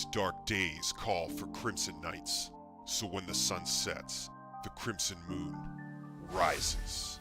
These dark days call for crimson nights, so when the sun sets, the crimson moon rises.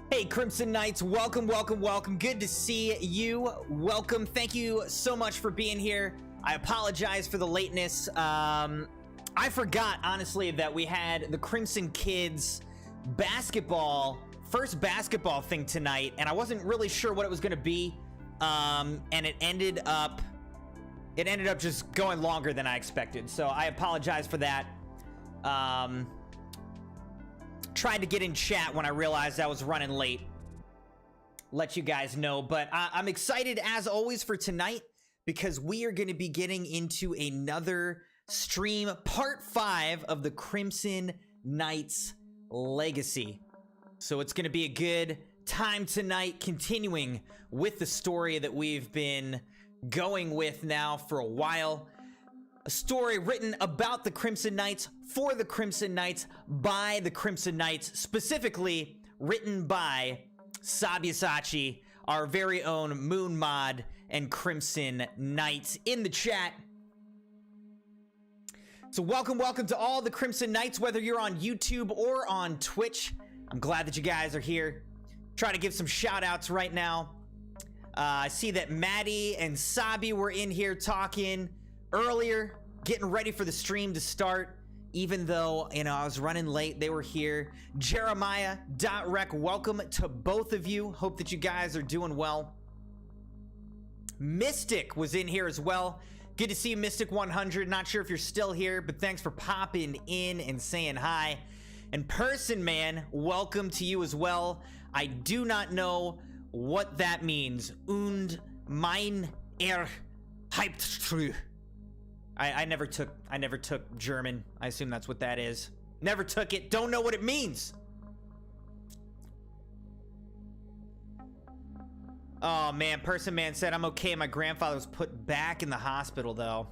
Hey Crimson Knights, welcome. Good to see you. Welcome. Thank you so much for being here. I apologize for the lateness. I forgot, honestly, that we had the Crimson Kids first basketball thing tonight, and I wasn't really sure what it was going to be. And it ended up just going longer than I expected. So I apologize for that. Tried to get in chat when I realized I was running late. Let you guys know, but I'm excited as always for tonight because we are going to be getting into another stream, part 5 of the Crimson Knights Legacy. So it's going to be a good time tonight, continuing with the story that we've been going with now for a while. A story written about the Crimson Knights, for the Crimson Knights, by the Crimson Knights, specifically written by Sabyasachi, our very own Moon Mod and Crimson Knights in the chat. So welcome to all the Crimson Knights, whether you're on YouTube or on Twitch. I'm glad that you guys are here. Try to give some shout outs right now. I see that Maddie and Sabi were in here talking earlier, getting ready for the stream to start. Even though, I was running late, they were here. Jeremiah.rec, welcome to both of you. Hope that you guys are doing well. Mystic was in here as well. Good to see you, Mystic 100. Not sure if you're still here, but thanks for popping in and saying hi. And Person Man, welcome to you as well. I do not know what that means. Und mein Hyped. I never took German. I assume that's what that is. Never took it. Don't know what it means. Oh man, Person Man said I'm okay. My grandfather was put back in the hospital though.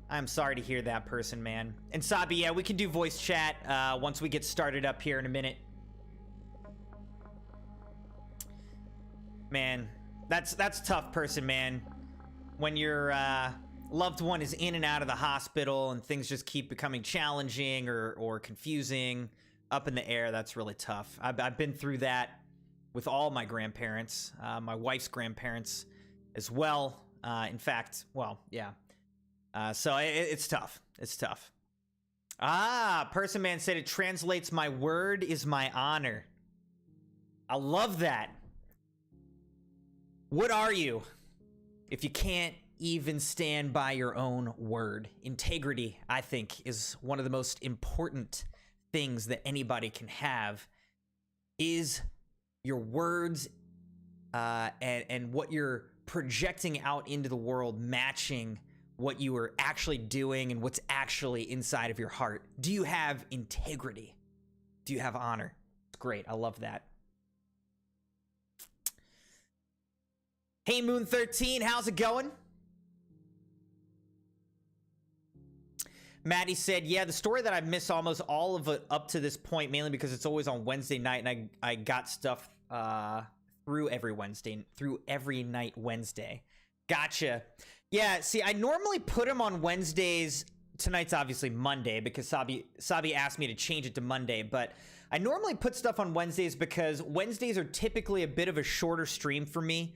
I'm sorry to hear that, Person Man. And Sabi, yeah, we can do voice chat once we get started up here in a minute. Man, that's tough, Person Man. When your loved one is in and out of the hospital and things just keep becoming challenging or confusing, up in the air, that's really tough. I've been through that with all my grandparents, my wife's grandparents as well. In fact, well, yeah. So it's tough. It's tough. Person Man said it translates, my word is my honor. I love that. What are you if you can't even stand by your own word? Integrity, I think, is one of the most important things that anybody can have, is your words and what you're projecting out into the world matching what you are actually doing and what's actually inside of your heart. Do you have integrity? Do you have honor? It's great. I love that. Hey Moon 13, how's it going? Maddie said, yeah, the story that I've missed almost all of it up to this point, mainly because it's always on Wednesday night, and I got stuff through every night Wednesday. Gotcha. Yeah, see, I normally put them on Wednesdays. Tonight's obviously Monday because Sabi asked me to change it to Monday, but I normally put stuff on Wednesdays because Wednesdays are typically a bit of a shorter stream for me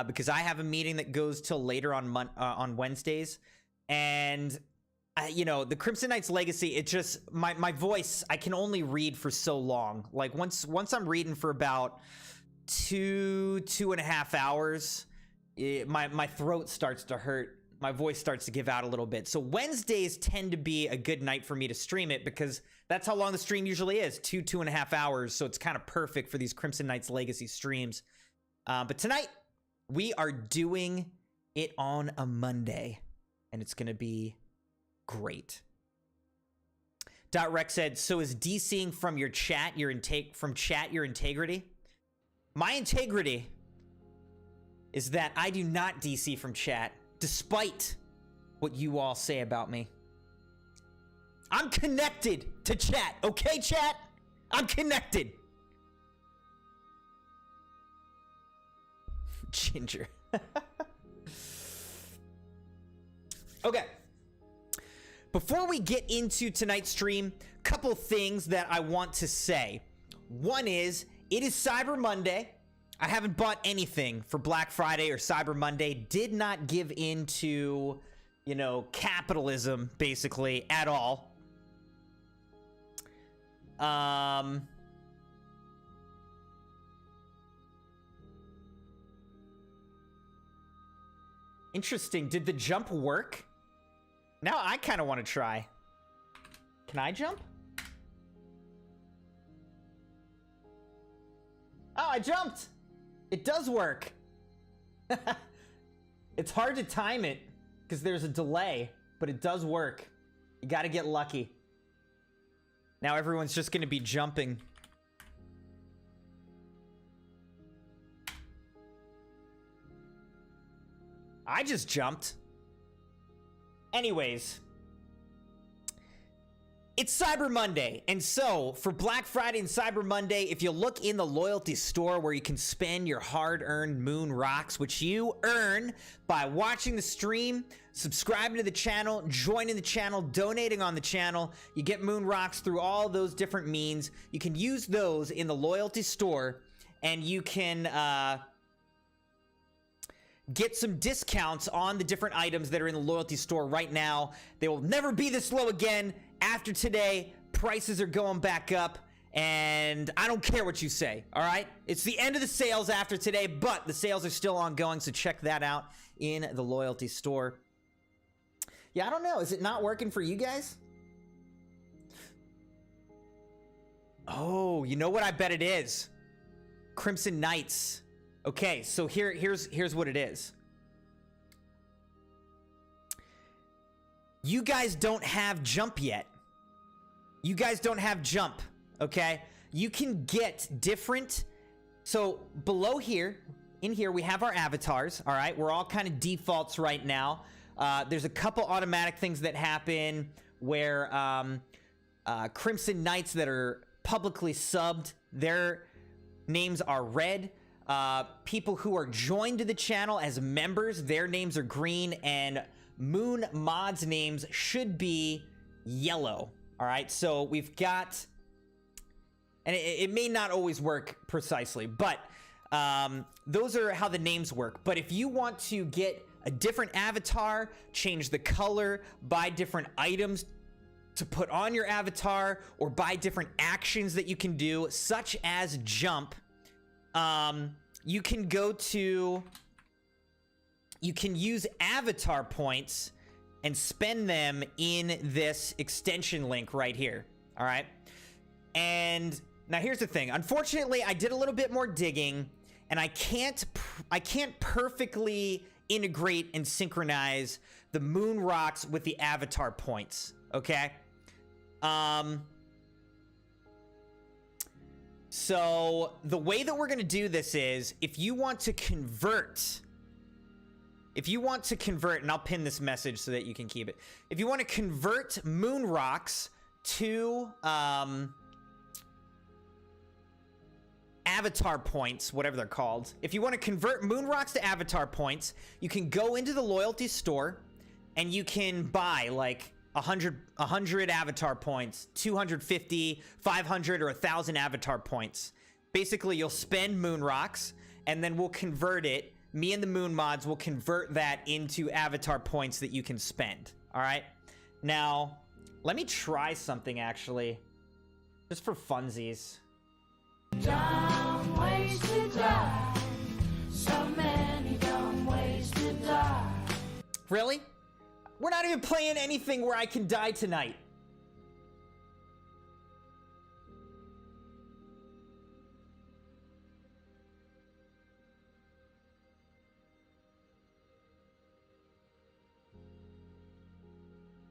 because I have a meeting that goes till later on Wednesdays. And the Crimson Knights Legacy, it just, my voice, I can only read for so long. Like once I'm reading for about 2.5 hours, my throat starts to hurt. My voice starts to give out a little bit. So Wednesdays tend to be a good night for me to stream it because that's how long the stream usually is, 2.5 hours. So it's kind of perfect for these Crimson Knights Legacy streams. But tonight, we are doing it on a Monday, and it's going to be great. .Rec said, so is DCing from your chat your integrity? My integrity is that I do not DC from chat, despite what you all say about me. I'm connected to chat, okay, chat? I'm connected. Ginger. Okay. Before we get into tonight's stream, couple things that I want to say. One is, it is Cyber Monday. I haven't bought anything for Black Friday or Cyber Monday. Did not give into, you know, capitalism, basically, at all. Interesting. Did the jump work? Now I kind of want to try. Can I jump? Oh, I jumped. It does work. It's hard to time it because there's a delay, but it does work. You got to get lucky. Now everyone's just going to be jumping. I just jumped. Anyways, it's Cyber Monday, and so for Black Friday and Cyber Monday, if you look in the loyalty store where you can spend your hard-earned Mune Rocks, which you earn by watching the stream, subscribing to the channel, joining the channel, donating on the channel, you get Mune Rocks through all those different means. You can use those in the loyalty store, and you can get some discounts on the different items that are in the loyalty store right now. They will never be this low again. After today, prices are going back up, and I don't care what you say, all right? It's the end of the sales after today, but the sales are still ongoing, so check that out in the loyalty store. Yeah, I don't know. Is it not working for you guys? Oh, you know what I bet it is? Crimson Knights. Okay, so here's what it is. You guys don't have jump yet. You guys don't have jump, okay? You can get different. So below here, in here, we have our avatars, all right? We're all kind of defaults right now. There's a couple automatic things that happen where Crimson Knights that are publicly subbed, their names are red. People who are joined to the channel as members, their names are green, and Mune mods names should be yellow. All right, so we've got, and it may not always work precisely, but those are how the names work. But if you want to get a different avatar, change the color, buy different items to put on your avatar, or buy different actions that you can do, such as jump, you can go to, you can use avatar points and spend them in this extension link right here. All right. And now here's the thing. Unfortunately, I did a little bit more digging, and I can't perfectly integrate and synchronize the Mune Rocks with the avatar points. Okay. So the way that we're going to do this is, if you want to convert, and I'll pin this message so that you can keep it. If you want to convert Mune Rocks to avatar points, whatever they're called. If you want to convert Mune Rocks to avatar points, you can go into the loyalty store and you can buy like 100 avatar points, 250, 500, or 1,000 avatar points. Basically, you'll spend Mune Rocks, and then we'll convert it. Me and the Mune mods will convert that into avatar points that you can spend. All right? Now, let me try something, actually. Just for funsies. ways to die. So many dumb ways to die. Really? We're not even playing anything where I can die tonight.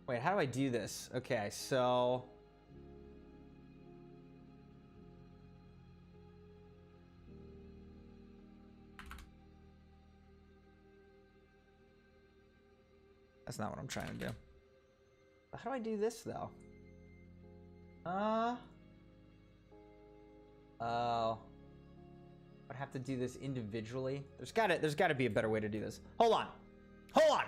Wait, how do I do this? Okay, so... That's not what I'm trying to do. How do I do this, though? Oh. I'd have to do this individually. There's gotta be a better way to do this. Hold on. Hold on!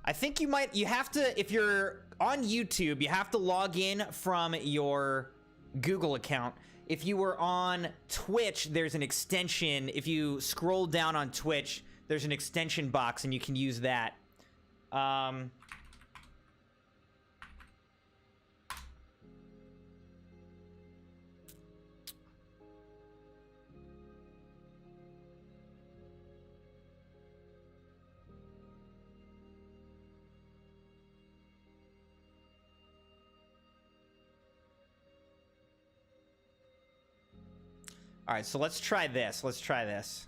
I think you have to, if you're on YouTube, you have to log in from your Google account. If you were on Twitch, there's an extension. If you scroll down on Twitch, there's an extension box and you can use that. All right, so let's try this. Let's try this.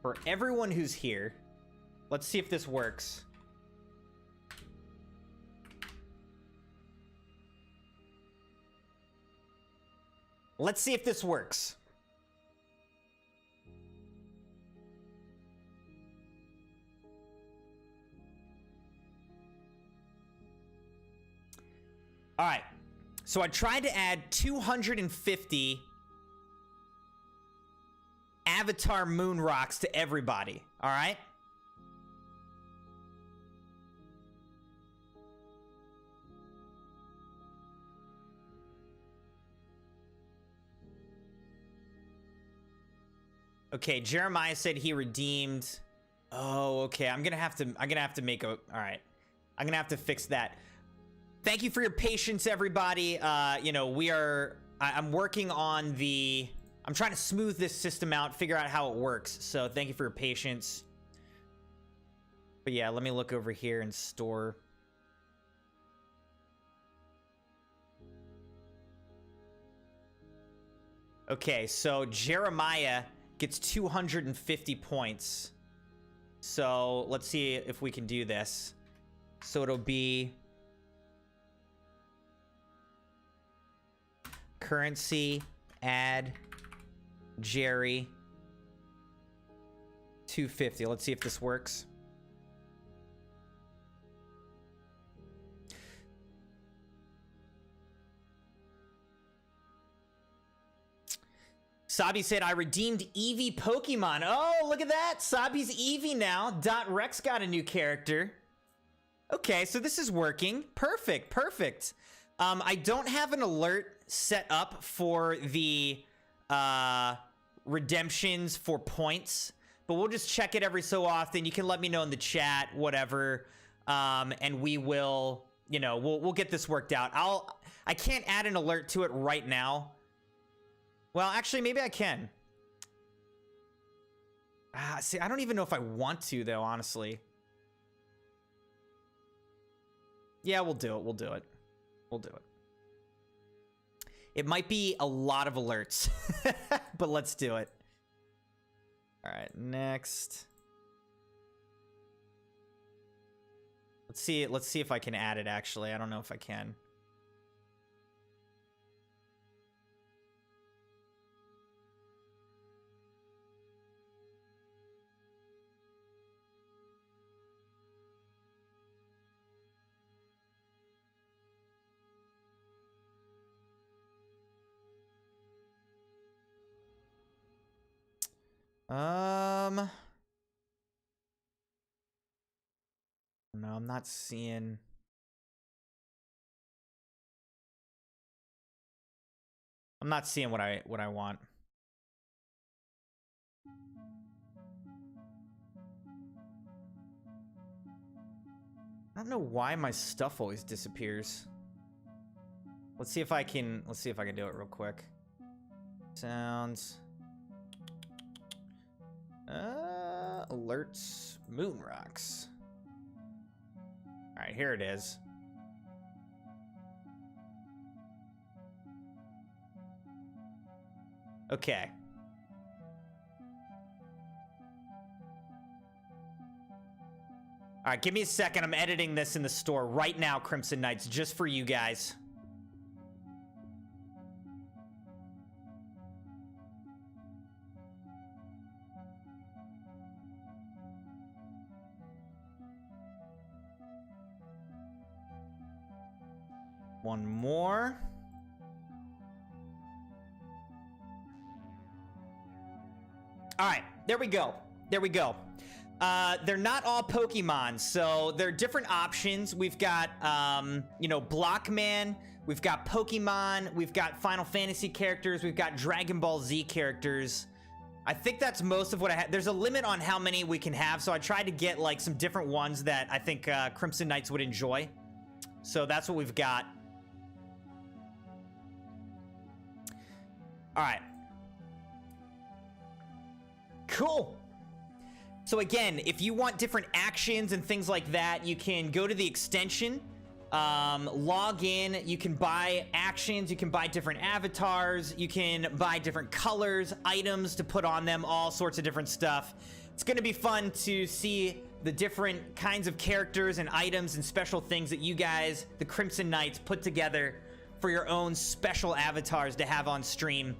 For everyone who's here, let's see if this works. Let's see if this works. All right, so I tried to add 250 Avatar Mune Rocks to everybody, all right? Okay, Jeremiah said he redeemed. Oh, okay. I'm gonna have to make a. All right, I'm gonna have to fix that. Thank you for your patience, everybody. You know, I'm working on the. I'm trying to smooth this system out, figure out how it works. So thank you for your patience. But yeah, let me look over here and store. Okay, so Jeremiah gets 250 points. So let's see if we can do this. So it'll be currency, add Jerry 250. Let's see if this works. Sabi said, I redeemed Eevee Pokemon. Oh, look at that. Sabi's Eevee now. Dot Rex got a new character. Okay, so this is working. Perfect, perfect. I don't have an alert set up for the redemptions for points, but we'll just check it every so often. You can let me know in the chat, whatever, and we will, you know, we'll get this worked out. I can't add an alert to it right now. Well, actually, maybe I can. See, I don't even know if I want to, though, honestly. Yeah, we'll do it. We'll do it. We'll do it. It might be a lot of alerts, but let's do it. All right, next. Let's see if I can add it, actually. I don't know if I can. No, I'm not seeing. I'm not seeing what I want. I don't know why my stuff always disappears. Let's see if I can do it real quick. Sounds. Alerts. Mune Rocks. All right, here it is. Okay. All right, give me a second. I'm editing this in the store right now, Crimson Knights, just for you guys. One more. All right, there we go. There we go. They're not all Pokemon, so there are different options. We've got, you know, Blockman, we've got Pokemon, we've got Final Fantasy characters, we've got Dragon Ball Z characters. I think that's most of what I have. There's a limit on how many we can have, so I tried to get, like, some different ones that I think Crimson Knights would enjoy. So that's what we've got. All right. Cool. So again, if you want different actions and things like that, you can go to the extension, log in, you can buy actions, you can buy different avatars, you can buy different colors, items to put on them, all sorts of different stuff. It's going to be fun to see the different kinds of characters and items and special things that you guys, the Crimson Knights, put together for your own special avatars to have on stream.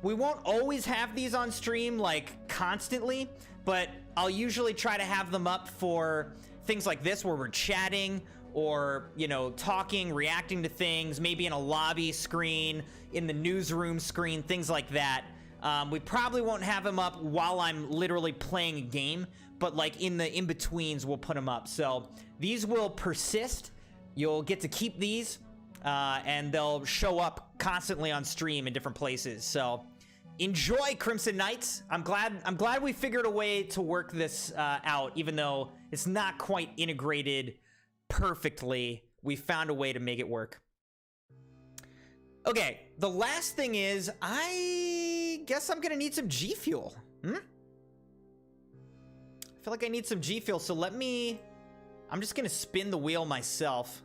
We won't always have these on stream, like, constantly, but I'll usually try to have them up for things like this where we're chatting or, you know, talking, reacting to things, maybe in a lobby screen, in the newsroom screen, things like that. We probably won't have them up while I'm literally playing a game, but like in the in-betweens, we'll put them up. So these will persist. You'll get to keep these, and they'll show up constantly on stream in different places. So enjoy, Crimson Knights. I'm glad we figured a way to work this out, even though it's not quite integrated perfectly. We found a way to make it work. Okay, the last thing is, I guess I'm gonna need some G Fuel. I feel like I need some G Fuel, so I'm just gonna spin the wheel myself.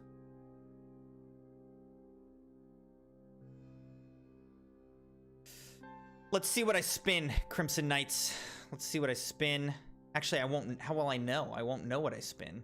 Let's see what I spin, Crimson Knights. Let's see what I spin. Actually, I won't. How will I know? I won't know what I spin.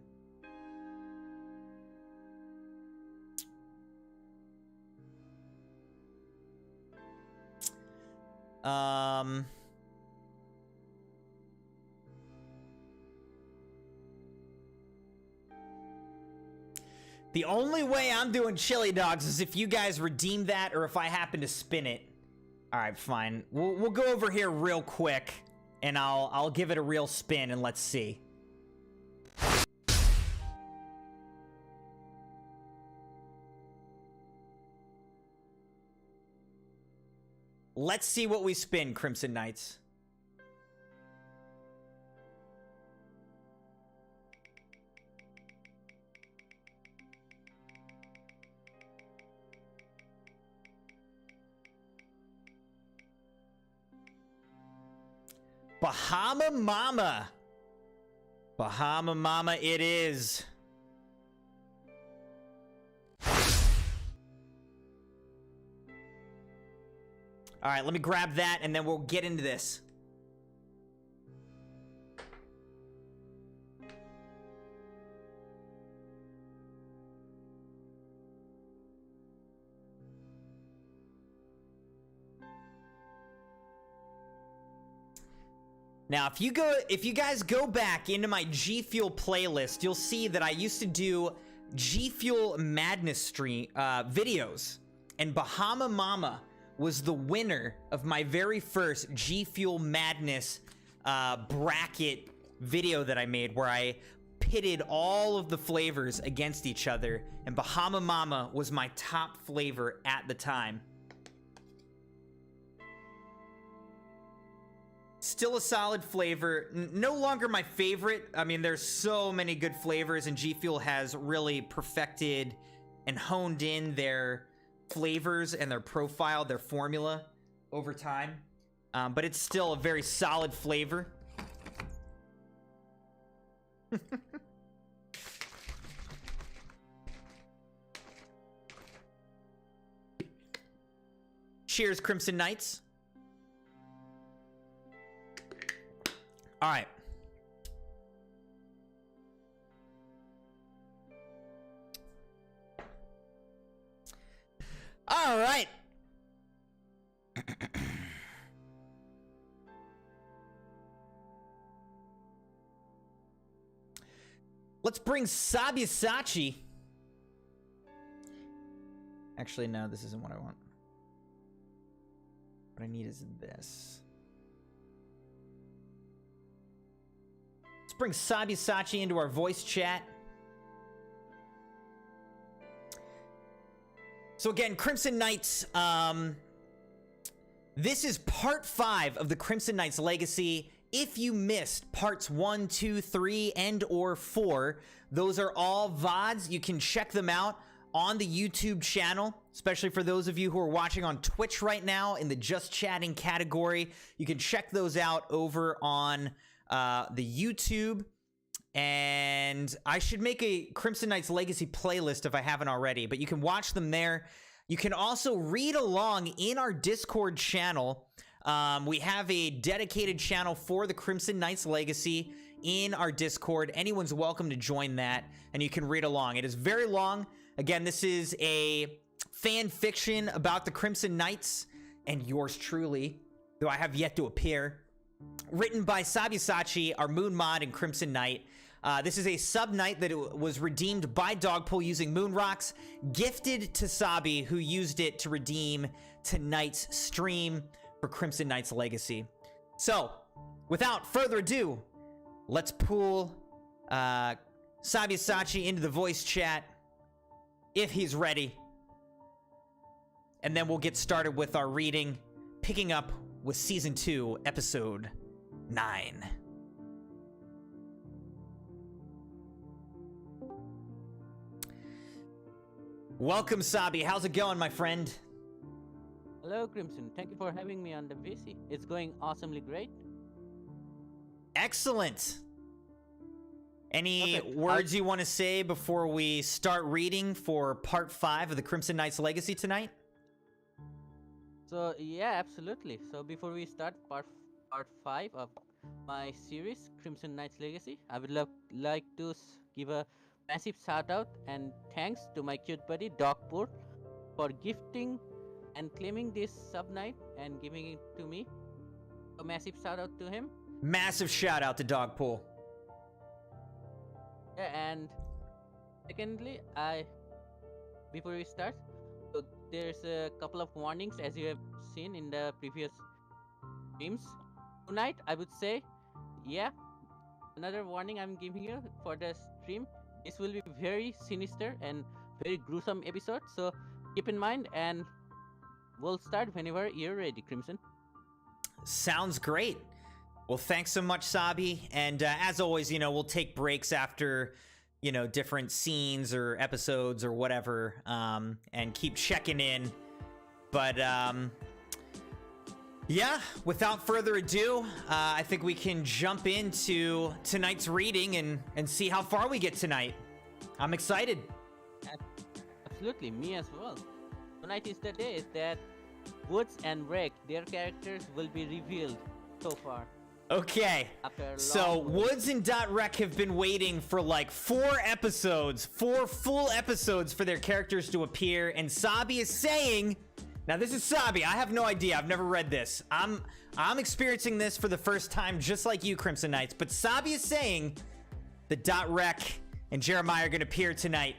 The only way I'm doing chili dogs is if you guys redeem that or if I happen to spin it. All right, fine. We'll go over here real quick, and I'll give it a real spin, and let's see. Let's see what we spin, Crimson Knights. Bahama Mama. Bahama Mama it is. All right, let me grab that and then we'll get into this. Now, if you guys go back into my G Fuel playlist, you'll see that I used to do G Fuel Madness stream videos, and Bahama Mama was the winner of my very first G Fuel Madness bracket video that I made, where I pitted all of the flavors against each other, and Bahama Mama was my top flavor at the time. Still a solid flavor, no longer my favorite. I mean, there's so many good flavors, and G Fuel has really perfected and honed in their flavors and their profile, their formula over time. But it's still a very solid flavor. Cheers, Crimson Knights. All right. All right. Let's bring Sabyasachi. Actually, no, this isn't what I want. What I need is this. Let's bring Sabyasachi into our voice chat. So again, Crimson Knights, this is part 5 of the Crimson Knights Legacy. If you missed parts 1, 2, 3, and or 4, those are all VODs. You can check them out on the YouTube channel, especially for those of you who are watching on Twitch right now in the Just Chatting category. You can check those out over on the YouTube. And I should make a Crimson Knights Legacy playlist if I haven't already, but you can watch them there. You can also read along in our Discord channel. We have a dedicated channel for the Crimson Knights Legacy in our Discord. Anyone's welcome to join that, and you can read along. It is very long. Again, this is a fan fiction about the Crimson Knights and yours truly, though I have yet to appear. Written by Sabyasachi, our Moon mod, and Crimson Knight. This is a sub-knight that was redeemed by Dogpool using Mune Rocks, gifted to Sabi, who used it to redeem tonight's stream for Crimson Knights Legacy. So, without further ado, let's pull Sabyasachi into the voice chat, if he's ready. And then we'll get started with our reading, picking up with Season 2, Episode 9. Welcome, Sabi. How's it going, my friend? Hello, Crimson. Thank you for having me on the VC. It's going awesomely great. Excellent. Any Perfect. words you want to say before we start reading for part 5 of the Crimson Knights Legacy tonight? So, yeah, absolutely. So, before we start part 5 of my series, Crimson Knights Legacy, I would like to give a massive shout out and thanks to my cute buddy Dogpool for gifting and claiming this sub knight and giving it to me. A massive shout out to him. Massive shout out to Dogpool. Yeah, and secondly, before we start, so there's a couple of warnings as you have seen in the previous streams. Tonight, I would say, yeah, another warning I'm giving you for the stream. This will be very sinister and very gruesome episode, so keep in mind, and we'll start whenever you're ready, Crimson. Sounds great. Well, thanks so much, Sabi. And as always, we'll take breaks after, different scenes or episodes or whatever, and keep checking in. But, yeah, without further ado, I think we can jump into tonight's reading and see how far we get tonight. I'm excited. Absolutely, me as well. Tonight is the day that Woods and Rek, their characters will be revealed so far. Okay, so Woods and .Rec have been waiting for like 4 full episodes for their characters to appear, and Sabi is saying... Now, this is Sabi. I have no idea. I've never read this. I'm experiencing this for the first time, just like you, Crimson Knights. But Sabi is saying that .Rec and Jeremiah are going to appear tonight.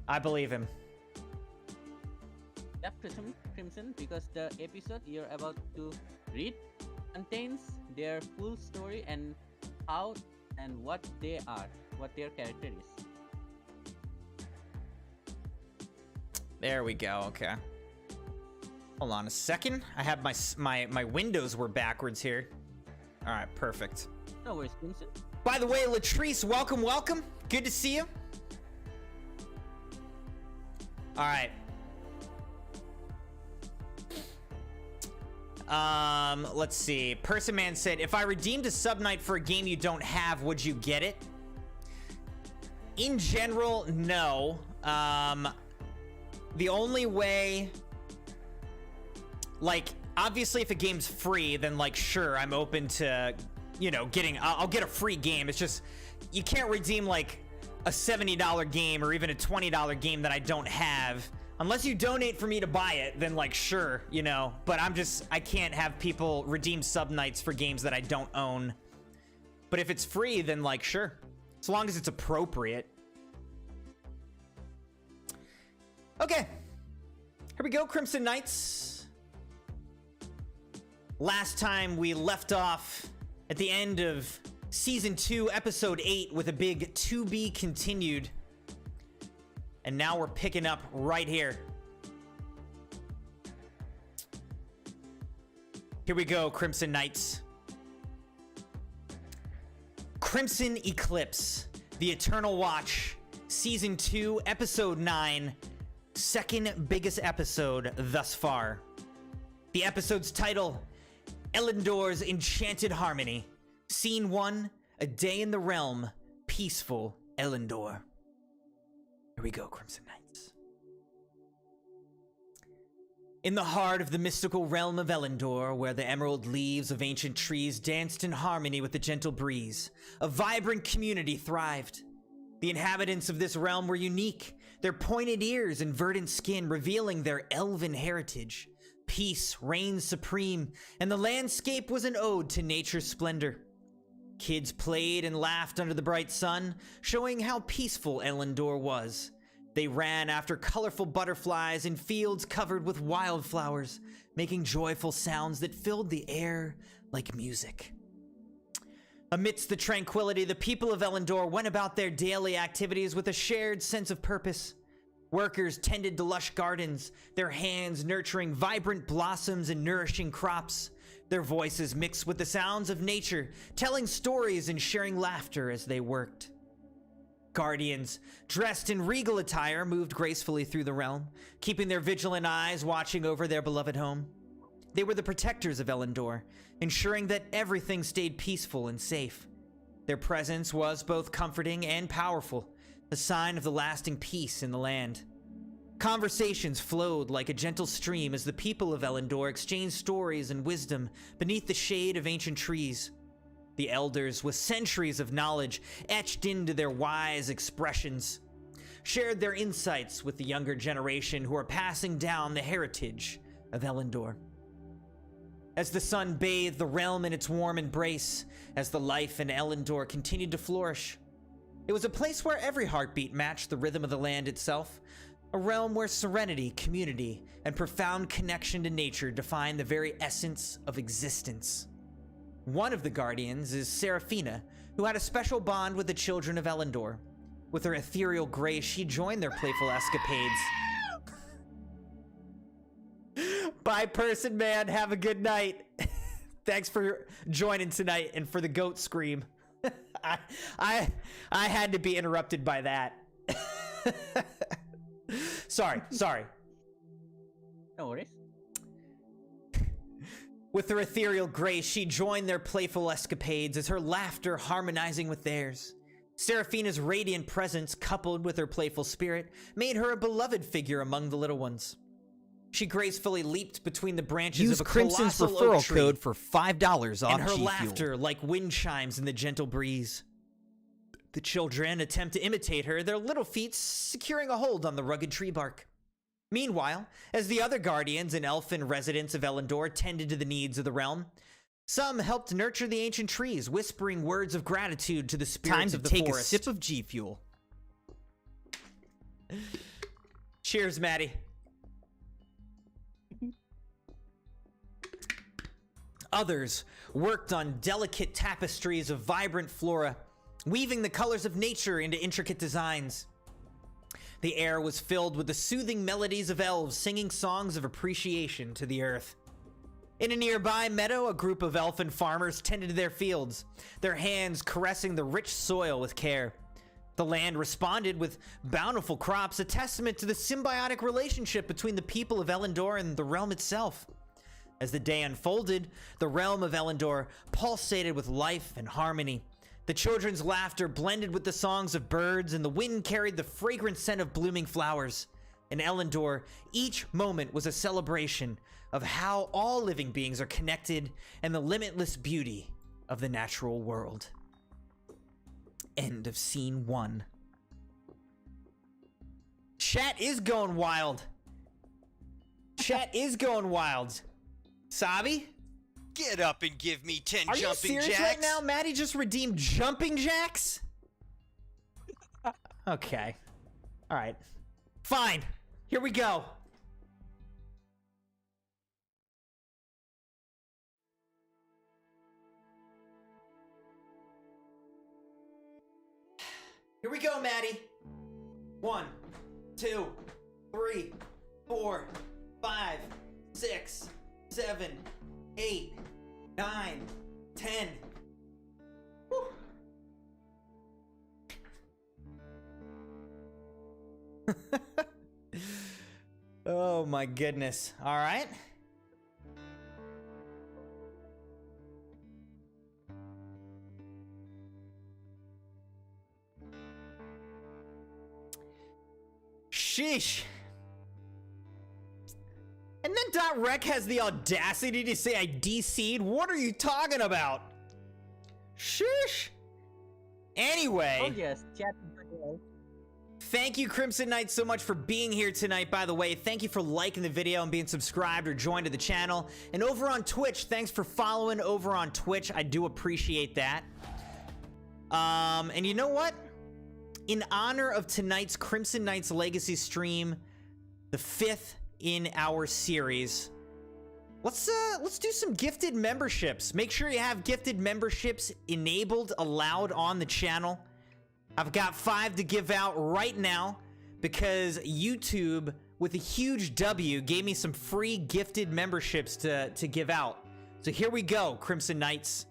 I believe him. Yep, Crimson, because the episode you're about to read contains their full story and how and what they are, what their character is. There we go. Okay. Hold on a second. I have my windows were backwards here. All right, perfect. No worries, Crimson. By the way, Latrice, welcome. Good to see you. All right. Let's see. Person Man said, if I redeemed a sub night for a game you don't have, would you get it? In general, no. The only way, like, obviously if a game's free, then like, sure, I'm open to, you know, I'll get a free game. It's just, you can't redeem like a $70 game or even a $20 game that I don't have. Unless you donate for me to buy it, then like, sure, you know, but I can't have people redeem sub nights for games that I don't own. But if it's free, then like, sure, as long as it's appropriate. Okay, here we go, Crimson Knights. Last time we left off at the end of Season 2, Episode 8 with a big to be continued. And now we're picking up right here. Here we go, Crimson Knights. Crimson Eclipse, The Eternal Watch, Season 2, Episode 9, second biggest episode thus far. The episode's title, Elendor's Enchanted Harmony. Scene 1, A Day in the Realm, Peaceful Elendor. Here we go, Crimson Knights. In the heart of the mystical realm of Elendor, where the emerald leaves of ancient trees danced in harmony with the gentle breeze, a vibrant community thrived. The inhabitants of this realm were unique, their pointed ears and verdant skin revealing their elven heritage. Peace reigned supreme, and the landscape was an ode to nature's splendor. Kids played and laughed under the bright sun, showing how peaceful Elendor was. They ran after colorful butterflies in fields covered with wildflowers, making joyful sounds that filled the air like music. Amidst the tranquility, the people of Elendor went about their daily activities with a shared sense of purpose. Workers tended to lush gardens, their hands nurturing vibrant blossoms and nourishing crops. Their voices mixed with the sounds of nature, telling stories and sharing laughter as they worked. Guardians, dressed in regal attire, moved gracefully through the realm, keeping their vigilant eyes watching over their beloved home. They were the protectors of Elendor, ensuring that everything stayed peaceful and safe. Their presence was both comforting and powerful, a sign of the lasting peace in the land. Conversations flowed like a gentle stream as the people of Elendor exchanged stories and wisdom beneath the shade of ancient trees. The elders, with centuries of knowledge etched into their wise expressions, shared their insights with the younger generation who are passing down the heritage of Elendor. As the sun bathed the realm in its warm embrace, as the life in Elendor continued to flourish, it was a place where every heartbeat matched the rhythm of the land itself. A realm where serenity, community, and profound connection to nature define the very essence of existence. One of the Guardians is Seraphina, who had a special bond with the children of Elendor. With her ethereal grace, she joined their playful escapades. Bye, Person Man. Have a good night. Thanks for joining tonight and for the goat scream. I had to be interrupted by that. Sorry. No worries. With her ethereal grace, she joined their playful escapades as her laughter harmonizing with theirs. Seraphina's radiant presence, coupled with her playful spirit, made her a beloved figure among the little ones. She gracefully leaped between the branches of a Crimson's colossal referral oak tree, code for $5 off and her G Fuel. laughter like wind chimes in the gentle breeze. The children attempt to imitate her, their little feet securing a hold on the rugged tree bark. Meanwhile, as the other Guardians and elfin residents of Elendor tended to the needs of the realm, some helped nurture the ancient trees, whispering words of gratitude to the spirits of the Time to take forest. a sip of G Fuel. Cheers, Maddie. Others worked on delicate tapestries of vibrant flora, weaving the colors of nature into intricate designs. The air was filled with the soothing melodies of elves singing songs of appreciation to the earth. In a nearby meadow, a group of elfin farmers tended to their fields, their hands caressing the rich soil with care. The land responded with bountiful crops, a testament to the symbiotic relationship between the people of Elendor and the realm itself. As the day unfolded, the realm of Elendor pulsated with life and harmony. The children's laughter blended with the songs of birds, and the wind carried the fragrant scent of blooming flowers. In Elendor, each moment was a celebration of how all living beings are connected and the limitless beauty of the natural world. End of scene 1. Chat is going wild. Chat is going wild. Sabi? Get up and give me 10 Are you jumping serious jacks. right now? Maddie just redeemed jumping jacks? Okay. All right. Fine. Here we go. Here we go, Maddie. 1, 2, 3, 4, 5, 6, 7, 8, 9, 10. Whew. Oh my goodness. All right. Sheesh. And then .rec has the audacity to say I DC'd? What are you talking about? Sheesh. Anyway. Oh yes, chat. Thank you, Crimson Knight, so much for being here tonight, by the way. Thank you for liking the video and being subscribed or joined to the channel. And over on Twitch, thanks for following over on Twitch. I do appreciate that. And you know what? In honor of tonight's Crimson Knights Legacy stream, the 5th in our series, let's do some gifted memberships. Make sure you have gifted memberships enabled, allowed on the channel. I've got 5 to give out right now because YouTube, with a huge W, gave me some free gifted memberships to give out. So here we go, Crimson Knights.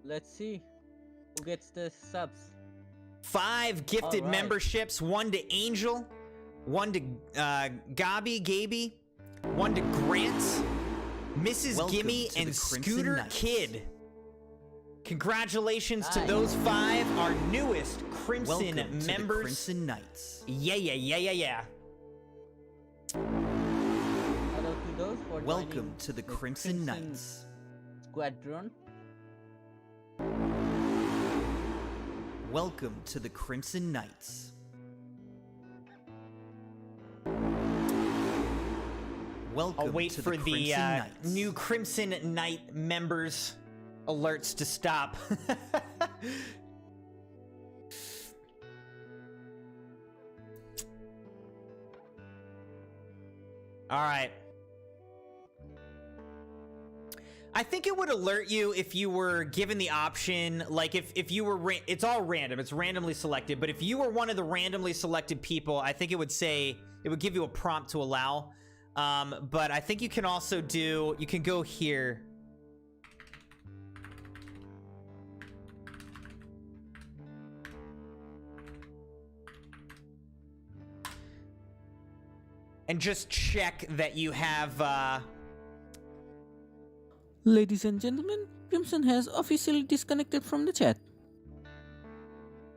Let's see who gets the subs. 5 gifted memberships, 1 to Angel, 1 to Gaby, 1 to Grant, Mrs. Welcome Gimme, to and the Crimson Scooter Knights. Kid. Congratulations to Nice. those 5, our newest Crimson Welcome to the members. Crimson Knights. Yeah. Shout out to those for Welcome joining to the Crimson Knights. Squadron. Welcome to the Crimson Knights. Welcome I'll wait to for the the Crimson Knights. new Crimson Knight members alerts to stop. All right. I think it would alert you if you were given the option, like if you were, it's all random, it's randomly selected, but if you were one of the randomly selected people, I think it would say, it would give you a prompt to allow. But I think you can also do, you can go here. And just check that you have, Ladies and gentlemen, Crimson has officially disconnected from the chat.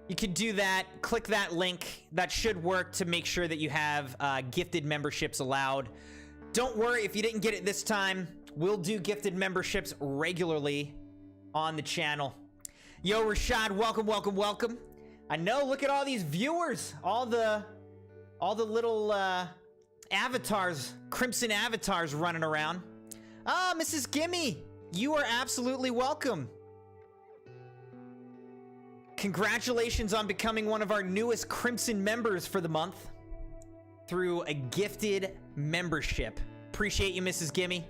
you can do that, click that link. That should work to make sure that you have gifted memberships allowed. Don't worry if you didn't get it this time. We'll do gifted memberships regularly on the channel. Yo, Rashad, welcome. I know, look at all these viewers. All the little avatars, Crimson avatars running around. Ah, Mrs. Gimme, you are absolutely welcome. Congratulations on becoming one of our newest Crimson members for the month through a gifted membership. Appreciate you, Mrs. Gimme.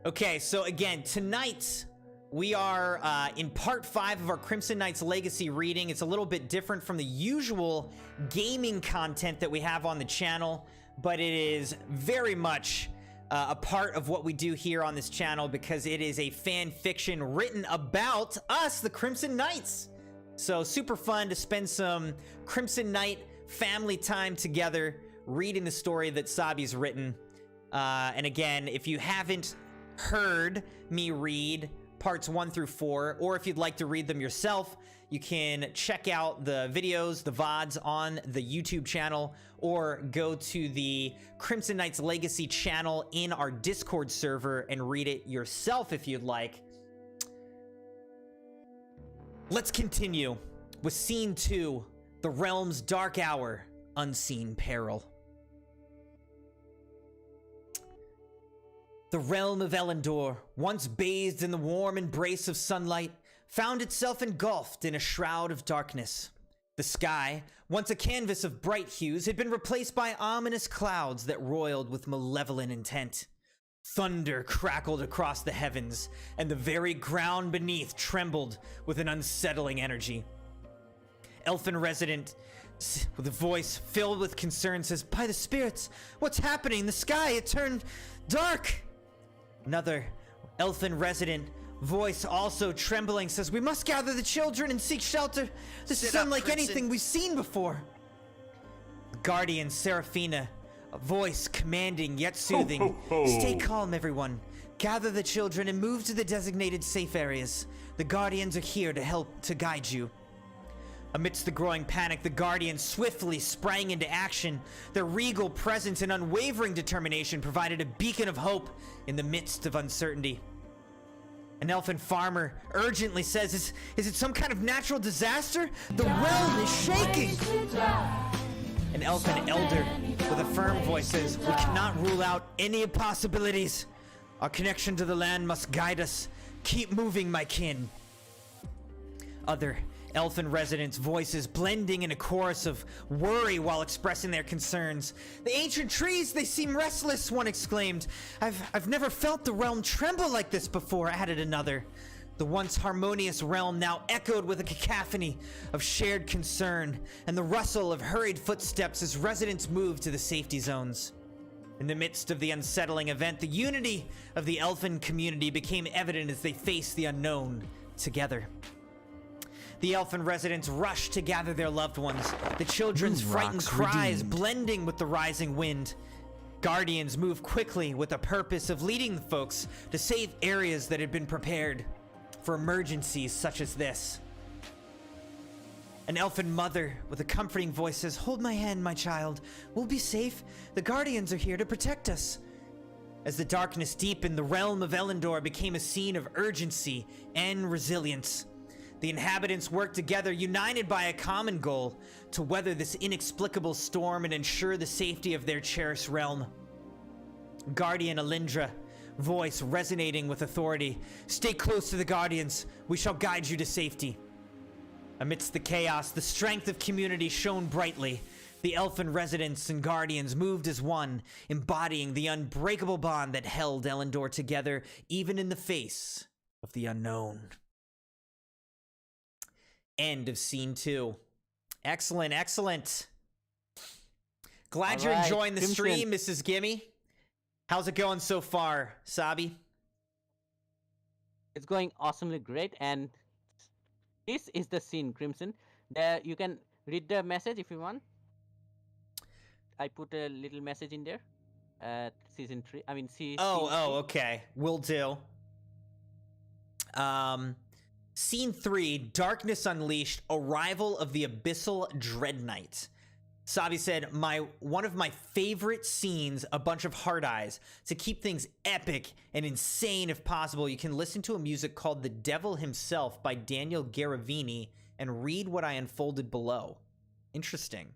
Okay, so again, tonight we are in part 5 of our Crimson Knights Legacy reading. It's a little bit different from the usual gaming content that we have on the channel, but it is very much a part of what we do here on this channel because it is a fan fiction written about us, the Crimson Knights. So super fun to spend some Crimson Knight family time together, reading the story that Sabi's written. And again, if you haven't heard me read parts 1 through 4, or if you'd like to read them yourself, you can check out the videos, the VODs on the YouTube channel, or go to the Crimson Knights Legacy channel in our Discord server and read it yourself if you'd like. Let's continue with Scene 2, The Realm's Dark Hour, Unseen Peril. The realm of Elendor, once bathed in the warm embrace of sunlight, found itself engulfed in a shroud of darkness. The sky, once a canvas of bright hues, had been replaced by ominous clouds that roiled with malevolent intent. Thunder crackled across the heavens, and the very ground beneath trembled with an unsettling energy. Elfin resident, with a voice filled with concern, says, "By the spirits, what's happening? The sky, it turned dark." Another elfin resident, voice also trembling, says, "We must gather the children and seek shelter. This is unlike anything we've seen before." Guardian Seraphina, a voice commanding yet soothing, "Stay calm, everyone. Gather the children and move to the designated safe areas. The Guardians are here to help to guide you." Amidst the growing panic, the Guardians swiftly sprang into action. Their regal presence and unwavering determination provided a beacon of hope in the midst of uncertainty. An elfin farmer urgently says, is it some kind of natural disaster? The realm is shaking! An elfin elder with a firm voice says, "We cannot rule out any possibilities. Our connection to the land must guide us. Keep moving, my kin." Other elfin residents' voices blending in a chorus of worry while expressing their concerns. "The ancient trees, they seem restless," one exclaimed. I've never felt the realm tremble like this before," added another. The once harmonious realm now echoed with a cacophony of shared concern and the rustle of hurried footsteps as residents moved to the safety zones. In the midst of the unsettling event, the unity of the elfin community became evident as they faced the unknown together. The elfin residents rushed to gather their loved ones, the children's Mune frightened Rocks cries redeemed. blending with the rising wind. Guardians moved quickly with the purpose of leading the folks to safe areas that had been prepared for emergencies such as this. An elfin mother with a comforting voice says, "Hold my hand, my child. We'll be safe. The Guardians are here to protect us." As the darkness deepened, the realm of Elendor became a scene of urgency and resilience. The inhabitants worked together, united by a common goal, to weather this inexplicable storm and ensure the safety of their cherished realm. Guardian Alindra, voice resonating with authority, "Stay close to the Guardians. We shall guide you to safety." Amidst the chaos, the strength of community shone brightly. The elfin residents and Guardians moved as one, embodying the unbreakable bond that held Elendor together, even in the face of the unknown. End of Scene 2. Excellent, excellent. Glad you're Alright, enjoying the Crimson. stream, Mrs. Gimme. How's it going so far, Sabi? It's going awesomely great, and this is the scene, Crimson. There, you can read the message if you want. I put a little message in there. Season 3. I mean, Scene Okay. Will do. Scene 3, Darkness Unleashed, Arrival of the Abyssal Dread Knight. Sabi said, one of my favorite scenes, a bunch of heart eyes. To keep things epic and insane if possible, you can listen to a music called The Devil Himself by Daniel Garavini and read what I unfolded below. Interesting.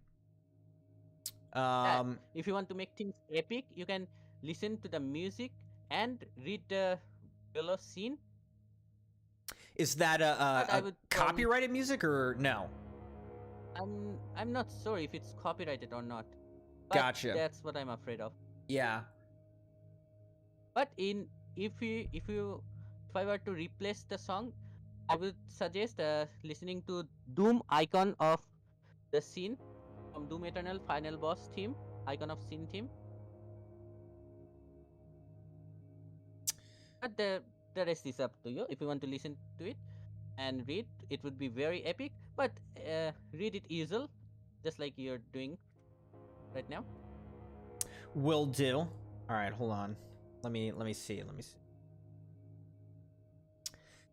If you want to make things epic, you can listen to the music and read the below scene. Is that I a would copyrighted music or no? I'm not sure if it's copyrighted or not. But Gotcha. That's what I'm afraid of. Yeah. But if I were to replace the song, I would suggest listening to Doom Icon of the Scene from Doom Eternal Final Boss theme, Icon of Scene theme. But the rest is up to you. If you want to listen to it and read, it would be very epic. But read it easel, just like you're doing right now. Will do. All right, hold on. Let me see. Let me see.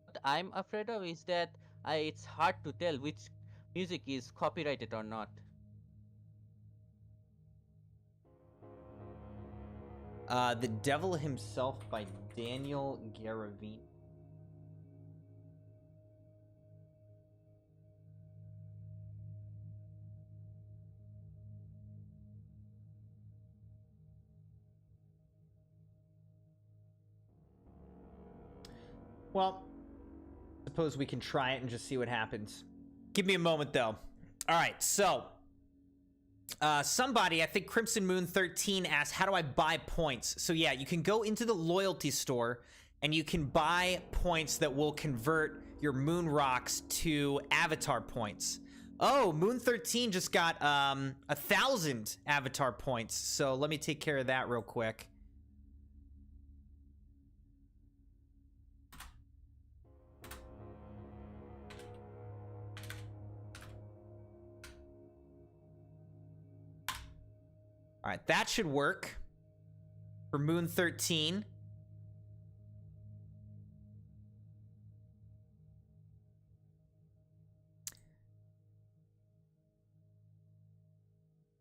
What I'm afraid of is that it's hard to tell which music is copyrighted or not. The Devil Himself by Daniel Garavini. Well, suppose we can try it and just see what happens. Give me a moment, though. All right, so somebody, I think CrimsonMune 13 asked, how do I buy points? So yeah, you can go into the loyalty store and you can buy points that will convert your Mune Rocks to avatar points. Oh, Moon 13 just got 1,000 avatar points. So let me take care of that real quick. All right, that should work for Moon 13.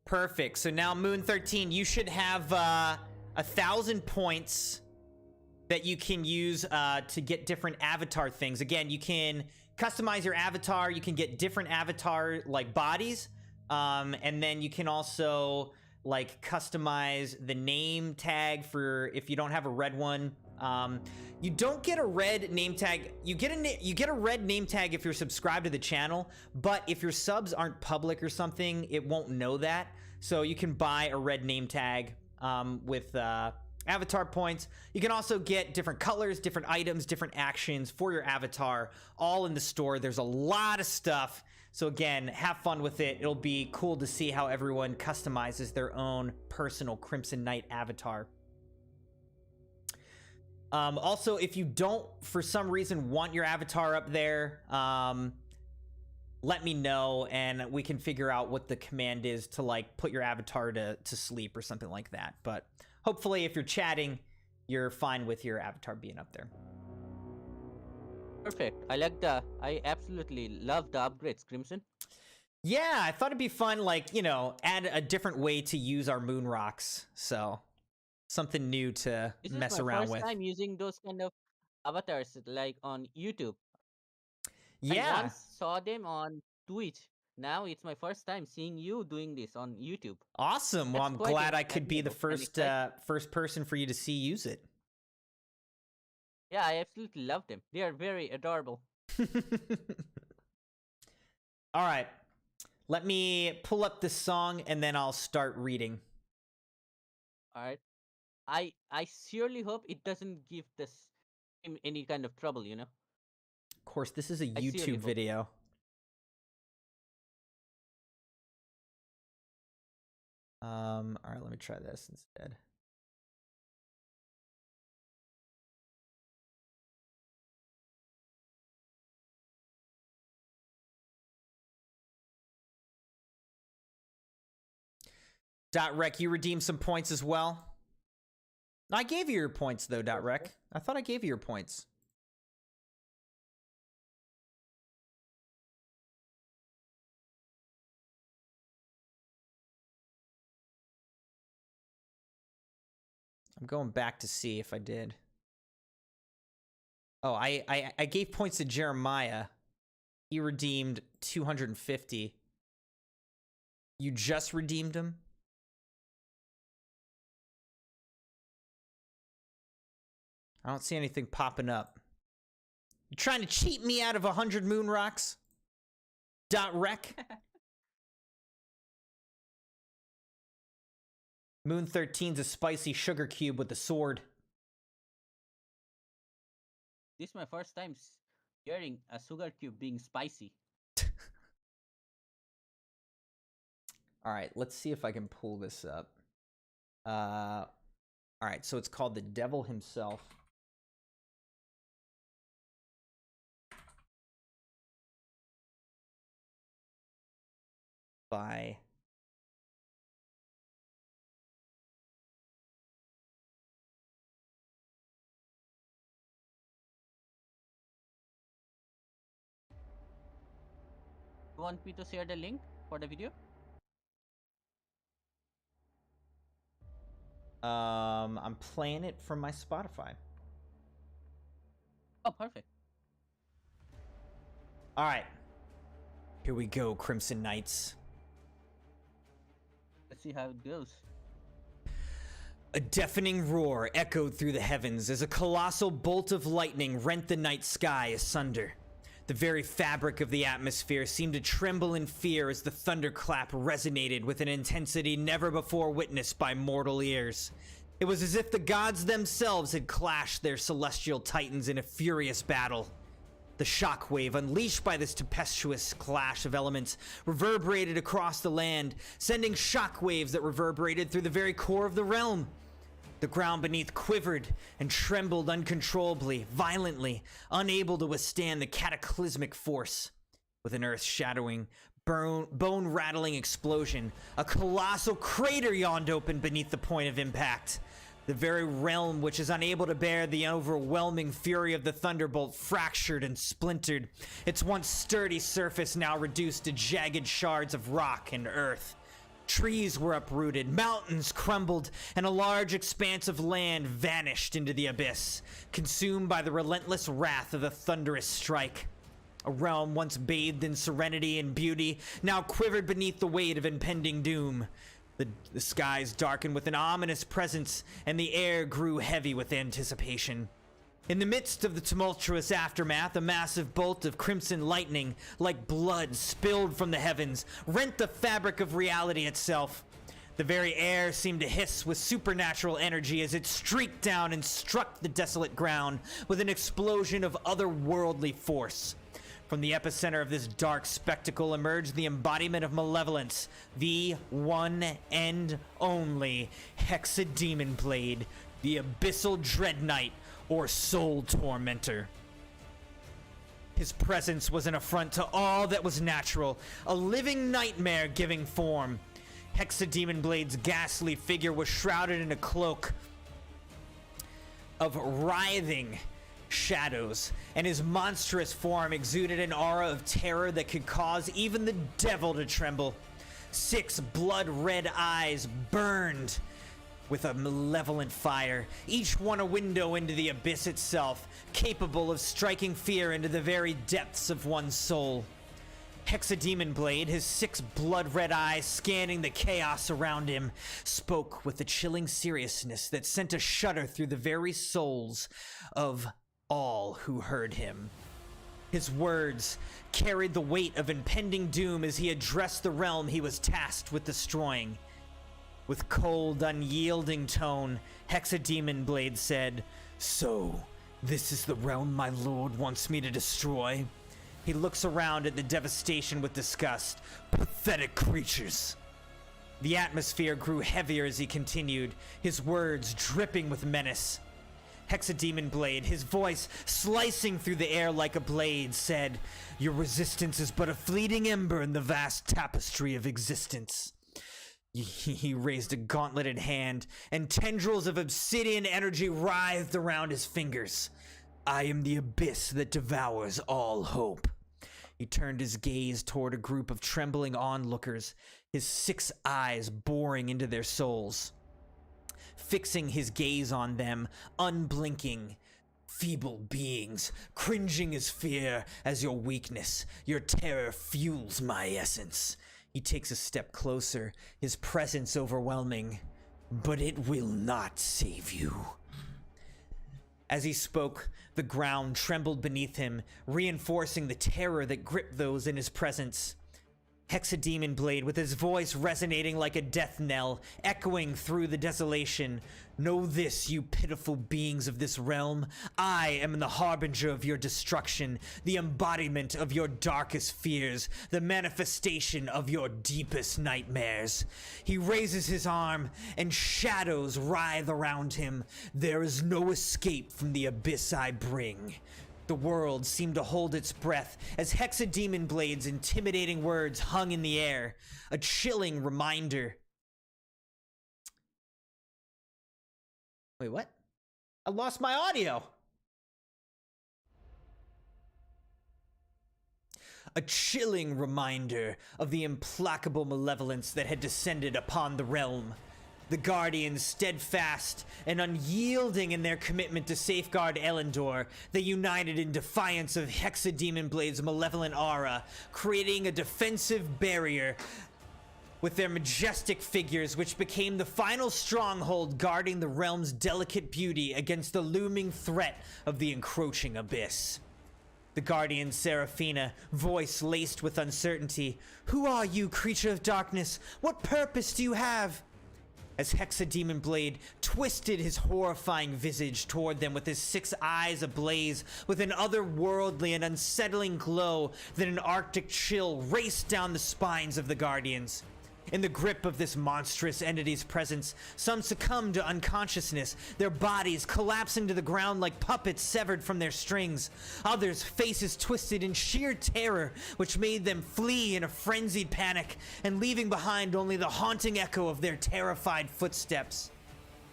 Perfect. So now Moon 13, you should have 1,000 points that you can use to get different avatar things. Again, you can customize your avatar. You can get different avatar like bodies, and then you can also like customize the name tag for if you don't have a red one. You don't get a red name tag. You get a red name tag if you're subscribed to the channel, but if your subs aren't public or something, it won't know that. So you can buy a red name tag with avatar points. You can also get different colors, different items, different actions for your avatar, all in the store. There's a lot of stuff. So again, have fun with it. It'll be cool to see how everyone customizes their own personal Crimson Knight avatar. Also, if you don't, for some reason, want your avatar up there, let me know and we can figure out what the command is to like put your avatar to sleep or something like that. But hopefully if you're chatting, you're fine with your avatar being up there. Perfect. I absolutely love the upgrades, Crimson. Yeah, I thought it'd be fun, like, you know, add a different way to use our Mune Rocks. So something new to This mess is my around first with. time using those kind of avatars like on YouTube. I Yeah, once saw them on Twitch. Now it's my first time seeing you doing this on YouTube. awesome. Well, That's I'm quite glad I could be the admirable and first exciting. first person for you to see use it. Yeah, I absolutely love them. They are very adorable. All right. Let me pull up this song and then I'll start reading. All right. I surely hope it doesn't give this him any kind of trouble, you know. Of course, this is a I sincerely YouTube hope. video. All right, let me try this instead. .rec, you redeemed some points as well. I gave you your points though, .rec. I thought I gave you your points. I'm going back to see if I did. Oh, I gave points to Jeremiah. He redeemed 250. You just redeemed him? I don't see anything popping up. You trying to cheat me out of 100 Mune Rocks? .rec? Moon 13's a spicy sugar cube with a sword. This is my first time hearing a sugar cube being spicy. All right, let's see if I can pull this up. All right, so it's called The Devil Himself. by You want me to share the link for the video? I'm playing it from my Spotify. Oh, perfect. All right. Here we go, Crimson Knights. Let's see how it goes. A deafening roar echoed through the heavens as a colossal bolt of lightning rent the night sky asunder. The very fabric of the atmosphere seemed to tremble in fear as the thunderclap resonated with an intensity never before witnessed by mortal ears. It was as if the gods themselves had clashed their celestial titans in a furious battle. The shockwave unleashed by this tempestuous clash of elements reverberated across the land, sending shockwaves that reverberated through the very core of the realm. The ground beneath quivered and trembled uncontrollably, violently, unable to withstand the cataclysmic force. With an earth-shattering, bone-rattling explosion, a colossal crater yawned open beneath the point of impact. The very realm which is unable to bear the overwhelming fury of the thunderbolt fractured and splintered, its once sturdy surface now reduced to jagged shards of rock and earth. Trees were uprooted, mountains crumbled, and a large expanse of land vanished into the abyss, consumed by the relentless wrath of the thunderous strike. A realm once bathed in serenity and beauty now quivered beneath the weight of impending doom. The skies darkened with an ominous presence, and the air grew heavy with anticipation. In the midst of the tumultuous aftermath, a massive bolt of crimson lightning, like blood spilled from the heavens, rent the fabric of reality itself. The very air seemed to hiss with supernatural energy as it streaked down and struck the desolate ground with an explosion of otherworldly force. From the epicenter of this dark spectacle emerged the embodiment of malevolence, the one and only Hexademon Blade, the Abyssal Dread Knight, or Soul Tormentor. His presence was an affront to all that was natural, a living nightmare giving form. Hexademon Blade's ghastly figure was shrouded in a cloak of writhing shadows, and his monstrous form exuded an aura of terror that could cause even the devil to tremble. 6 blood-red eyes burned with a malevolent fire, each one a window into the abyss itself, capable of striking fear into the very depths of one's soul. Hexademon Blade, his 6 blood-red eyes scanning the chaos around him, spoke with a chilling seriousness that sent a shudder through the very souls of all who heard him. His words carried the weight of impending doom as he addressed the realm he was tasked with destroying. With cold, unyielding tone, Hexademon Blade said, "So, this is the realm my lord wants me to destroy?" He looks around at the devastation with disgust. "Pathetic creatures." The atmosphere grew heavier as he continued, his words dripping with menace. Hexademon Blade, his voice slicing through the air like a blade, said, "Your resistance is but a fleeting ember in the vast tapestry of existence." He raised a gauntleted hand, and tendrils of obsidian energy writhed around his fingers. "I am the abyss that devours all hope." He turned his gaze toward a group of trembling onlookers, his 6 eyes boring into their souls. Fixing his gaze on them, unblinking, "Feeble beings, cringing as fear as your weakness, your terror fuels my essence." He takes a step closer, his presence overwhelming. "But it will not save you." As he spoke, the ground trembled beneath him, reinforcing the terror that gripped those in his presence. Hexademon Blade, with his voice resonating like a death knell, echoing through the desolation. "Know this, you pitiful beings of this realm. I am the harbinger of your destruction, the embodiment of your darkest fears, the manifestation of your deepest nightmares." He raises his arm, and shadows writhe around him. "There is no escape from the abyss I bring. The world seemed to hold its breath as Hexademon Blade's intimidating words hung in the air, a chilling reminder. Wait, what? I lost my audio. A chilling reminder of the implacable malevolence that had descended upon the realm. The Guardians, steadfast and unyielding in their commitment to safeguard Elendor, they united in defiance of Hexademon Blade's malevolent aura, creating a defensive barrier with their majestic figures, which became the final stronghold guarding the realm's delicate beauty against the looming threat of the encroaching abyss. The Guardian Seraphina, voice laced with uncertainty. "Who are you, creature of darkness? What purpose do you have?" As Hexademon Blade twisted his horrifying visage toward them with his 6 eyes ablaze with an otherworldly and unsettling glow that an arctic chill raced down the spines of the Guardians. In the grip of this monstrous entity's presence, some succumbed to unconsciousness, their bodies collapsing to the ground like puppets severed from their strings. Others, faces twisted in sheer terror, which made them flee in a frenzied panic, and leaving behind only the haunting echo of their terrified footsteps.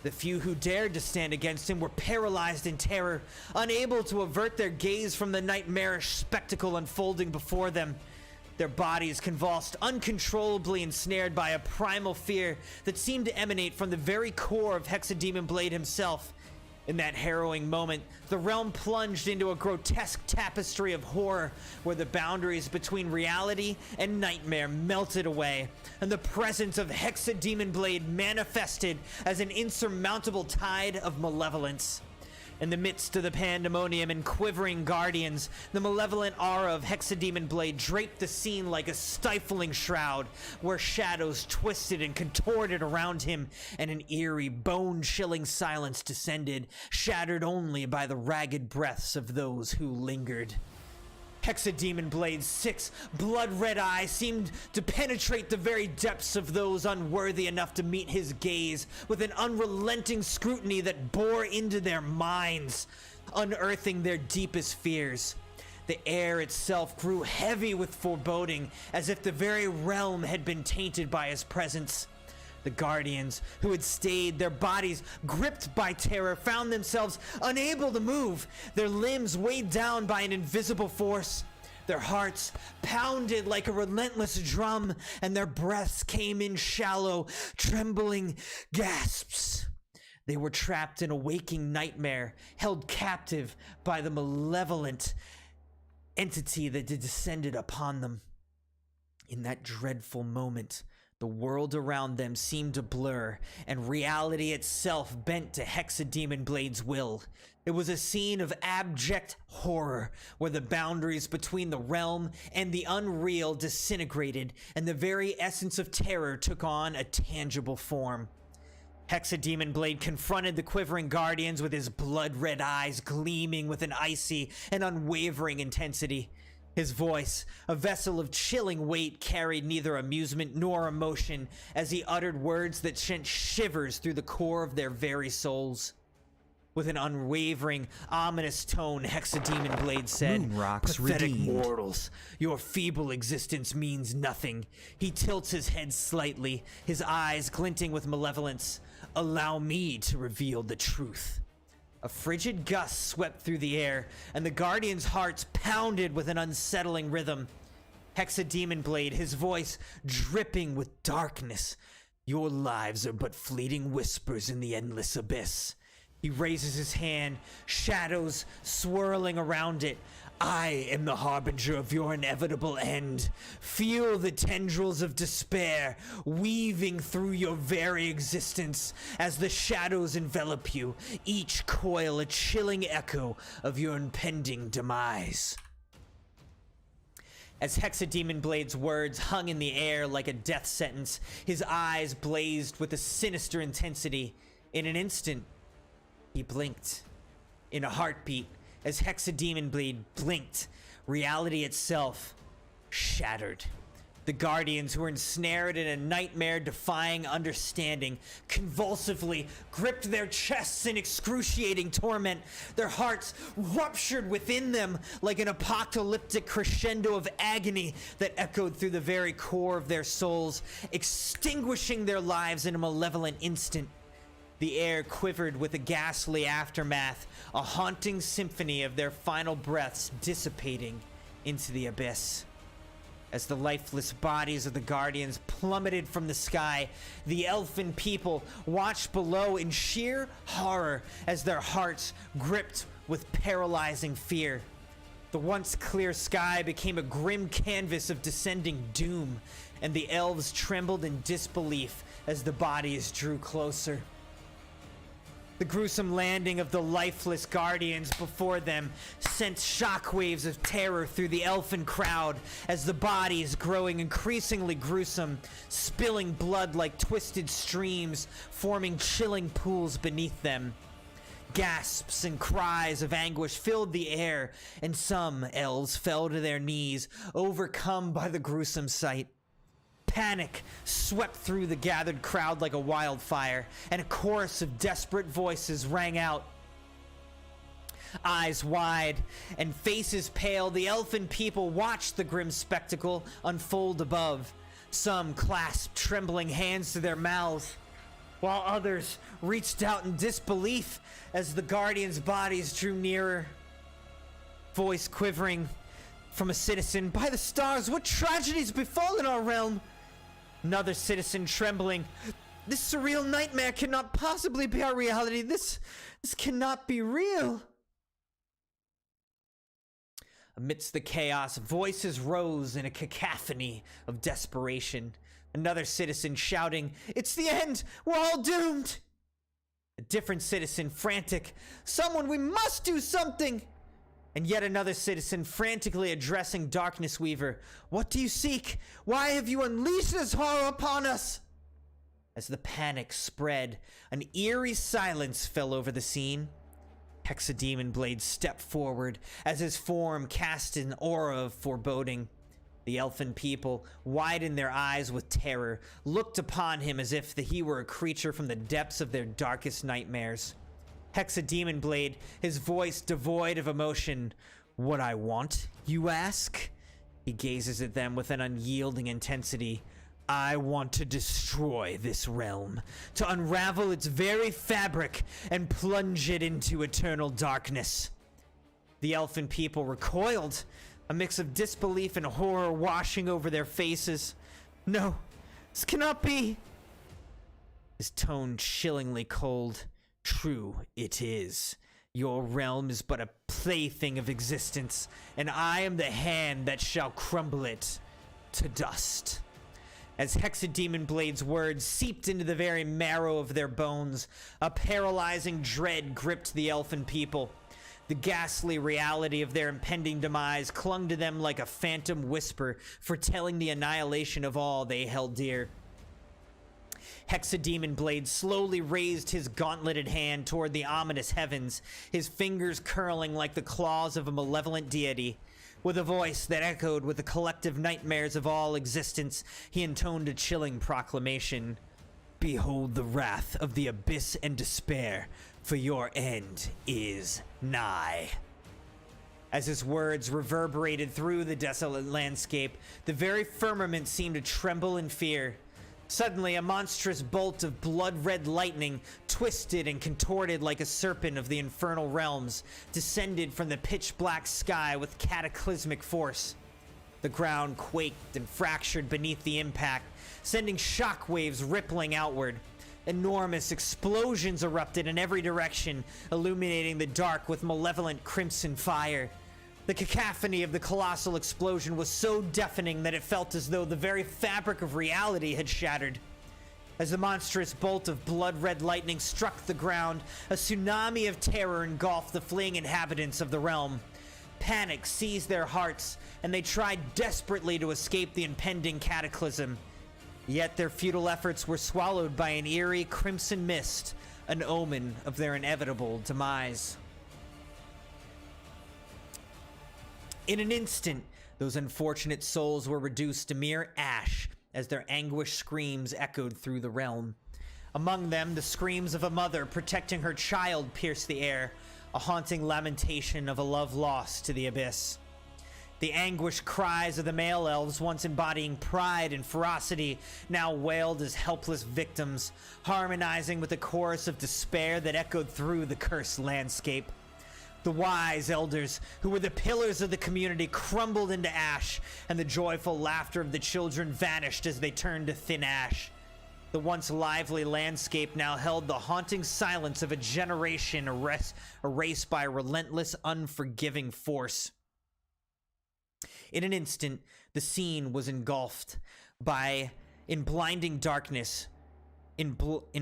The few who dared to stand against him were paralyzed in terror, unable to avert their gaze from the nightmarish spectacle unfolding before them. Their bodies convulsed, uncontrollably ensnared by a primal fear that seemed to emanate from the very core of Hexademon Blade himself. In that harrowing moment, the realm plunged into a grotesque tapestry of horror where the boundaries between reality and nightmare melted away, and the presence of Hexademon Blade manifested as an insurmountable tide of malevolence. In the midst of the pandemonium and quivering guardians, the malevolent aura of Hexademon Blade draped the scene like a stifling shroud, where shadows twisted and contorted around him, and an eerie, bone-chilling silence descended, shattered only by the ragged breaths of those who lingered. Hexademon Blade's 6 blood-red eyes seemed to penetrate the very depths of those unworthy enough to meet his gaze with an unrelenting scrutiny that bore into their minds, unearthing their deepest fears. The air itself grew heavy with foreboding, as if the very realm had been tainted by his presence. The Guardians, who had stayed, their bodies gripped by terror, found themselves unable to move, their limbs weighed down by an invisible force. Their hearts pounded like a relentless drum, and their breaths came in shallow, trembling gasps. They were trapped in a waking nightmare, held captive by the malevolent entity that had descended upon them. In that dreadful moment, the world around them seemed to blur, and reality itself bent to Hexademon Blade's will. It was a scene of abject horror, where the boundaries between the realm and the unreal disintegrated, and the very essence of terror took on a tangible form. Hexademon Blade confronted the quivering guardians with his blood-red eyes gleaming with an icy and unwavering intensity. His voice, a vessel of chilling weight, carried neither amusement nor emotion as he uttered words that sent shivers through the core of their very souls. With an unwavering, ominous tone, Hexademon Blade said, Mune Rocks "Pathetic redeemed. mortals, your feeble existence means nothing." He tilts his head slightly, his eyes glinting with malevolence. "Allow me to reveal the truth." A frigid gust swept through the air, and the Guardians' hearts pounded with an unsettling rhythm. Hexademon Blade, his voice dripping with darkness. "Your lives are but fleeting whispers in the endless abyss." He raises his hand, shadows swirling around it. "I am the harbinger of your inevitable end. Feel the tendrils of despair weaving through your very existence as the shadows envelop you, each coil a chilling echo of your impending demise." As Hexademon Blade's words hung in the air like a death sentence, his eyes blazed with a sinister intensity. In an instant, he blinked. In a heartbeat, as Hexademon Blade blinked, reality itself shattered. The Guardians, who were ensnared in a nightmare-defying understanding, convulsively gripped their chests in excruciating torment. Their hearts ruptured within them like an apocalyptic crescendo of agony that echoed through the very core of their souls, extinguishing their lives in a malevolent instant. The air quivered with a ghastly aftermath, a haunting symphony of their final breaths dissipating into the abyss. As the lifeless bodies of the Guardians plummeted from the sky, the elfin people watched below in sheer horror as their hearts gripped with paralyzing fear. The once clear sky became a grim canvas of descending doom, and the elves trembled in disbelief as the bodies drew closer. The gruesome landing of the lifeless Guardians before them sent shockwaves of terror through the elfin crowd as the bodies, growing increasingly gruesome, spilling blood like twisted streams, forming chilling pools beneath them. Gasps and cries of anguish filled the air, and some elves fell to their knees, overcome by the gruesome sight. Panic swept through the gathered crowd like a wildfire, and a chorus of desperate voices rang out. Eyes wide and faces pale, the elfin people watched the grim spectacle unfold above. Some clasped trembling hands to their mouths, while others reached out in disbelief as the Guardians' bodies drew nearer. Voice quivering from a citizen, "By the stars, what tragedy's befallen our realm?" Another citizen trembling, "This surreal nightmare cannot possibly be our reality. This cannot be real." Amidst the chaos, voices rose in a cacophony of desperation. Another citizen shouting, "It's the end! We're all doomed!" A different citizen frantic, "Someone, we must do something!" And yet another citizen frantically addressing Darkness Weaver, "What do you seek? Why have you unleashed this horror upon us?" As the panic spread, an eerie silence fell over the scene. Hexademon Blade stepped forward as his form cast an aura of foreboding. The elfin people, widened their eyes with terror, looked upon him as if he were a creature from the depths of their darkest nightmares. Hexademon Blade, his voice devoid of emotion. "What I want, you ask?" He gazes at them with an unyielding intensity. "I want to destroy this realm, to unravel its very fabric and plunge it into eternal darkness." The elfin people recoiled, a mix of disbelief and horror washing over their faces. "No, this cannot be." His tone chillingly cold. "True it is. Your realm is but a plaything of existence, and I am the hand that shall crumble it to dust." As Hexademon Blade's words seeped into the very marrow of their bones, a paralyzing dread gripped the elfin people. The ghastly reality of their impending demise clung to them like a phantom whisper, foretelling the annihilation of all they held dear. Hexademon Blade slowly raised his gauntleted hand toward the ominous heavens, his fingers curling like the claws of a malevolent deity. With a voice that echoed with the collective nightmares of all existence, he intoned a chilling proclamation. "Behold the wrath of the abyss and despair, for your end is nigh." As his words reverberated through the desolate landscape, the very firmament seemed to tremble in fear. Suddenly, a monstrous bolt of blood-red lightning, twisted and contorted like a serpent of the infernal realms, descended from the pitch-black sky with cataclysmic force. The ground quaked and fractured beneath the impact, sending shockwaves rippling outward. Enormous explosions erupted in every direction, illuminating the dark with malevolent crimson fire. The cacophony of the colossal explosion was so deafening that it felt as though the very fabric of reality had shattered. As the monstrous bolt of blood-red lightning struck the ground, a tsunami of terror engulfed the fleeing inhabitants of the realm. Panic seized their hearts, and they tried desperately to escape the impending cataclysm. Yet their futile efforts were swallowed by an eerie crimson mist, an omen of their inevitable demise. In an instant, Those unfortunate souls were reduced to mere ash as their anguished screams echoed through the realm. Among them, the screams of a mother protecting her child pierced the air, a haunting lamentation of a love lost to the abyss. The anguished cries of the male elves, once embodying pride and ferocity, now wailed as helpless victims, harmonizing with the chorus of despair that echoed through the cursed landscape. The wise elders, who were the pillars of the community, crumbled into ash, and the joyful laughter of the children vanished as they turned to thin ash. The once lively landscape now held the haunting silence of a generation erased by a relentless, unforgiving force. In an instant, the scene was engulfed in blinding darkness, in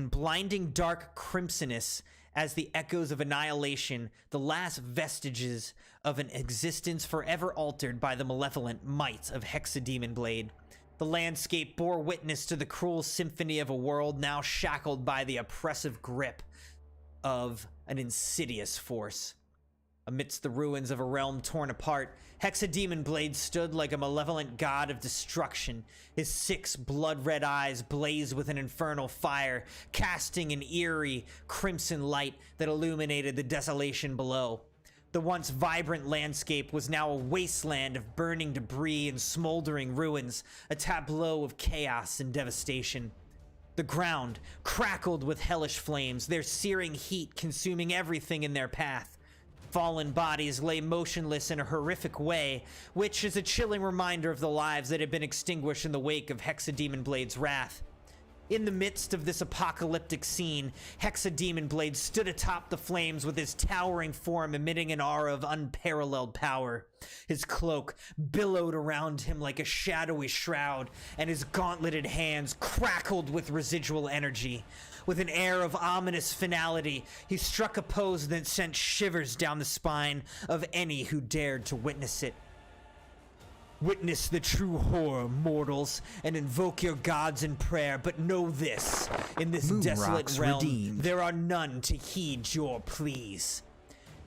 blinding dark crimsonness, as the echoes of annihilation, the last vestiges of an existence forever altered by the malevolent might of Hexademon Blade. The landscape bore witness to the cruel symphony of a world now shackled by the oppressive grip of an insidious force. Amidst the ruins of a realm torn apart, Hexademon Blade stood like a malevolent god of destruction. His 6 blood-red eyes blazed with an infernal fire, casting an eerie crimson light that illuminated the desolation below. The once vibrant landscape was now a wasteland of burning debris and smoldering ruins, a tableau of chaos and devastation. The ground crackled with hellish flames, their searing heat consuming everything in their path. Fallen bodies lay motionless in a horrific way, which is a chilling reminder of the lives that had been extinguished in the wake of Hexademon Blade's wrath. In the midst of this apocalyptic scene, Hexademon Blade stood atop the flames with his towering form emitting an aura of unparalleled power. His cloak billowed around him like a shadowy shroud, and his gauntleted hands crackled with residual energy. With an air of ominous finality, he struck a pose that sent shivers down the spine of any who dared to witness it. Witness the true horror, mortals, and invoke your gods in prayer, but know this, in this Mune desolate Rocks realm, redeemed. there are none to heed your pleas.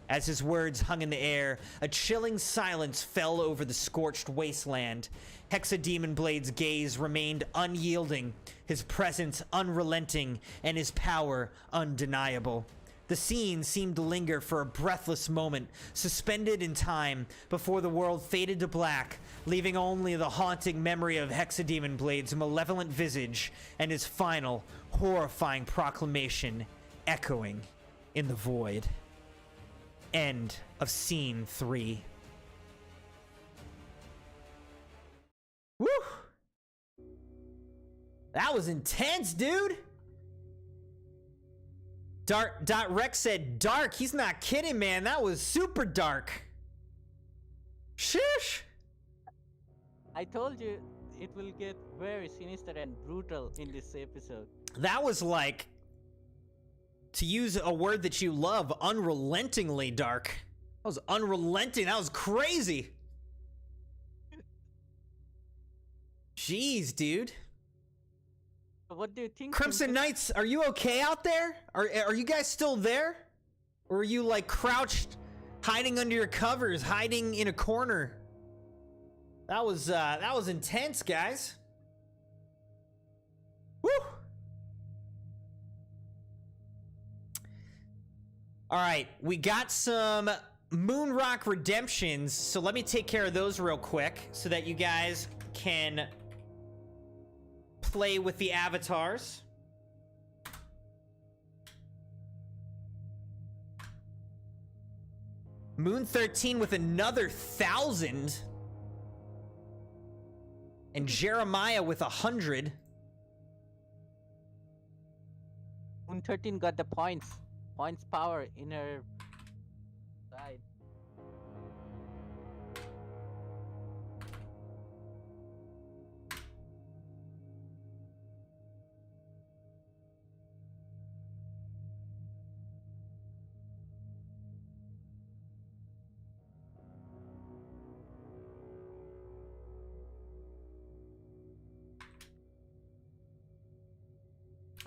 As his words hung in the air, a chilling silence fell over the scorched wasteland. Hexademon Blade's gaze remained unyielding, his presence unrelenting, and his power undeniable. The scene seemed to linger for a breathless moment, suspended in time, before the world faded to black, leaving only the haunting memory of Hexademon Blade's malevolent visage and his final, horrifying proclamation echoing in the void. End of Scene 3. Woo! That was intense, dude! Rex said dark. He's not kidding, man. That was super dark. Sheesh! I told you it will get very sinister and brutal in this episode. That was like, to use a word that you love, unrelentingly dark. That was unrelenting. That was crazy. Jeez, dude. What do you think? Crimson Knights, are you okay out there? Are you guys still there? Or are you like crouched, hiding under your covers, hiding in a corner? That was intense, guys. Woo! All right, we got some Mune Rock redemptions, so let me take care of those real quick so that you guys can play with the avatars. Moon 13 with another 1,000. And Jeremiah with 100. Moon 13 got the points power in her side.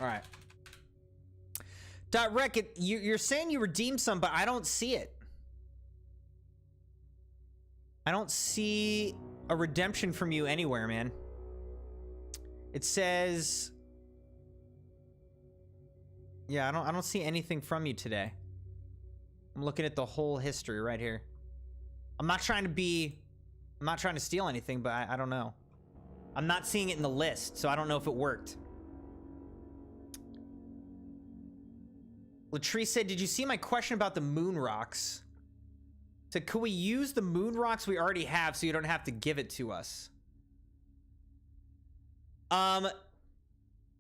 All right. Rec, you're saying you redeemed some, but I don't see it. I don't see a redemption from you anywhere, man. It says... Yeah, I don't see anything from you today. I'm looking at the whole history right here. I'm not trying to steal anything, but I don't know. I'm not seeing it in the list, so I don't know if it worked. Latrice said, did you see my question about the Mune Rocks? Said, could we use the Mune Rocks we already have so you don't have to give it to us?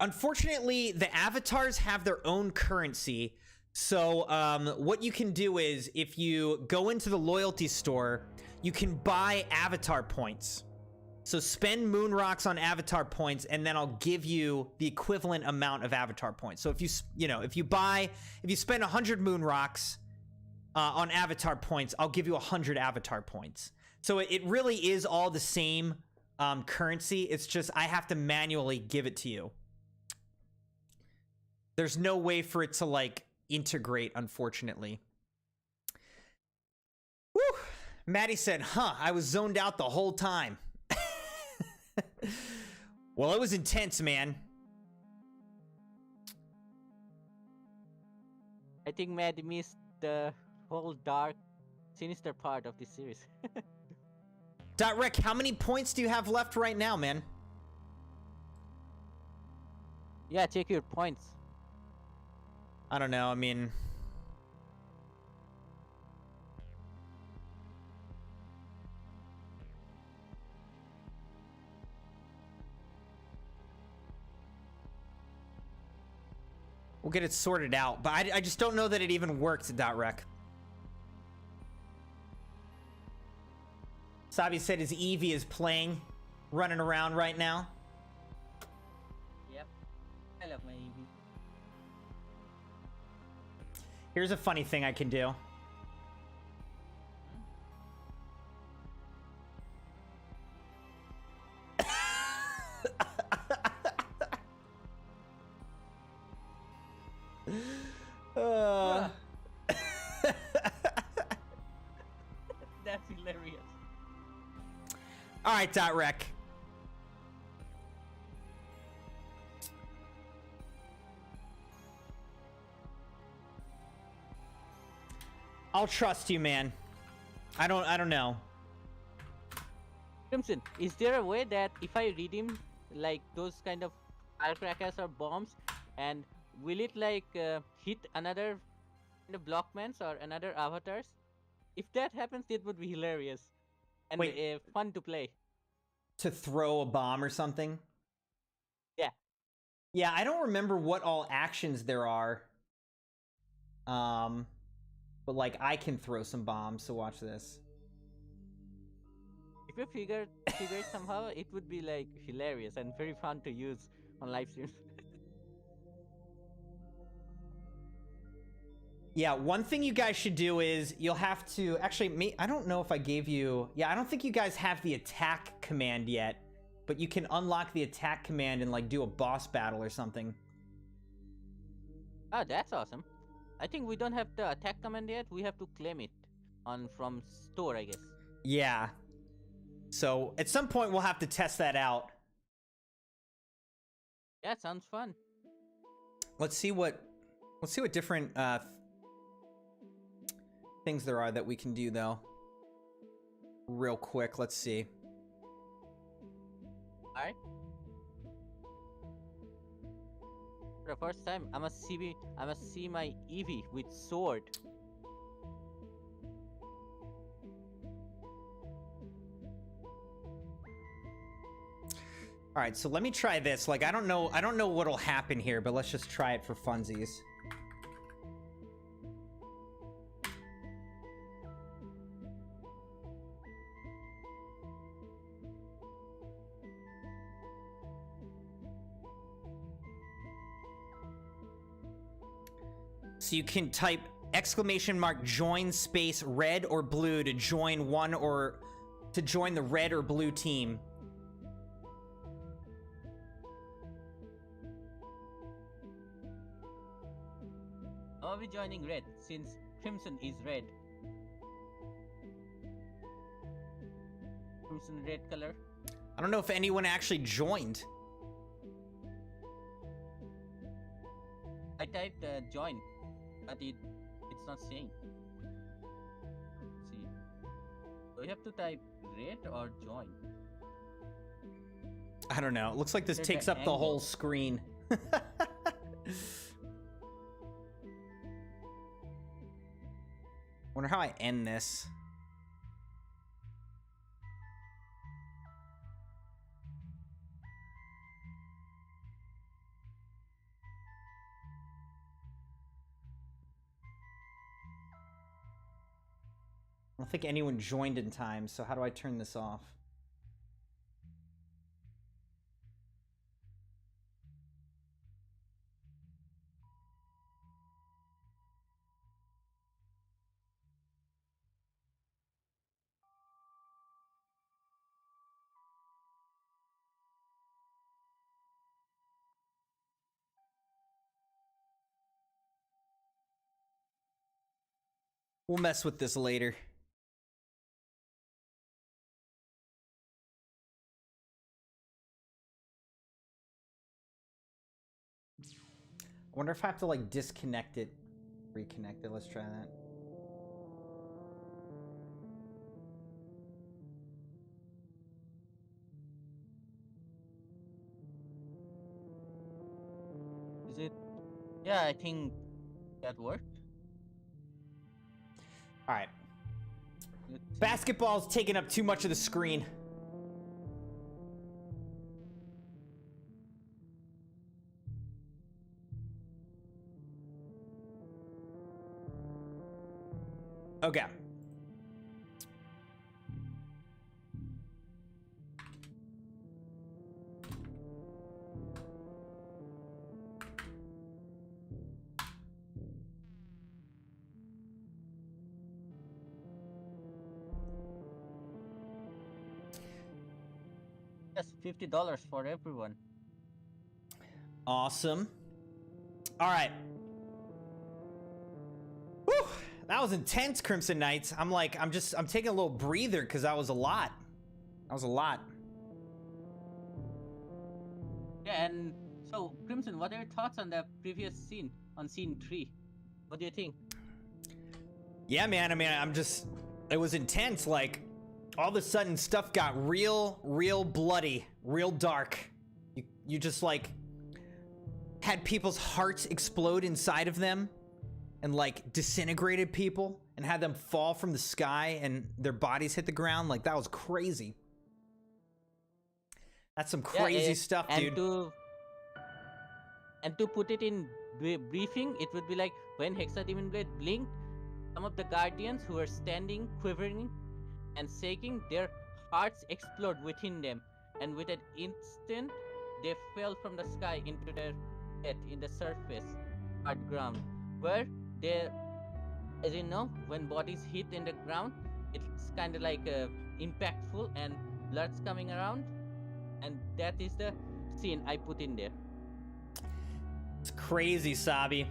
Unfortunately, the avatars have their own currency. So what you can do is if you go into the loyalty store, you can buy avatar points. So spend Mune Rocks on avatar points, and then I'll give you the equivalent amount of avatar points. So if you spend 100 Mune Rocks on avatar points, I'll give you 100 avatar points. So it really is all the same currency. It's just I have to manually give it to you. There's no way for it to like integrate, unfortunately. Woo! Maddie said, huh, I was zoned out the whole time. Well, it was intense, man. I think Matt missed the whole dark, sinister part of this series. Rick, how many points do you have left right now, man? Yeah, check your points. I don't know, I mean... We'll get it sorted out, but I just don't know that it even worked, .rec. Sabi said his Eevee is playing, running around right now. Yep. I love my Eevee. Here's a funny thing I can do. That's hilarious. All right, .rec. I'll trust you, man. I don't know. Crimson, is there a way that if I redeem like those kind of firecrackers or bombs, and will it like hit another kind of blockmans or another avatars? If that happens, it would be hilarious and Wait. fun to play. To throw a bomb or something? Yeah. Yeah, I don't remember what all actions there are. But like I can throw some bombs, so watch this. If you figure it somehow, it would be like hilarious and very fun to use on live streams. Yeah, one thing you guys should do is you'll have to actually I don't know if I gave you, yeah, I don't think you guys have the attack command yet, but you can unlock the attack command and like do a boss battle or something. Oh, that's awesome. I think we don't have the attack command yet. We have to claim it from store, I guess. Yeah. So at some point we'll have to test that out. Yeah, sounds fun. Let's see what different things there are that we can do though. Real quick, let's see. Alright. For the first time, I must see my Eevee with sword. All right, so let me try this. Like I don't know what'll happen here, but let's just try it for funsies. So you can type !join space red or blue to join the red or blue team. I'll be joining red since Crimson is red. crimson red color. I don't know if anyone actually joined. I typed join, but it's not saying. Let's see. Do we have to type red or join? I don't know. It looks like this There's takes the up the angle. whole screen. Wonder how I end this. I don't think anyone joined in time, so how do I turn this off? We'll mess with this later. I wonder if I have to like disconnect it, reconnect it. Let's try that. Is it? Yeah, I think that worked. All right. Let's see. Basketball's taking up too much of the screen. Okay. Yes, $50 for everyone. Awesome. All right. Whew. That was intense, Crimson Knights. I'm taking a little breather because that was a lot. That was a lot. Yeah, and so Crimson, what are your thoughts on the previous scene, on scene 3? What do you think? Yeah, man. I mean, it was intense. Like, all of a sudden, stuff got real bloody, real dark. You just, like, had people's hearts explode inside of them and, like, disintegrated people and had them fall from the sky and their bodies hit the ground. Like, that was crazy. That's some crazy stuff, dude. And to put it in briefing, it would be like when Hexademon Blade blinked, some of the Guardians who were standing, quivering and shaking, their hearts explode within them, and with an instant, they fell from the sky into their death in the surface, hard ground, where they, as you know, when bodies hit in the ground, it's kind of like impactful and blood's coming around, and that is the scene I put in there. It's crazy, Sabi.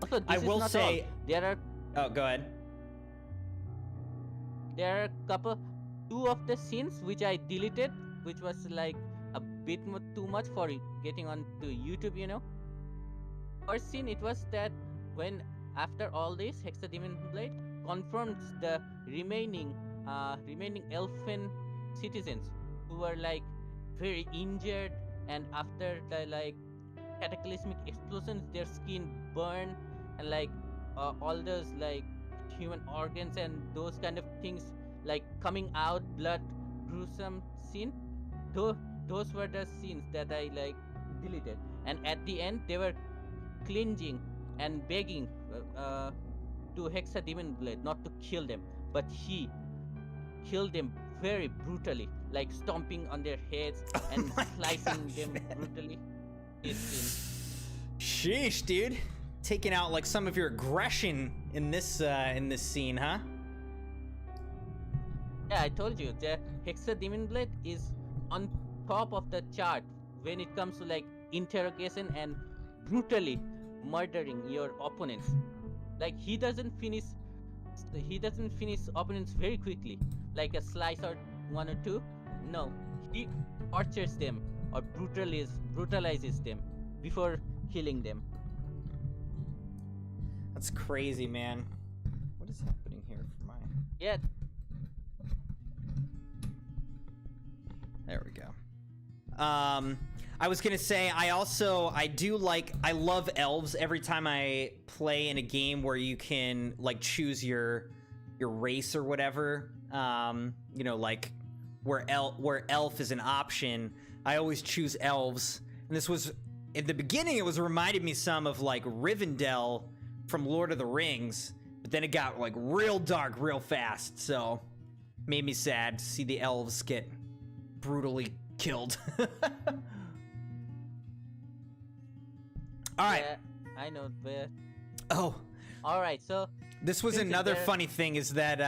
Also, this I is will not say- all. There are Oh, go ahead. two of the scenes which I deleted, which was like a bit too much for getting onto YouTube, you know. First scene, it was that when after all this, Hexademon Blade confronts the remaining elfin citizens who were like very injured, and after the like cataclysmic explosions, their skin burned, and like all those like human organs and those kind of things like coming out, blood, gruesome scene. Those were the scenes that I like deleted, and at the end they were clinging and begging to Hexademon Blade not to kill them, but he killed them very brutally, like stomping on their heads and my slicing gosh, them man. brutally. This scene. Sheesh, dude. Taking out like some of your aggression in this scene, huh? Yeah, I told you, the Hexademon Blade is on top of the chart when it comes to like interrogation and brutally murdering your opponents. Like he doesn't finish he doesn't finish opponents very quickly, like a slice or one or two. No, he tortures them or brutalizes them before killing them. That's crazy, man. What is happening here for my... Yeah, There we go. I was gonna say, I love elves. Every time I play in a game where you can like choose your race or whatever, you know, like where elf is an option, I always choose elves. And this was, in the beginning, it was reminded me some of like Rivendell from Lord of the Rings, but then it got like real dark real fast, so made me sad to see the elves get brutally killed. All right. yeah, I know. But Oh, all right, so this was Since another there- funny thing is that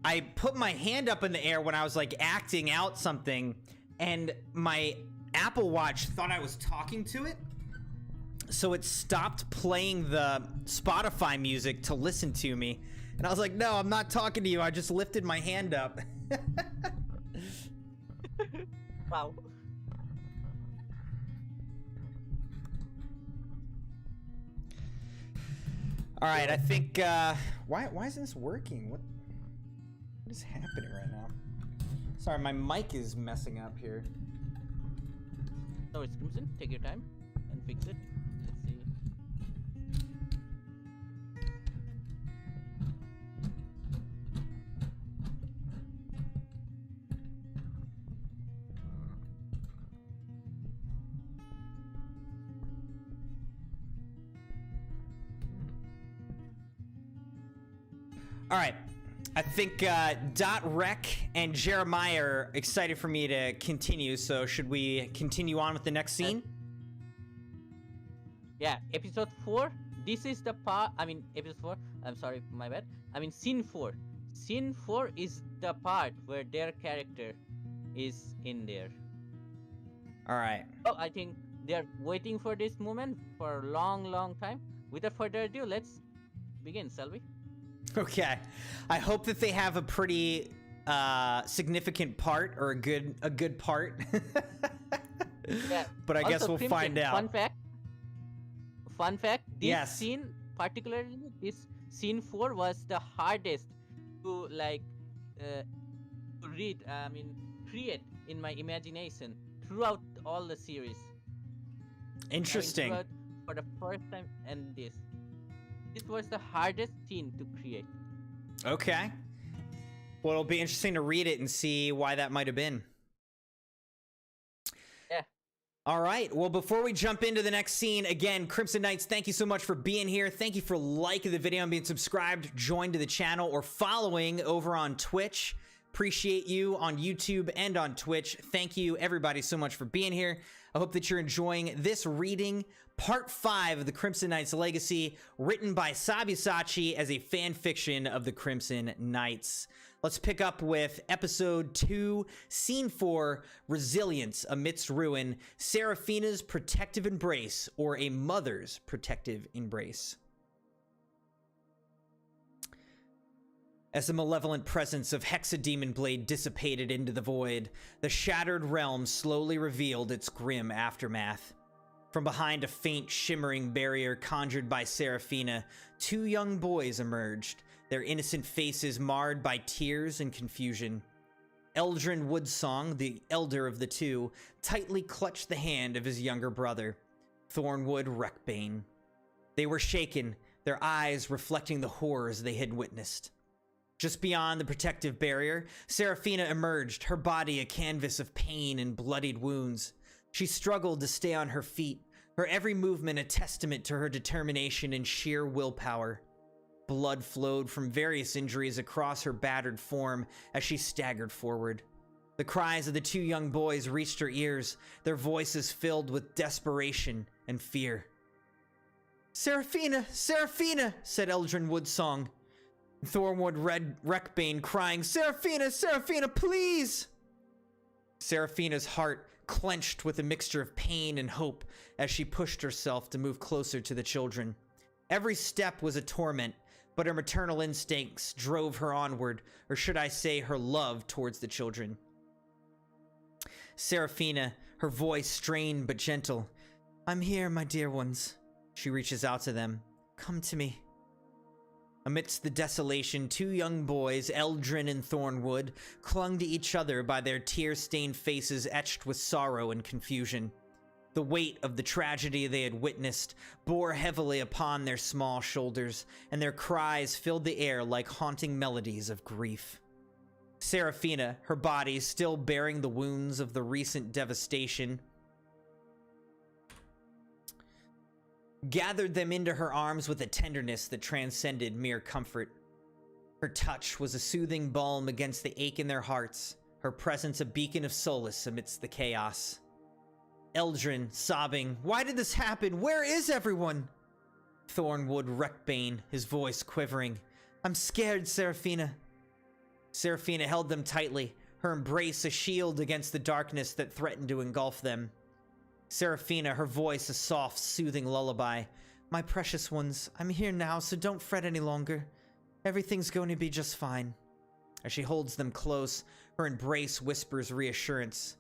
I put my hand up in the air when I was like acting out something, and my Apple Watch thought I was talking to it, so it stopped playing the Spotify music to listen to me. And I was like, no, I'm not talking to you. I just lifted my hand up. wow. All right, I think why isn't this working? What is happening right now? Sorry, my mic is messing up here. No, it's Crimson. Take your time and fix it. Let's see. All right, I think Rec and Jeremiah are excited for me to continue. So should we continue on with the next scene? Yeah, episode 4. This is the part. I mean, episode 4. I'm sorry, my bad. I mean, scene 4. Scene 4 is the part where their character is in there. All right. Oh, I think they're waiting for this moment for a long, long time. Without further ado, let's begin, shall we? Okay. I hope that they have a pretty significant part or a good part. Yeah. But I guess Also, we'll Crimson, find out. Fun fact. This Yes. scene, particularly this scene 4, was the hardest to read. I mean, create in my imagination throughout all the series. Interesting. I mean, for the first time, and this was the hardest scene to create. Okay. Well, it'll be interesting to read it and see why that might have been. Yeah. All right. Well, before we jump into the next scene, again, Crimson Knights, thank you so much for being here. Thank you for liking the video and being subscribed, joined to the channel, or following over on Twitch. Appreciate you on YouTube and on Twitch. Thank you, everybody, so much for being here. I hope that you're enjoying this reading, Part 5 of the Crimson Knights Legacy, written by Sabyasachi as a fan fiction of the Crimson Knights. Let's pick up with Episode 2, Scene 4, Resilience Amidst Ruin, Seraphina's Protective Embrace, or a Mother's Protective Embrace. As the malevolent presence of Hexademon Blade dissipated into the void, the shattered realm slowly revealed its grim aftermath. From behind a faint, shimmering barrier conjured by Seraphina, 2 young boys emerged, their innocent faces marred by tears and confusion. Eldrin Woodsong, the elder of the 2, tightly clutched the hand of his younger brother, Thornwood Wreckbane. They were shaken, their eyes reflecting the horrors they had witnessed. Just beyond the protective barrier, Seraphina emerged, her body a canvas of pain and bloodied wounds. She struggled to stay on her feet, her every movement a testament to her determination and sheer willpower. Blood flowed from various injuries across her battered form as she staggered forward. The cries of the 2 young boys reached her ears, their voices filled with desperation and fear. "Seraphina! Seraphina!" said Eldrin Woodsong. Thornwood Wreckbane crying, "Seraphina! Seraphina, please!" Seraphina's heart clenched with a mixture of pain and hope as she pushed herself to move closer to the children. Every step was a torment, but her maternal instincts drove her onward, or should I say her love towards the children. Seraphina, her voice strained but gentle. "I'm here, my dear ones." She reaches out to them. "Come to me." Amidst the desolation, two young boys, Eldrin and Thornwood, clung to each other by their tear-stained faces etched with sorrow and confusion. The weight of the tragedy they had witnessed bore heavily upon their small shoulders, and their cries filled the air like haunting melodies of grief. Seraphina, her body still bearing the wounds of the recent devastation, gathered them into her arms with a tenderness that transcended mere comfort. Her touch was a soothing balm against the ache in their hearts, her presence a beacon of solace amidst the chaos. Eldrin, sobbing, "Why did this happen? Where is everyone?" Thornwood Ruckbane, his voice quivering, "I'm scared, Seraphina." Seraphina held them tightly, her embrace a shield against the darkness that threatened to engulf them. Seraphina, her voice a soft, soothing lullaby. "My precious ones, I'm here now, so don't fret any longer. Everything's going to be just fine." As she holds them close, her embrace whispers reassurance.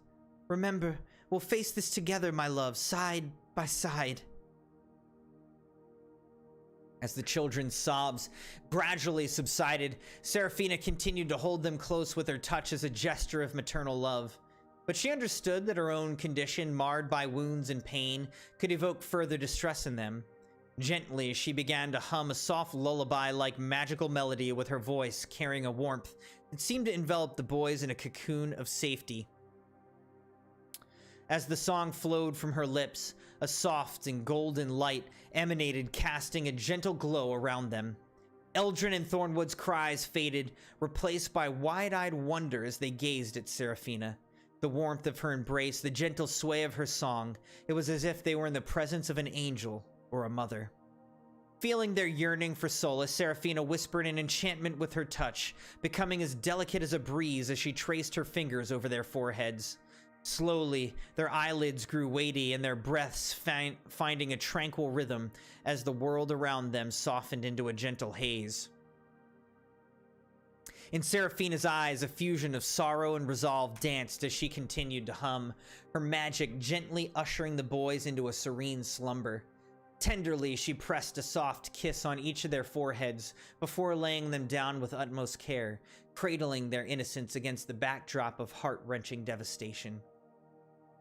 "Remember, we'll face this together, my love, side by side." As the children's sobs gradually subsided, Seraphina continued to hold them close with her touch as a gesture of maternal love. But she understood that her own condition, marred by wounds and pain, could evoke further distress in them. Gently, she began to hum a soft lullaby-like magical melody with her voice carrying a warmth that seemed to envelop the boys in a cocoon of safety. As the song flowed from her lips, a soft and golden light emanated, casting a gentle glow around them. Eldrin and Thornwood's cries faded, replaced by wide-eyed wonder as they gazed at Seraphina. The warmth of her embrace, the gentle sway of her song, it was as if they were in the presence of an angel or a mother. Feeling their yearning for solace, Seraphina whispered an enchantment with her touch, becoming as delicate as a breeze as she traced her fingers over their foreheads. Slowly, their eyelids grew weighty and their breaths finding a tranquil rhythm as the world around them softened into a gentle haze. In Seraphina's eyes, a fusion of sorrow and resolve danced as she continued to hum, her magic gently ushering the boys into a serene slumber. Tenderly, she pressed a soft kiss on each of their foreheads before laying them down with utmost care, cradling their innocence against the backdrop of heart-wrenching devastation.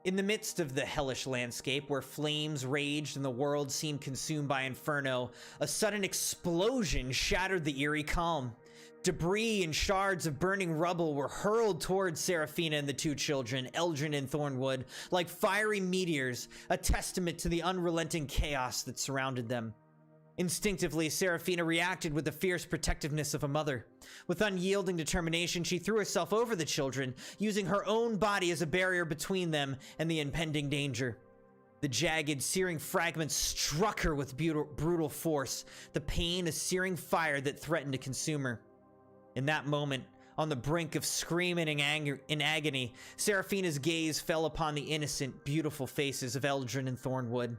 In the midst of the hellish landscape, where flames raged and the world seemed consumed by inferno, a sudden explosion shattered the eerie calm. Debris and shards of burning rubble were hurled towards Seraphina and the two children, Eldrin and Thornwood, like fiery meteors, a testament to the unrelenting chaos that surrounded them. Instinctively, Seraphina reacted with the fierce protectiveness of a mother. With unyielding determination, she threw herself over the children, using her own body as a barrier between them and the impending danger. The jagged, searing fragments struck her with brutal force, the pain a searing fire that threatened to consume her. In that moment, on the brink of screaming in agony, Seraphina's gaze fell upon the innocent, beautiful faces of Eldrin and Thornwood.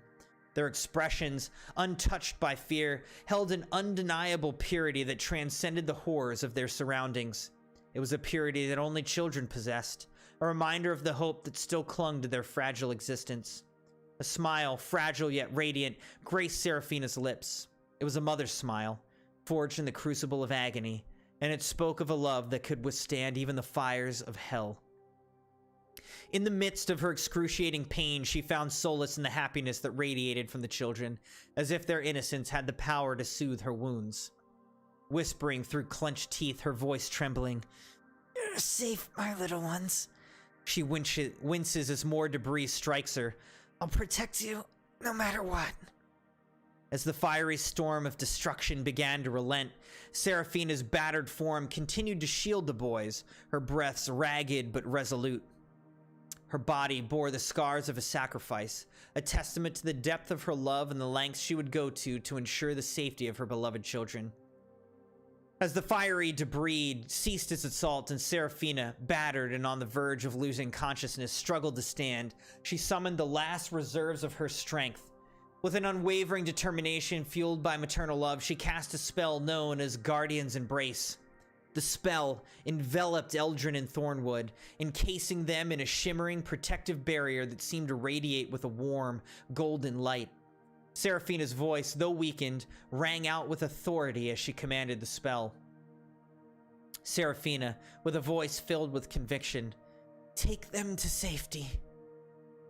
Their expressions, untouched by fear, held an undeniable purity that transcended the horrors of their surroundings. It was a purity that only children possessed, a reminder of the hope that still clung to their fragile existence. A smile, fragile yet radiant, graced Seraphina's lips. It was a mother's smile, forged in the crucible of agony, and it spoke of a love that could withstand even the fires of hell. In the midst of her excruciating pain, she found solace in the happiness that radiated from the children, as if their innocence had the power to soothe her wounds. Whispering through clenched teeth, her voice trembling, "You're safe, my little ones." She winces as more debris strikes her. "I'll protect you, no matter what." As the fiery storm of destruction began to relent, Seraphina's battered form continued to shield the boys, her breaths ragged but resolute. Her body bore the scars of a sacrifice, a testament to the depth of her love and the lengths she would go to ensure the safety of her beloved children. As the fiery debris ceased its assault and Seraphina, battered and on the verge of losing consciousness, struggled to stand, she summoned the last reserves of her strength. With an unwavering determination fueled by maternal love, she cast a spell known as Guardian's Embrace. The spell enveloped Eldrin and Thornwood, encasing them in a shimmering protective barrier that seemed to radiate with a warm, golden light. Seraphina's voice, though weakened, rang out with authority as she commanded the spell. Seraphina, with a voice filled with conviction, "Take them to safety."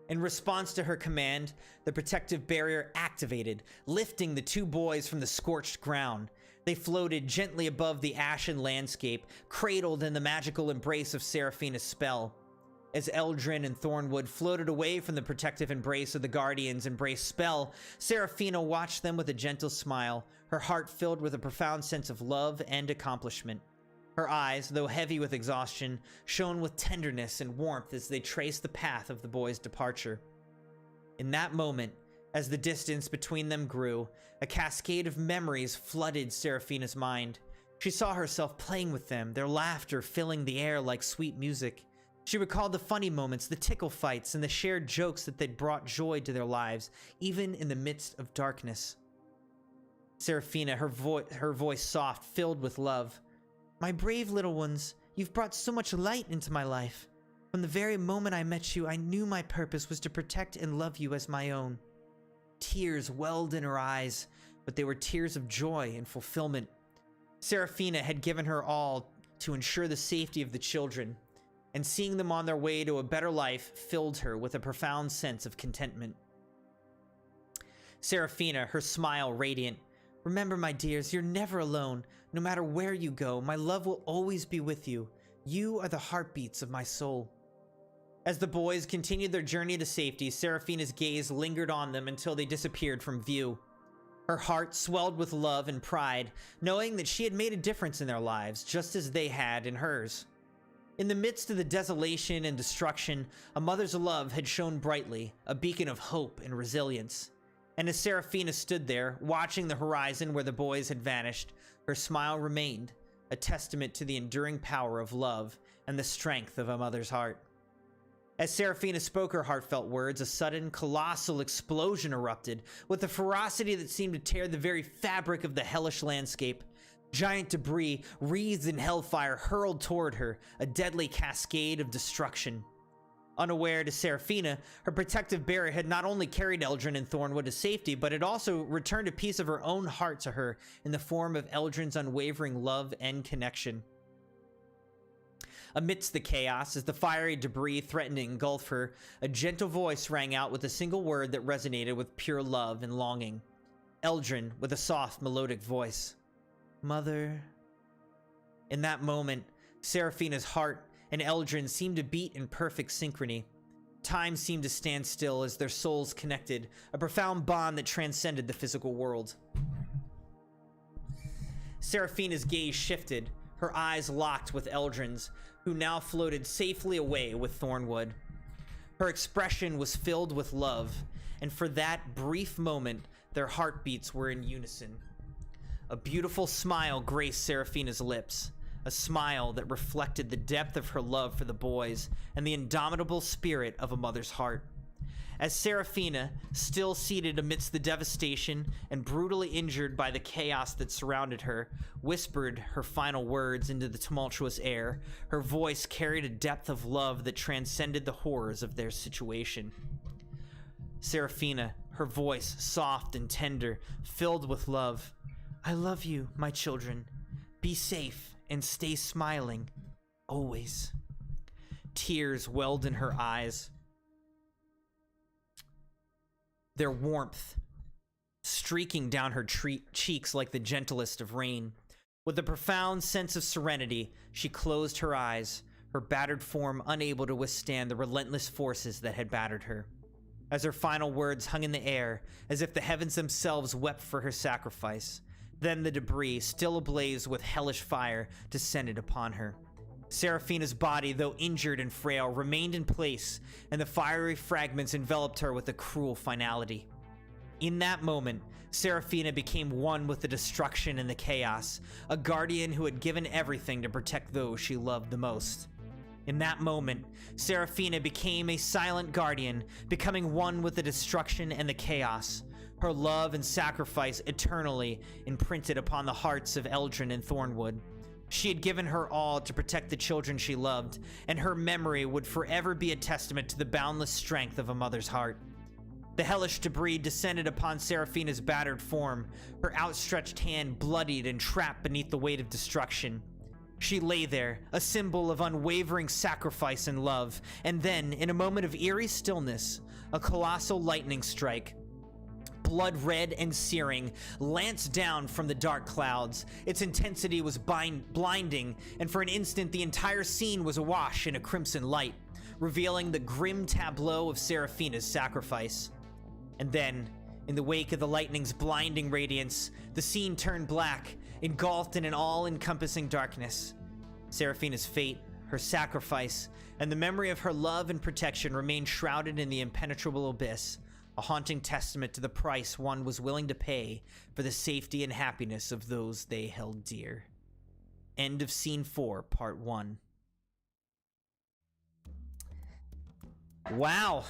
In response to her command, the protective barrier activated, lifting the two boys from the scorched ground. They floated gently above the ashen landscape, cradled in the magical embrace of Seraphina's spell. As Eldrin and Thornwood floated away from the protective embrace of the Guardian's Embrace spell, Seraphina watched them with a gentle smile, her heart filled with a profound sense of love and accomplishment. Her eyes, though heavy with exhaustion, shone with tenderness and warmth as they traced the path of the boys' departure. In that moment, as the distance between them grew, a cascade of memories flooded Seraphina's mind. She saw herself playing with them, their laughter filling the air like sweet music. She recalled the funny moments, the tickle fights, and the shared jokes that they'd brought joy to their lives, even in the midst of darkness. Seraphina, her voice soft, filled with love. "My brave little ones, you've brought so much light into my life. From the very moment I met you, I knew my purpose was to protect and love you as my own." Tears welled in her eyes, but they were tears of joy and fulfillment. Seraphina had given her all to ensure the safety of the children, and seeing them on their way to a better life filled her with a profound sense of contentment. Seraphina, her smile radiant. "Remember, my dears, you're never alone. No matter where you go, my love will always be with you. You are the heartbeats of my soul." As the boys continued their journey to safety, Seraphina's gaze lingered on them until they disappeared from view. Her heart swelled with love and pride, knowing that she had made a difference in their lives, just as they had in hers. In the midst of the desolation and destruction, a mother's love had shone brightly, a beacon of hope and resilience. And as Seraphina stood there, watching the horizon where the boys had vanished, her smile remained, a testament to the enduring power of love and the strength of a mother's heart. As Seraphina spoke her heartfelt words, a sudden, colossal explosion erupted, with a ferocity that seemed to tear the very fabric of the hellish landscape. Giant debris, wreathed in hellfire, hurled toward her, a deadly cascade of destruction. Unaware to Seraphina, her protective barrier had not only carried Eldrin and Thornwood to safety, but had also returned a piece of her own heart to her in the form of Eldrin's unwavering love and connection. Amidst the chaos, as the fiery debris threatened to engulf her, a gentle voice rang out with a single word that resonated with pure love and longing. Eldrin, with a soft, melodic voice. "Mother." In that moment, Seraphina's heart and Eldrin seemed to beat in perfect synchrony. Time seemed to stand still as their souls connected, a profound bond that transcended the physical world. Seraphina's gaze shifted, her eyes locked with Eldrin's, who now floated safely away with Thornwood. Her expression was filled with love, and for that brief moment, their heartbeats were in unison. A beautiful smile graced Seraphina's lips, a smile that reflected the depth of her love for the boys and the indomitable spirit of a mother's heart. As Seraphina, still seated amidst the devastation and brutally injured by the chaos that surrounded her, whispered her final words into the tumultuous air, her voice carried a depth of love that transcended the horrors of their situation. Seraphina, her voice soft and tender, filled with love. "I love you, my children. Be safe and stay smiling, always." Tears welled in her eyes, their warmth streaking down her cheeks like the gentlest of rain. With a profound sense of serenity, she closed her eyes, her battered form unable to withstand the relentless forces that had battered her. As her final words hung in the air, as if the heavens themselves wept for her sacrifice, then the debris, still ablaze with hellish fire, descended upon her. Seraphina's body, though injured and frail, remained in place, and the fiery fragments enveloped her with a cruel finality. In that moment, Seraphina became one with the destruction and the chaos, a guardian who had given everything to protect those she loved the most. In that moment, Seraphina became a silent guardian, becoming one with the destruction and the chaos. her love and sacrifice eternally imprinted upon the hearts of Eldrin and Thornwood. She had given her all to protect the children she loved, and her memory would forever be a testament to the boundless strength of a mother's heart. The hellish debris descended upon Seraphina's battered form, her outstretched hand bloodied and trapped beneath the weight of destruction. She lay there, a symbol of unwavering sacrifice and love, and then, in a moment of eerie stillness, a colossal lightning strike, blood red and searing, lanced down from the dark clouds. Its intensity was blinding, and for an instant the entire scene was awash in a crimson light, revealing the grim tableau of Seraphina's sacrifice. And then, in the wake of the lightning's blinding radiance, the scene turned black, engulfed in an all-encompassing darkness. Seraphina's fate, her sacrifice, and the memory of her love and protection remained shrouded in the impenetrable abyss, a haunting testament to the price one was willing to pay for the safety and happiness of those they held dear. End of Scene 4, Part 1. Wow.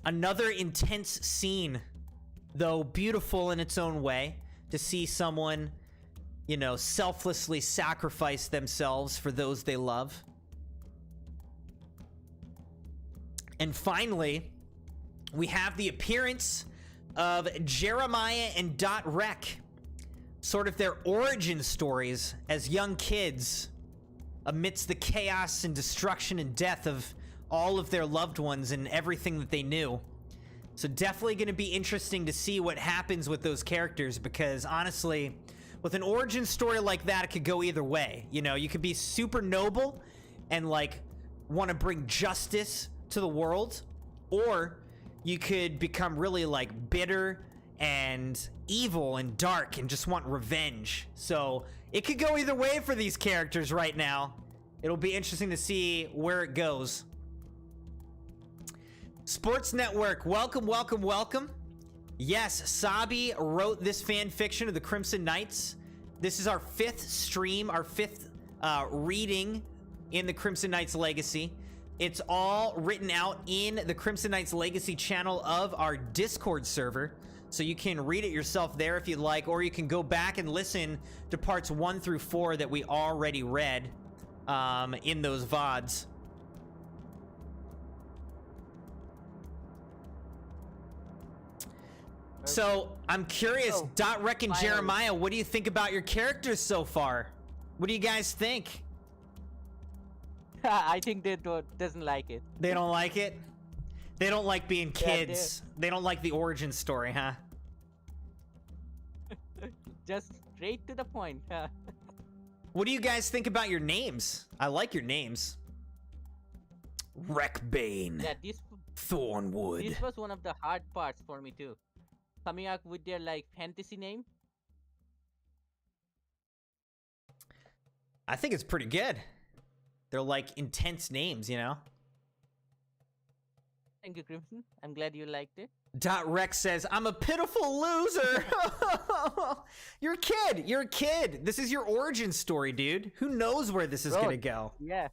Another intense scene, though beautiful in its own way, to see someone, you know, selflessly sacrifice themselves for those they love. And finally, we have the appearance of Jeremiah and Dot Rec, sort of their origin stories as young kids amidst the chaos and destruction and death of all of their loved ones and everything that they knew. So definitely going to be interesting to see what happens with those characters, because honestly, with an origin story like that, it could go either way. You know, you could be super noble and like want to bring justice to the world, or you could become really like bitter and evil and dark and just want revenge. So it could go either way for these characters right now. It'll be interesting to see where it goes. Sports Network, welcome, welcome, welcome. Yes, Sabi wrote this fan fiction of the Crimson Knights. This is our 5th stream, our 5th reading in the Crimson Knights Legacy. It's all written out in the Crimson Knights Legacy channel of our Discord server, so you can read it yourself there if you'd like, or you can go back and listen to parts 1 through 4 that we already read in those VODs. So I'm curious, Dot Rec and Jeremiah, what do you think about your characters so far? What do you guys think? I think they doesn't like it. They don't like it? They don't like being kids. They don't like the origin story, huh? Just straight to the point. What do you guys think about your names? I like your names. Wreckbane. Yeah, Thornwood. this was one of the hard parts for me too. Coming up with their like fantasy name. I think it's pretty good. They're like intense names, you know? Thank you, Crimson. I'm glad you liked it. Dot Rex says, I'm a pitiful loser. You're a kid. You're a kid. This is your origin story, dude. Who knows where this is going to go? Yeah.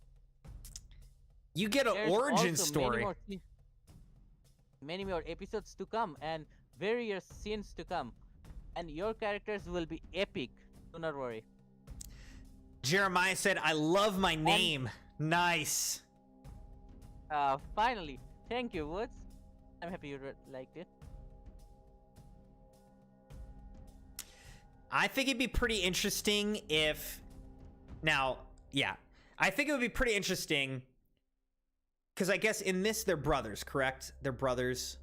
You get an origin story. Many more episodes to come and various scenes to come. And your characters will be epic. Do not worry. Jeremiah said, I love my name. Nice. Finally. Thank you, Woods. I'm happy you liked it. I think it'd be pretty interesting if... Now, yeah. I think it would be pretty interesting because I guess in this, they're brothers, correct? They're brothers.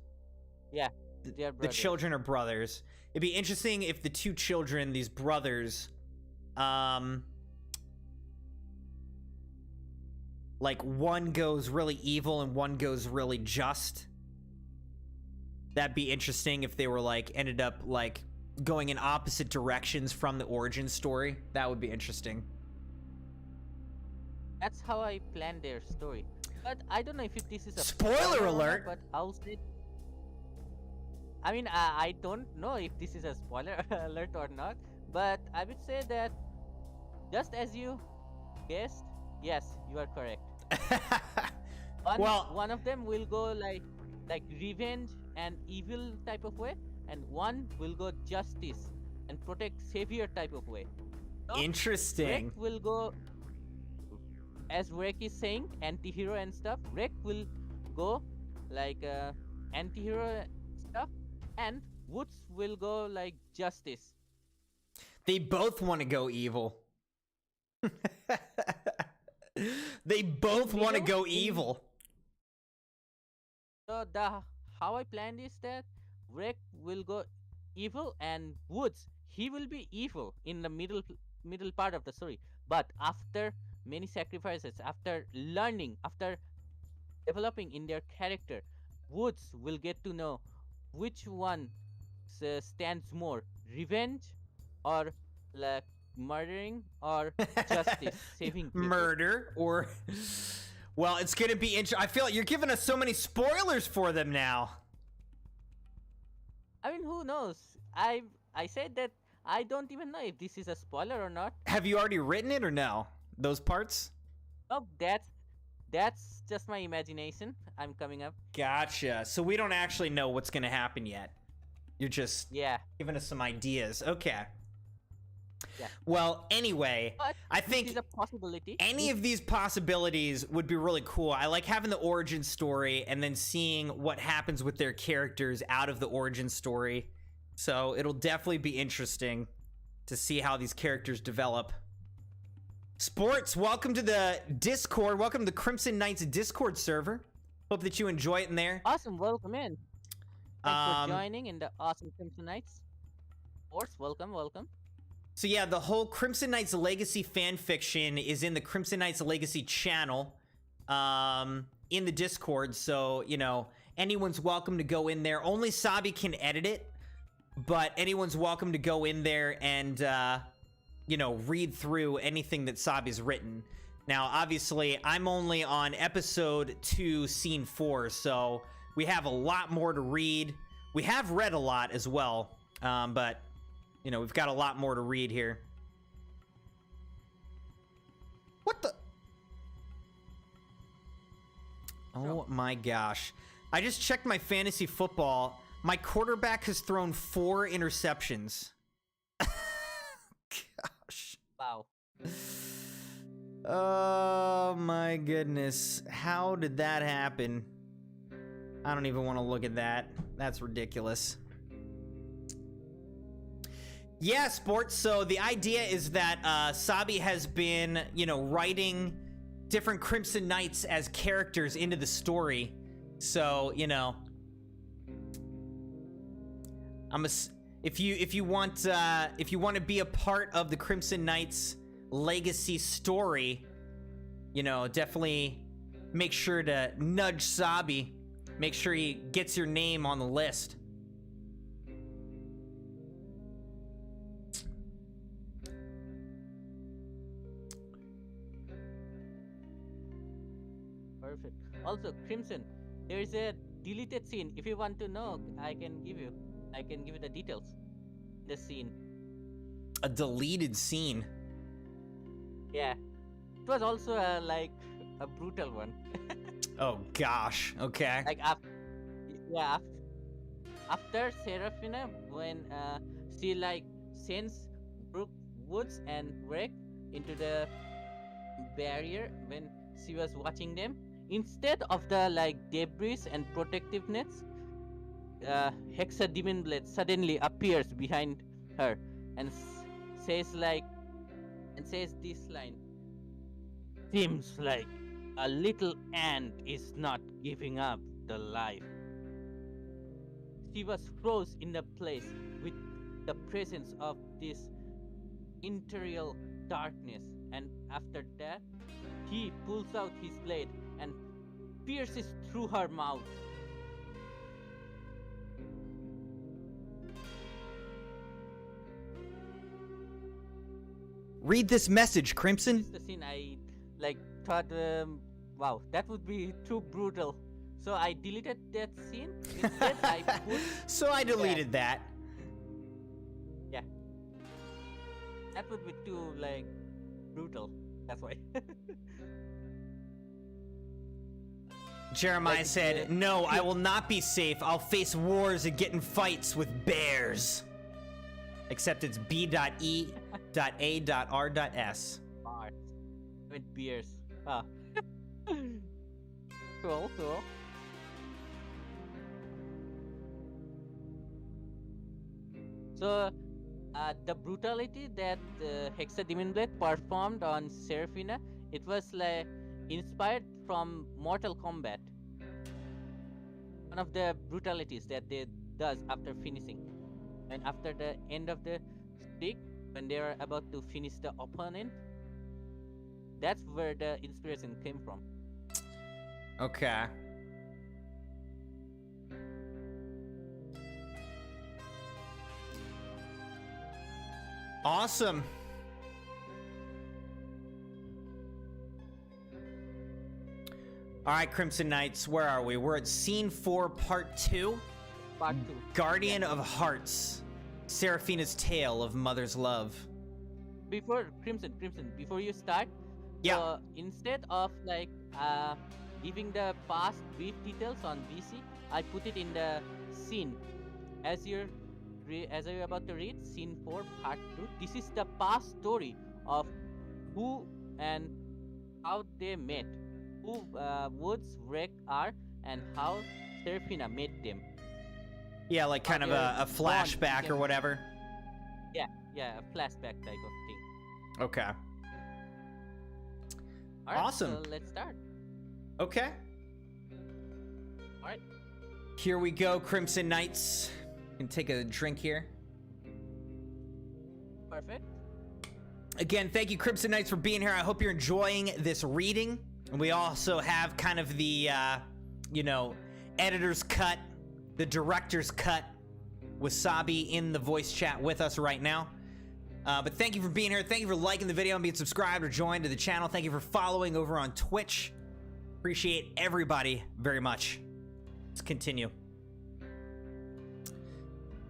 Yeah, they're brothers. The children are brothers. It'd be interesting if the two children, these brothers, like one goes really evil and one goes really just. That'd be interesting if they were like ended up like going in opposite directions from the origin story. That would be interesting. That's how I planned their story. But I don't know if this is a spoiler alert. But I'll say. I mean, I don't know if this is a spoiler alert or not. But I would say that just as you guessed, yes, you are correct. Well, one of them will go like revenge and evil type of way, and one will go justice and protect savior type of way. So, Interesting. Rek will go, as Rek is saying, anti-hero and stuff. Rek will go like anti-hero stuff, and Woods will go like justice. They both want to go evil. They both want to middle, go evil. So how I planned is that Rek will go evil and Woods he will be evil in the middle part of the story. But after many sacrifices, after learning, after developing in their character, Woods will get to know which one stands more, revenge or like murdering or justice, saving people. Murder or well, it's gonna be interesting. I feel like you're giving us so many spoilers for them now. I mean, who knows? I said that I don't even know if this is a spoiler or not. Have you already written it or no? Those parts? Oh, that's just my imagination. I'm coming up. Gotcha. So we don't actually know what's gonna happen yet. You're just Yeah. giving us some ideas. Okay. Yeah. Well, anyway, But I this think is a possibility. any of these possibilities would be really cool. I like having the origin story and then seeing what happens with their characters out of the origin story. So it'll definitely be interesting to see how these characters develop. Sports, welcome to the Discord. Welcome to the Crimson Knights Discord server. Hope that you enjoy it in there. Awesome, welcome in. Thanks for Um, joining in the awesome Crimson Knights. Of course, welcome. So yeah, the whole Crimson Knights Legacy fan fiction is in the Crimson Knights Legacy channel, in the Discord. So, you know, anyone's welcome to go in there. Only Sabi can edit it, but anyone's welcome to go in there and, you know, read through anything that Sabi's written. Now, obviously, I'm only on episode 2, scene 4, so we have a lot more to read. We have read a lot as well, but you know, we've got a lot more to read here. What the? Oh my gosh. I just checked my fantasy football. My quarterback has thrown 4 interceptions. Gosh. Wow. Oh my goodness. How did that happen? I don't even want to look at that. That's ridiculous. Yeah, sports. So the idea is that Sabi has been, you know, writing different Crimson Knights as characters into the story. So, you know, if you want to be a part of the Crimson Knights legacy story, you know, definitely make sure to nudge Sabi. Make sure he gets your name on the list. Perfect. Also, Crimson, there is a deleted scene. If you want to know, I can give you the details. The scene. A deleted scene. Yeah. It was also like a brutal one. Oh gosh. Okay. Like after Serafina, when she like sends Brooke, Woods and Rek into the barrier when she was watching them, instead of the like debris and protective nets, Hexa Demon Blade suddenly appears behind her and says this line: seems like a little ant is not giving up the life. She was froze in the place with the presence of this interior darkness, and after that, he pulls out his blade and pierces through her mouth. Read this message, This Crimson. is the scene I like thought, wow, that would be too brutal. So I deleted that scene. Instead, I put So I deleted that. yeah. That would be too like brutal. That's why. Jeremiah Like, said, "No, I will not be safe. I'll face wars and get in fights with bears." Except it's B.E.A.R.S. Bars with beers. Ah. Cool, cool. So, the brutality that Hexa Demon Blade performed on Seraphina, it was like inspired from Mortal Kombat. One of the brutalities that they does after finishing, and after the end of the streak, when they are about to finish the opponent, that's where the inspiration came from. Okay. Awesome. All right, Crimson Knights, where are we? We're at Scene 4, Part 2. Part 2. Guardian of Hearts. Seraphina's Tale of Mother's Love. Before Crimson, before you start, Yeah. instead of like giving the past brief details on BC, I put it in the scene. As you're about to read Scene 4, Part 2, this is the past story of who and how they met, who Woods, Wreck are, and how Seraphina met them. Yeah, like kind of their a flashback bond or whatever. Yeah, a flashback type of thing. Okay. All right, Awesome. So let's start. Okay. All right. Here we go, Crimson Knights. Can take a drink here. Perfect. Again, thank you, Crimson Knights, for being here. I hope you're enjoying this reading. And we also have kind of the, editor's cut, the director's cut, Wasabi in the voice chat with us right now. But thank you for being here. Thank you for liking the video and being subscribed or joined to the channel. Thank you for following over on Twitch. Appreciate everybody very much. Let's continue.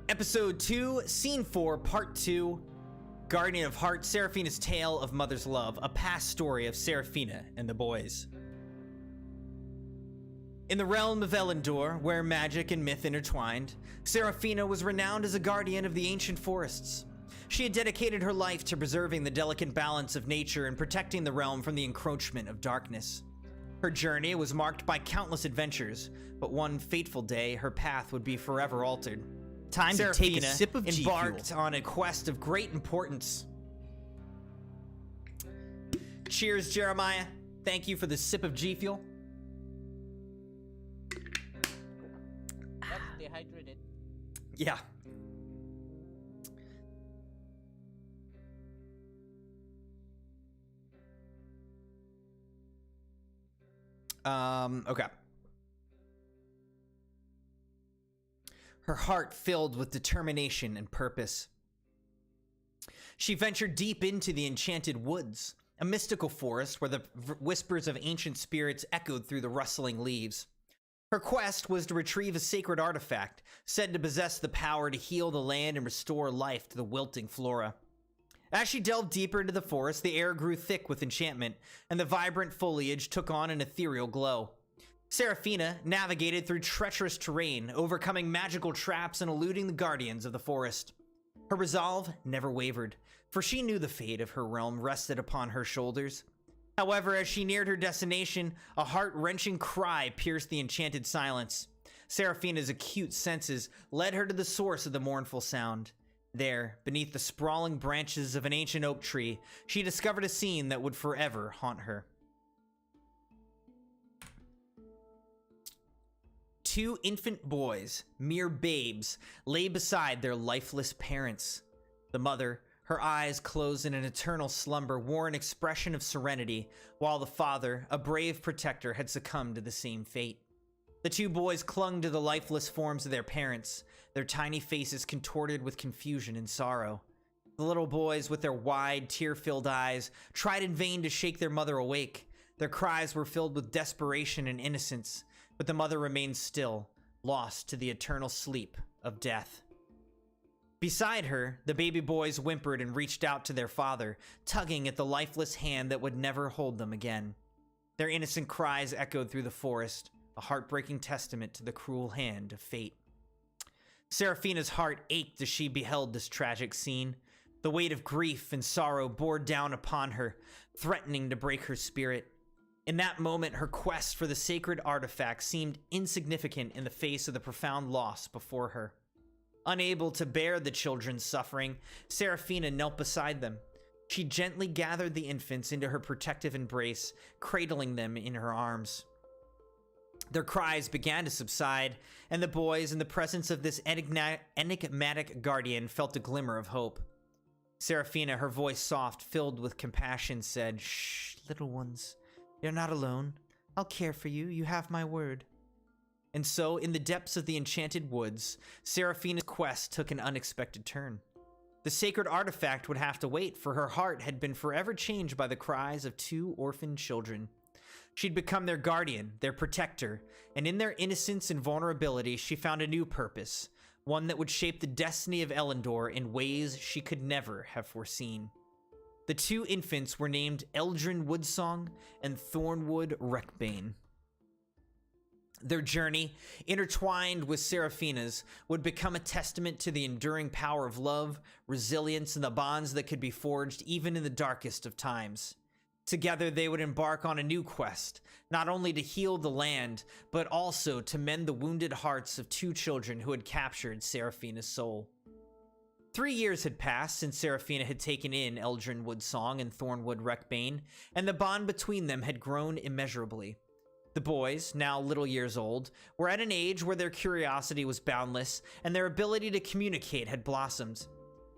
Episode 2, Scene 4, Part 2, Guardian of Hearts, Seraphina's Tale of Mother's Love, a past story of Seraphina and the boys. In the realm of Elendor, where magic and myth intertwined, Seraphina was renowned as a guardian of the ancient forests. She had dedicated her life to preserving the delicate balance of nature and protecting the realm from the encroachment of darkness. Her journey was marked by countless adventures, but one fateful day, her path would be forever altered. Time to take a Seraphina sip of G Fuel. embarked on a quest of great importance. Cheers, Jeremiah. Thank you for the sip of G Fuel. That's dehydrated. Yeah. Okay. Her heart filled with determination and purpose. She ventured deep into the enchanted woods, a mystical forest where the whispers of ancient spirits echoed through the rustling leaves. Her quest was to retrieve a sacred artifact, said to possess the power to heal the land and restore life to the wilting flora. As she delved deeper into the forest, the air grew thick with enchantment, and the vibrant foliage took on an ethereal glow. Seraphina navigated through treacherous terrain, overcoming magical traps and eluding the guardians of the forest. Her resolve never wavered, for she knew the fate of her realm rested upon her shoulders. However, as she neared her destination, a heart-wrenching cry pierced the enchanted silence. Seraphina's acute senses led her to the source of the mournful sound. There, beneath the sprawling branches of an ancient oak tree, she discovered a scene that would forever haunt her. Two infant boys, mere babes, lay beside their lifeless parents. The mother, her eyes closed in an eternal slumber, wore an expression of serenity, while the father, a brave protector, had succumbed to the same fate. The two boys clung to the lifeless forms of their parents, their tiny faces contorted with confusion and sorrow. The little boys, with their wide, tear-filled eyes, tried in vain to shake their mother awake. Their cries were filled with desperation and innocence, but the mother remained still, lost to the eternal sleep of death. Beside her, the baby boys whimpered and reached out to their father, tugging at the lifeless hand that would never hold them again. Their innocent cries echoed through the forest, a heartbreaking testament to the cruel hand of fate. Seraphina's heart ached as she beheld this tragic scene. The weight of grief and sorrow bore down upon her, threatening to break her spirit. In that moment, her quest for the sacred artifact seemed insignificant in the face of the profound loss before her. Unable to bear the children's suffering, Seraphina knelt beside them. She gently gathered the infants into her protective embrace, cradling them in her arms. Their cries began to subside, and the boys, in the presence of this enigmatic guardian, felt a glimmer of hope. Seraphina, her voice soft, filled with compassion, said, "Shh, little ones. You're not alone. I'll care for you. You have my word." And so, in the depths of the enchanted woods, Seraphina's quest took an unexpected turn. The sacred artifact would have to wait, for her heart had been forever changed by the cries of two orphaned children. She'd become their guardian, their protector, and in their innocence and vulnerability, she found a new purpose, one that would shape the destiny of Elendor in ways she could never have foreseen. The two infants were named Eldrin Woodsong and Thornwood Wreckbane. Their journey, intertwined with Seraphina's, would become a testament to the enduring power of love, resilience, and the bonds that could be forged even in the darkest of times. Together, they would embark on a new quest, not only to heal the land, but also to mend the wounded hearts of two children who had captured Seraphina's soul. 3 years had passed since Seraphina had taken in Eldrin Woodsong and Thornwood Wreckbane, and the bond between them had grown immeasurably. The boys, now little years old, were at an age where their curiosity was boundless, and their ability to communicate had blossomed.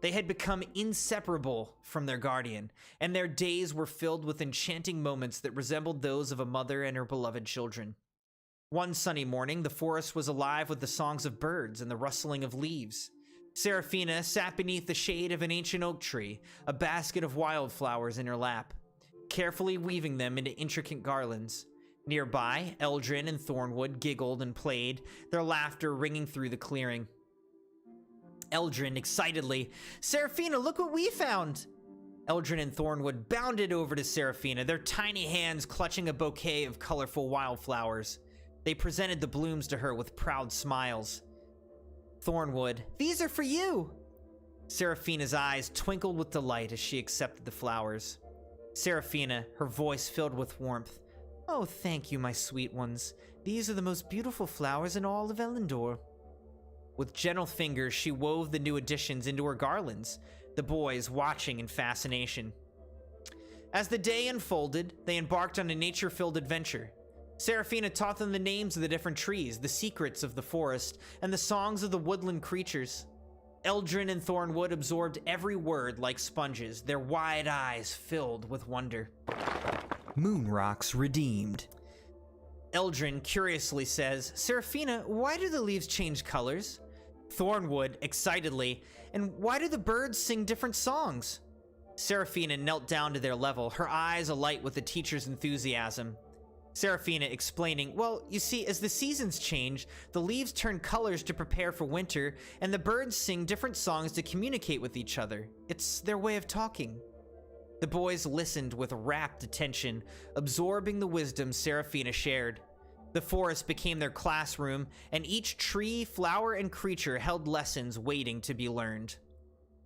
They had become inseparable from their guardian, and their days were filled with enchanting moments that resembled those of a mother and her beloved children. One sunny morning, the forest was alive with the songs of birds and the rustling of leaves. Seraphina sat beneath the shade of an ancient oak tree, a basket of wildflowers in her lap, carefully weaving them into intricate garlands. Nearby, Eldrin and Thornwood giggled and played, their laughter ringing through the clearing. Eldrin excitedly, "Seraphina, look what we found!" Eldrin and Thornwood bounded over to Seraphina, their tiny hands clutching a bouquet of colorful wildflowers. They presented the blooms to her with proud smiles. Thornwood, "These are for you!" Seraphina's eyes twinkled with delight as she accepted the flowers. Seraphina, her voice filled with warmth, "Oh, thank you, my sweet ones. These are the most beautiful flowers in all of Elendor." With gentle fingers, she wove the new additions into her garlands, the boys watching in fascination. As the day unfolded, they embarked on a nature-filled adventure. Seraphina taught them the names of the different trees, the secrets of the forest, and the songs of the woodland creatures. Eldrin and Thornwood absorbed every word like sponges, their wide eyes filled with wonder. Mune Rocks redeemed. Eldrin curiously says, "Seraphina, why do the leaves change colors?" Thornwood, excitedly, "And why do the birds sing different songs?" Seraphina knelt down to their level, her eyes alight with the teacher's enthusiasm. Seraphina explaining, "Well, you see, as the seasons change, the leaves turn colors to prepare for winter, and the birds sing different songs to communicate with each other. It's their way of talking." The boys listened with rapt attention, absorbing the wisdom Seraphina shared. The forest became their classroom, and each tree, flower, and creature held lessons waiting to be learned.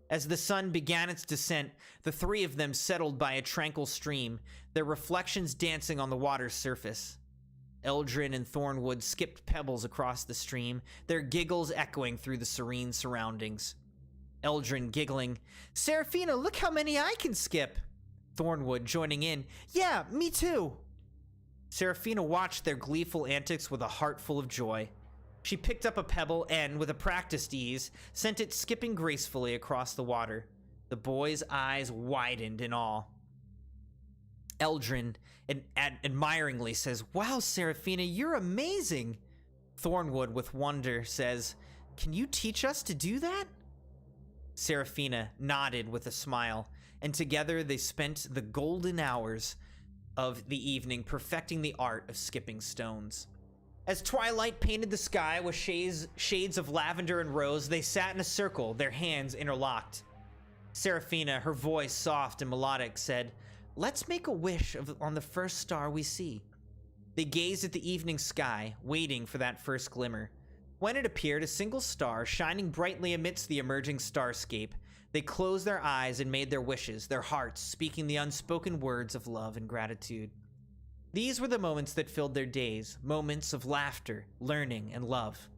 As the sun began its descent, the three of them settled by a tranquil stream, their reflections dancing on the water's surface. Eldrin and Thornwood skipped pebbles across the stream, their giggles echoing through the serene surroundings. Eldrin giggling, "Seraphina, look how many I can skip!" Thornwood joining in, "Yeah, me too!" Seraphina watched their gleeful antics with a heart full of joy. She picked up a pebble and, with a practiced ease, sent it skipping gracefully across the water. The boys' eyes widened in awe. Eldrin admiringly says, "Wow, Seraphina, you're amazing!" Thornwood, with wonder, says, "Can you teach us to do that?" Seraphina nodded with a smile, and together they spent the golden hours of the evening perfecting the art of skipping stones. As twilight painted the sky with shades of lavender and rose, they sat in a circle, their hands interlocked. Seraphina, her voice soft and melodic, said, "Let's make a wish on the first star we see." They gazed at the evening sky, waiting for that first glimmer. When it appeared, a single star shining brightly amidst the emerging starscape, they closed their eyes and made their wishes, their hearts speaking the unspoken words of love and gratitude. These were the moments that filled their days, moments of laughter, learning, and love.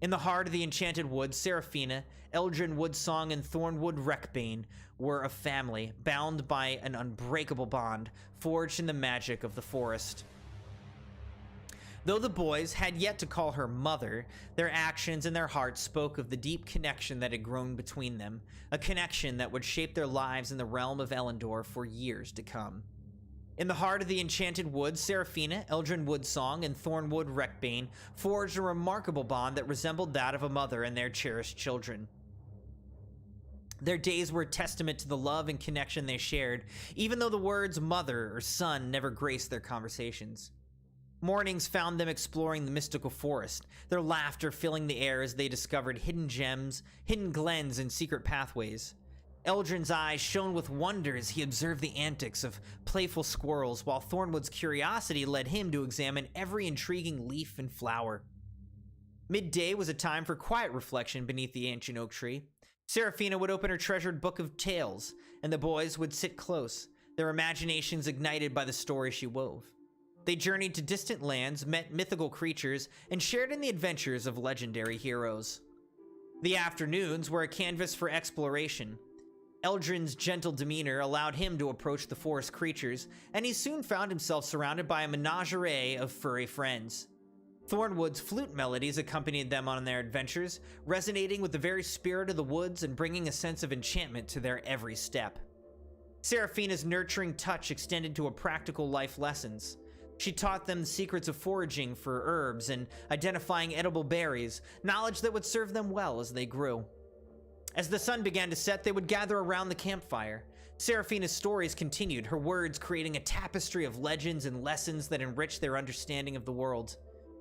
In the heart of the Enchanted Woods, Seraphina, Eldrin Woodsong, and Thornwood Wreckbane were a family, bound by an unbreakable bond, forged in the magic of the forest. Though the boys had yet to call her mother, their actions and their hearts spoke of the deep connection that had grown between them, a connection that would shape their lives in the realm of Elendor for years to come. In the heart of the Enchanted Woods, Seraphina, Eldrin Woodsong, and Thornwood Wreckbane forged a remarkable bond that resembled that of a mother and their cherished children. Their days were a testament to the love and connection they shared, even though the words mother or son never graced their conversations. Mornings found them exploring the mystical forest, their laughter filling the air as they discovered hidden gems, hidden glens, and secret pathways. Eldrin's eyes shone with wonder as he observed the antics of playful squirrels, while Thornwood's curiosity led him to examine every intriguing leaf and flower. Midday was a time for quiet reflection beneath the ancient oak tree. Seraphina would open her treasured book of tales, and the boys would sit close, their imaginations ignited by the story she wove. They journeyed to distant lands, met mythical creatures, and shared in the adventures of legendary heroes. The afternoons were a canvas for exploration. Eldrin's gentle demeanor allowed him to approach the forest creatures, and he soon found himself surrounded by a menagerie of furry friends. Thornwood's flute melodies accompanied them on their adventures, resonating with the very spirit of the woods and bringing a sense of enchantment to their every step. Seraphina's nurturing touch extended to practical life lessons. She taught them the secrets of foraging for herbs and identifying edible berries, knowledge that would serve them well as they grew. As the sun began to set, they would gather around the campfire. Seraphina's stories continued, her words creating a tapestry of legends and lessons that enriched their understanding of the world.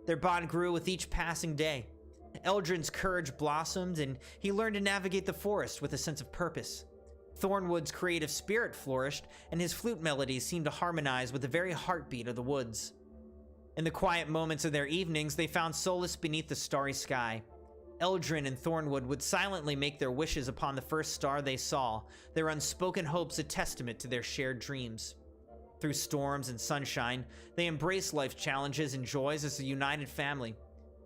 Their bond grew with each passing day. Eldrin's courage blossomed, and he learned to navigate the forest with a sense of purpose. Thornwood's creative spirit flourished, and his flute melodies seemed to harmonize with the very heartbeat of the woods. In the quiet moments of their evenings, they found solace beneath the starry sky. Eldrin and Thornwood would silently make their wishes upon the first star they saw, their unspoken hopes a testament to their shared dreams. Through storms and sunshine, they embraced life's challenges and joys as a united family.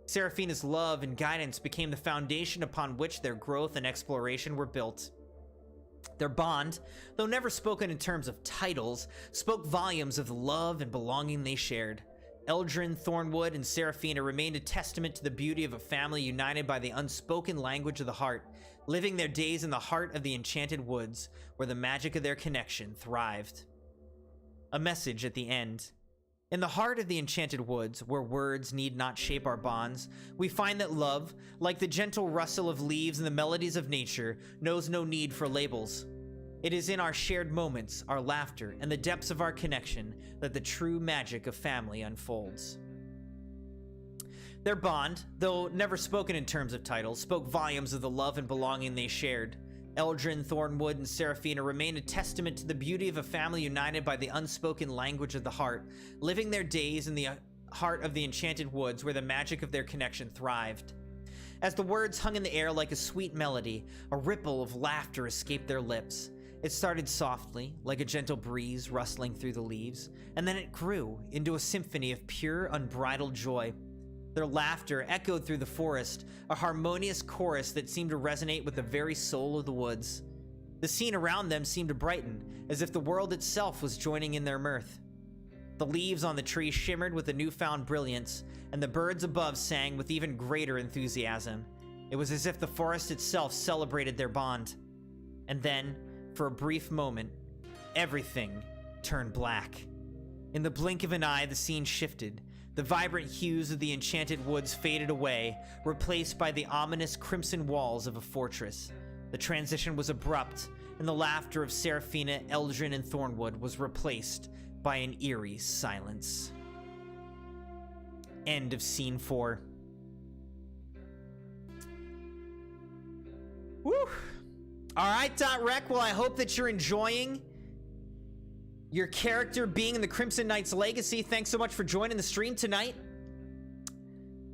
Seraphina's love and guidance became the foundation upon which their growth and exploration were built. Their bond, though never spoken in terms of titles, spoke volumes of the love and belonging they shared. Eldrin, Thornwood, and Seraphina remained a testament to the beauty of a family united by the unspoken language of the heart, living their days in the heart of the Enchanted Woods, where the magic of their connection thrived. A message at the end. In the heart of the Enchanted Woods, where words need not shape our bonds, we find that love, like the gentle rustle of leaves and the melodies of nature, knows no need for labels. It is in our shared moments, our laughter, and the depths of our connection that the true magic of family unfolds. Their bond, though never spoken in terms of titles, spoke volumes of the love and belonging they shared. Eldrin, Thornwood, and Seraphina remained a testament to the beauty of a family united by the unspoken language of the heart, living their days in the heart of the Enchanted Woods where the magic of their connection thrived. As the words hung in the air like a sweet melody, a ripple of laughter escaped their lips. It started softly, like a gentle breeze rustling through the leaves, and then it grew into a symphony of pure, unbridled joy. Their laughter echoed through the forest, a harmonious chorus that seemed to resonate with the very soul of the woods. The scene around them seemed to brighten, as if the world itself was joining in their mirth. The leaves on the tree shimmered with a newfound brilliance, and the birds above sang with even greater enthusiasm. It was as if the forest itself celebrated their bond. And then, for a brief moment, everything turned black. In the blink of an eye, the scene shifted. The vibrant hues of the Enchanted Woods faded away, replaced by the ominous crimson walls of a fortress. The transition was abrupt, and the laughter of Seraphina, Eldrin, and Thornwood was replaced by an eerie silence. End of Scene 4. Woo! Alright, .rec, well, I hope that you're enjoying your character being in the Crimson Knights Legacy. Thanks so much for joining the stream tonight.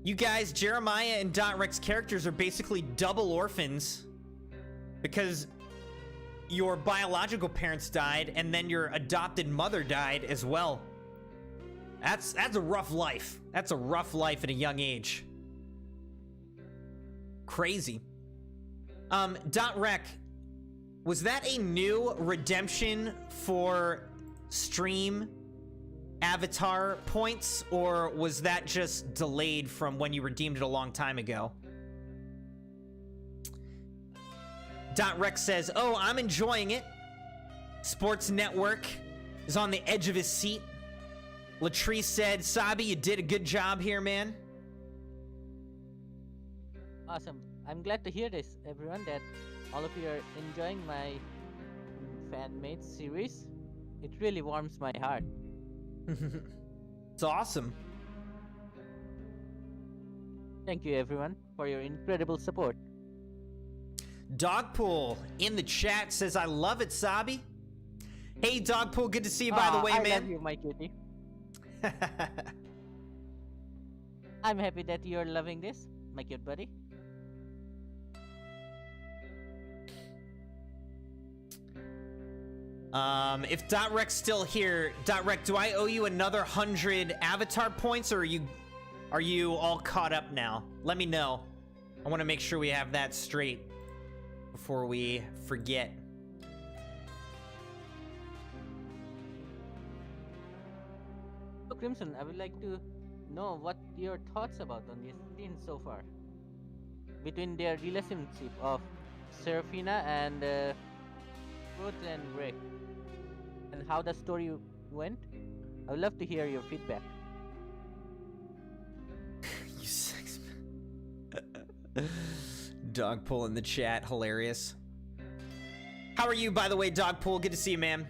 You guys, Jeremiah and .Rex characters are basically double orphans because your biological parents died and then your adopted mother died as well. That's a rough life. That's a rough life at a young age. Crazy. .Rec, was that a new redemption for stream avatar points, or was that just delayed from when you redeemed it a long time ago? .Rex says, oh, I'm enjoying it. Sports Network is on the edge of his seat. Latrice said, Sabi, you did a good job here, man. Awesome. I'm glad to hear this, everyone, that all of you are enjoying my fan-made series. It really warms my heart. It's awesome. Thank you, everyone, for your incredible support. Dogpool in the chat says, I love it, Sabi. Hey, Dogpool, good to see you, by the way, I man. love you, my cutie. I'm happy that you're loving this, my cute buddy. If .Rec's still here, .Rec, do I owe you another 100 avatar points, or are you all caught up now? Let me know. I want to make sure we have that straight before we forget. So, Crimson, I would like to know what your thoughts about on this scene so far. Between their relationship of Serafina and Ruth and Rick, and how the story went. I would love to hear your feedback. You sex. Dogpool in the chat, hilarious. How are you, by the way, Dogpool? Good to see you, man.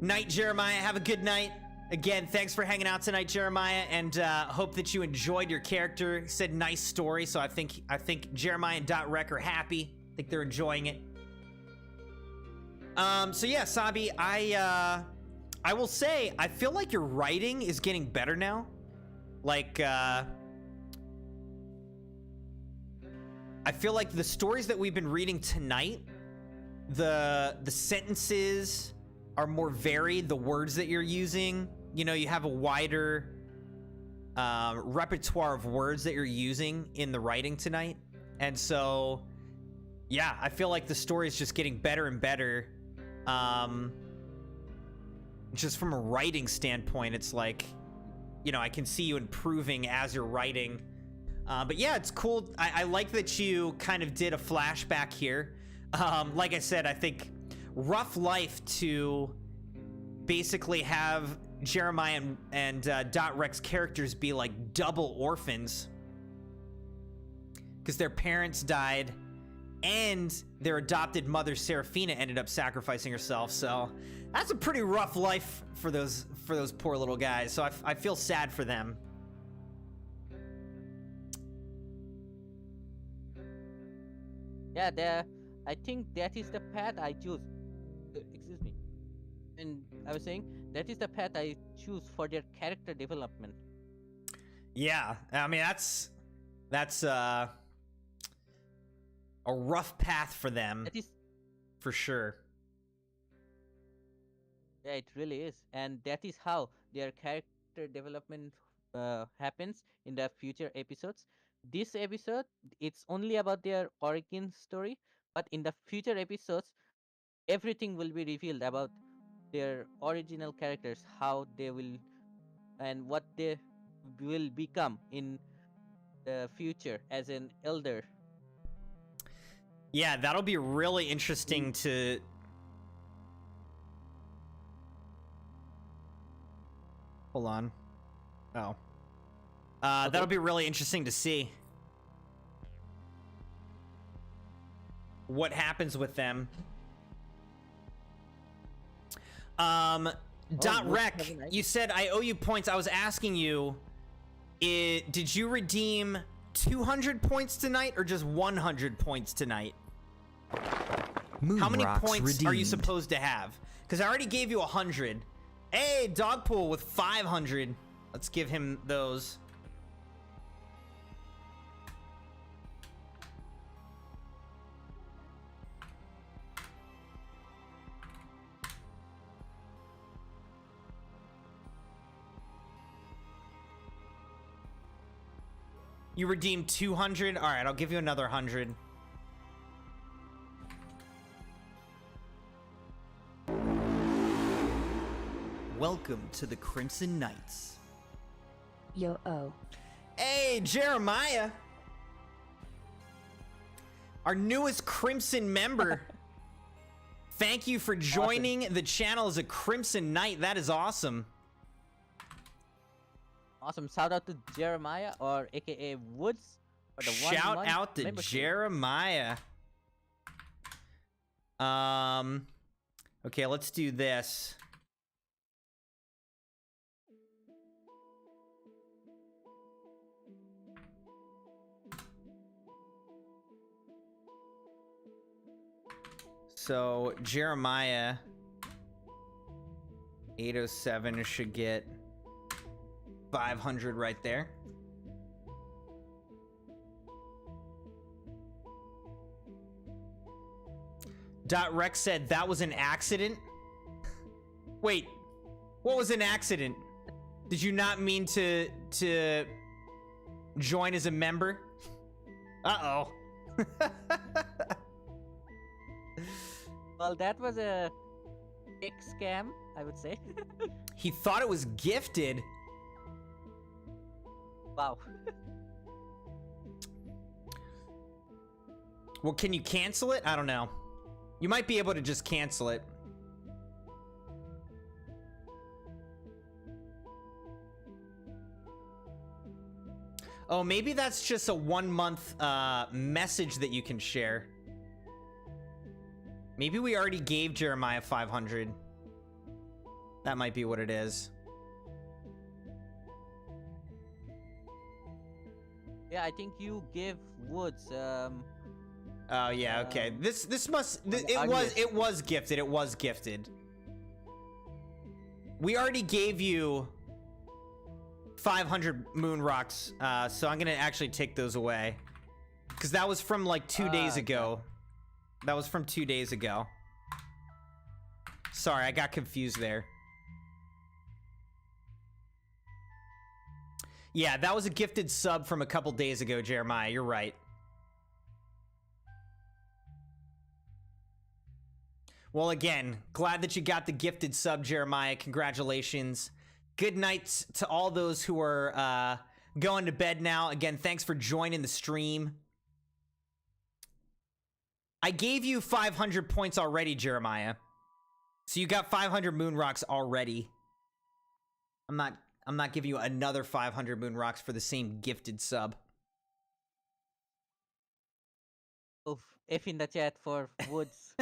Night, Jeremiah. Have a good night. Again, thanks for hanging out tonight, Jeremiah, and hope that you enjoyed your character. He said nice story, so I think Jeremiah and .Rec are happy. I think they're enjoying it. So yeah, Sabi, I will say, I feel like your writing is getting better now. Like, I feel like the stories that we've been reading tonight, the sentences are more varied, the words that you're using, you know, you have a wider repertoire of words that you're using in the writing tonight. And so, yeah, I feel like the story is just getting better and better. Just from a writing standpoint, it's like, you know, I can see you improving as you're writing. But yeah, it's cool. I like that you kind of did a flashback here. Like I said, I think rough life to basically have Jeremiah and .Rec's characters be like double orphans because their parents died and their adopted mother Serafina ended up sacrificing herself. So that's a pretty rough life for those poor little guys. So I feel sad for them. Yeah, I think that is the path I choose. Excuse me. And I was saying that is the path I choose for their character development. Yeah, I mean that's a rough path for them. That is, for sure. yeah, it really is, and that is how their character development happens in the future episodes. This episode, it's only about their origin story, but in the future episodes, everything will be revealed about their original characters, how they will and what they will become in the future as an elder. Yeah, that'll be really interesting to... Hold on. Oh. That'll be really interesting to see what happens with them. .Rec, you said I owe you points. I was asking you, did you redeem 200 points tonight or just 100 points tonight? Mune How many Rocks points are you redeemed. supposed to have? Because I already gave you 100. Hey, Dogpool with 500. Let's give him those. You redeemed 200? All right, I'll give you another 100. Welcome to the Crimson Knights. Yo-oh. Hey, Jeremiah. Our newest Crimson member. Thank you for joining the channel as a Crimson Knight. That is awesome. Awesome. Shout out to Jeremiah, or aka Woods. For the Shout 1 month out to membership. Jeremiah. Okay, let's do this. So Jeremiah 807 should get 500 right there. Dot Rex said that was an accident. Wait, what was an accident? Did you not mean to join as a member? Uh-oh. Well, that was a big scam, I would say. He thought it was gifted. Wow. Well, can you cancel it? I don't know. You might be able to just cancel it. Oh, maybe that's just a 1 month message that you can share. Maybe we already gave Jeremiah 500. That might be what it is. Yeah, I think you gave Woods. Oh yeah, okay. This must the it was gifted. It was gifted. We already gave you 500 Mune Rocks, so I'm gonna actually take those away because that was from like 2 days ago. That was from 2 days ago. Sorry, I got confused there. Yeah, that was a gifted sub from a couple days ago, Jeremiah. You're right. Well, again, glad that you got the gifted sub, Jeremiah. Congratulations. Good night to all those who are going to bed now. Again, thanks for joining the stream. I gave you 500 points already, Jeremiah. So you got 500 Mune Rocks already. I'm not giving you another 500 Mune Rocks for the same gifted sub. Oof, F in the chat for Woods.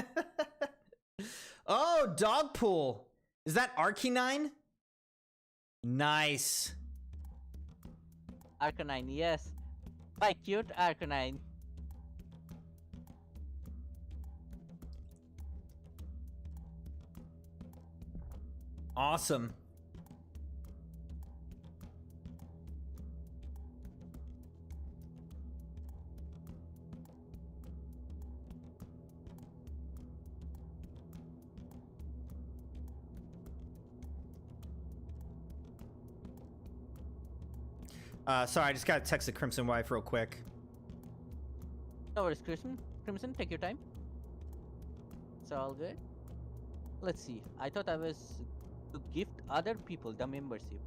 Oh, Dogpool. Is that Arcanine? Nice. Arcanine, yes. My cute Arcanine. Awesome. Sorry, I just gotta text the Crimson wife real quick. No worries, Crimson. Crimson, take your time. It's all good. Let's see. I thought I was to gift other people the membership.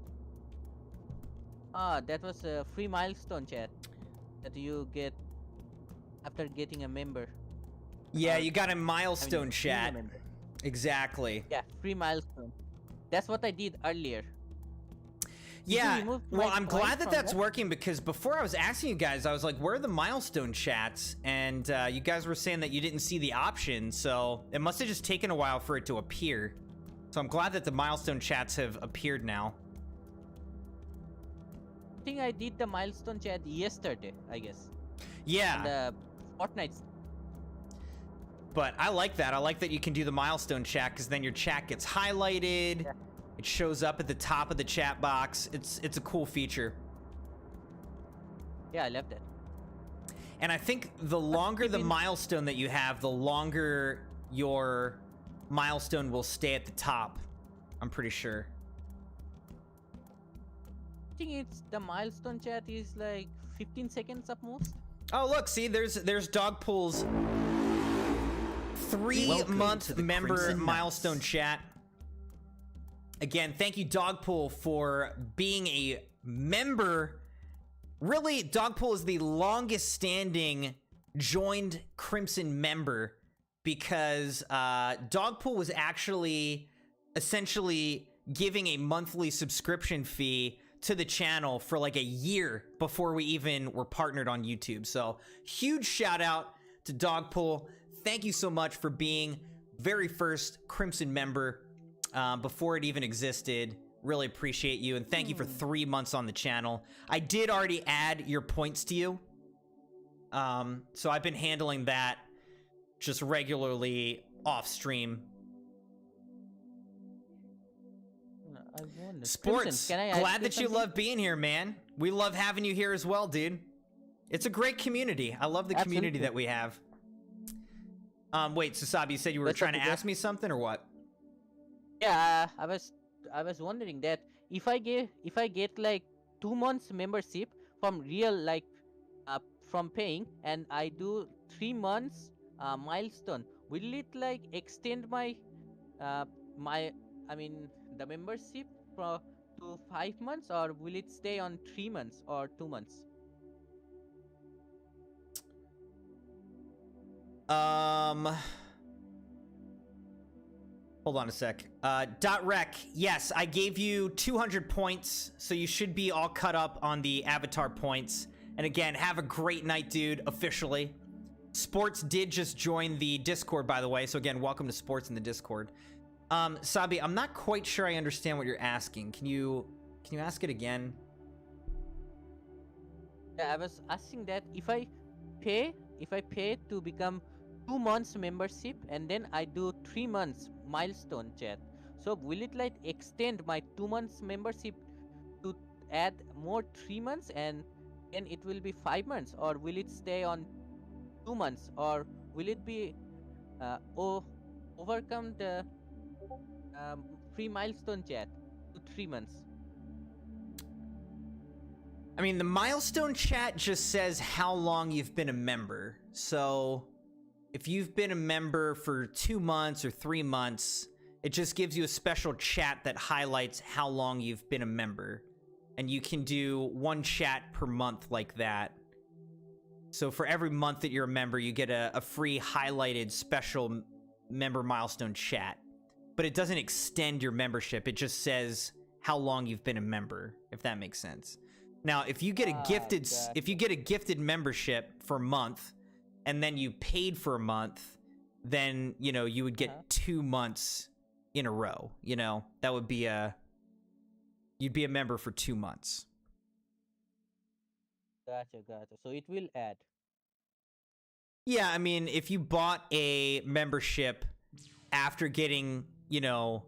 Ah, that was a free milestone chat that you get after getting a member. Yeah, you got a milestone being a chat. member. Exactly. Yeah, free milestone. That's what I did earlier. Yeah, remove well, my I'm point glad that from that's that? working because before I was asking you guys, I was like, where are the milestone chats? And you guys were saying that you didn't see the option, so it must have just taken a while for it to appear. So I'm glad that the milestone chats have appeared now. I think I did the milestone chat yesterday, I guess. Yeah. And the Fortnite. But I like that. I like that you can do the milestone chat because then your chat gets highlighted. Yeah. It shows up at the top of the chat box. It's a cool feature. Yeah, I love that. And I think the longer the even- milestone that you have, the longer your milestone will stay at the top. I'm pretty sure. I think it's the milestone chat is like 15 seconds at most. Oh, look, see, there's Dogpool's Welcome to 3-month the member Crimson milestone Knights. chat. Again, thank you, Dogpool, for being a member. Really, Dogpool is the longest standing joined Crimson member because Dogpool was actually essentially giving a monthly subscription fee to the channel for like a year before we even were partnered on YouTube. So huge shout out to Dogpool. Thank you so much for being very first Crimson member before it even existed. Really appreciate you, and thank you for 3 months on the channel. I did already add your points to you. So I've been handling that just regularly off stream. I wonder. Sports, Crimson, can I glad ask that you something? love being here, man. We love having you here as well, dude. It's a great community. I love the community Absolutely. that we have. Wait, so Sabi, you said you were That's trying to okay. ask me something or what? Yeah, I was wondering that if I get like 2 months membership from real like from paying, and I do 3 months milestone, will it like extend my the membership to 5 months, or will it stay on 3 months or 2 months? Hold on a sec. .rec, yes, I gave you 200 points, so you should be all cut up on the avatar points. And again, have a great night, dude, officially. Sports did just join the Discord, by the way, so again, welcome to Sports in the Discord. Sabi, I'm not quite sure I understand what you're asking. Can you ask it again? Yeah, I was asking that if I pay to become 2 months membership and then I do 3 months milestone chat, so will it like extend my 2 months membership to add more 3 months, and then it will be 5 months, or will it stay on 2 months, or will it be overcome the free milestone chat to 3 months? I mean, the milestone chat just says how long you've been a member. So if you've been a member for 2 months or 3 months, it just gives you a special chat that highlights how long you've been a member. And you can do 1 chat per month like that. So for every month that you're a member, you get a free highlighted special member milestone chat. But it doesn't extend your membership. It just says how long you've been a member, if that makes sense. Now, if you get a gifted membership for a month, and then you paid for a month, then, you know, you would get 2 months in a row. You know, that would be you'd be a member for 2 months. Gotcha. So it will add. Yeah, I mean, if you bought a membership after getting, you know,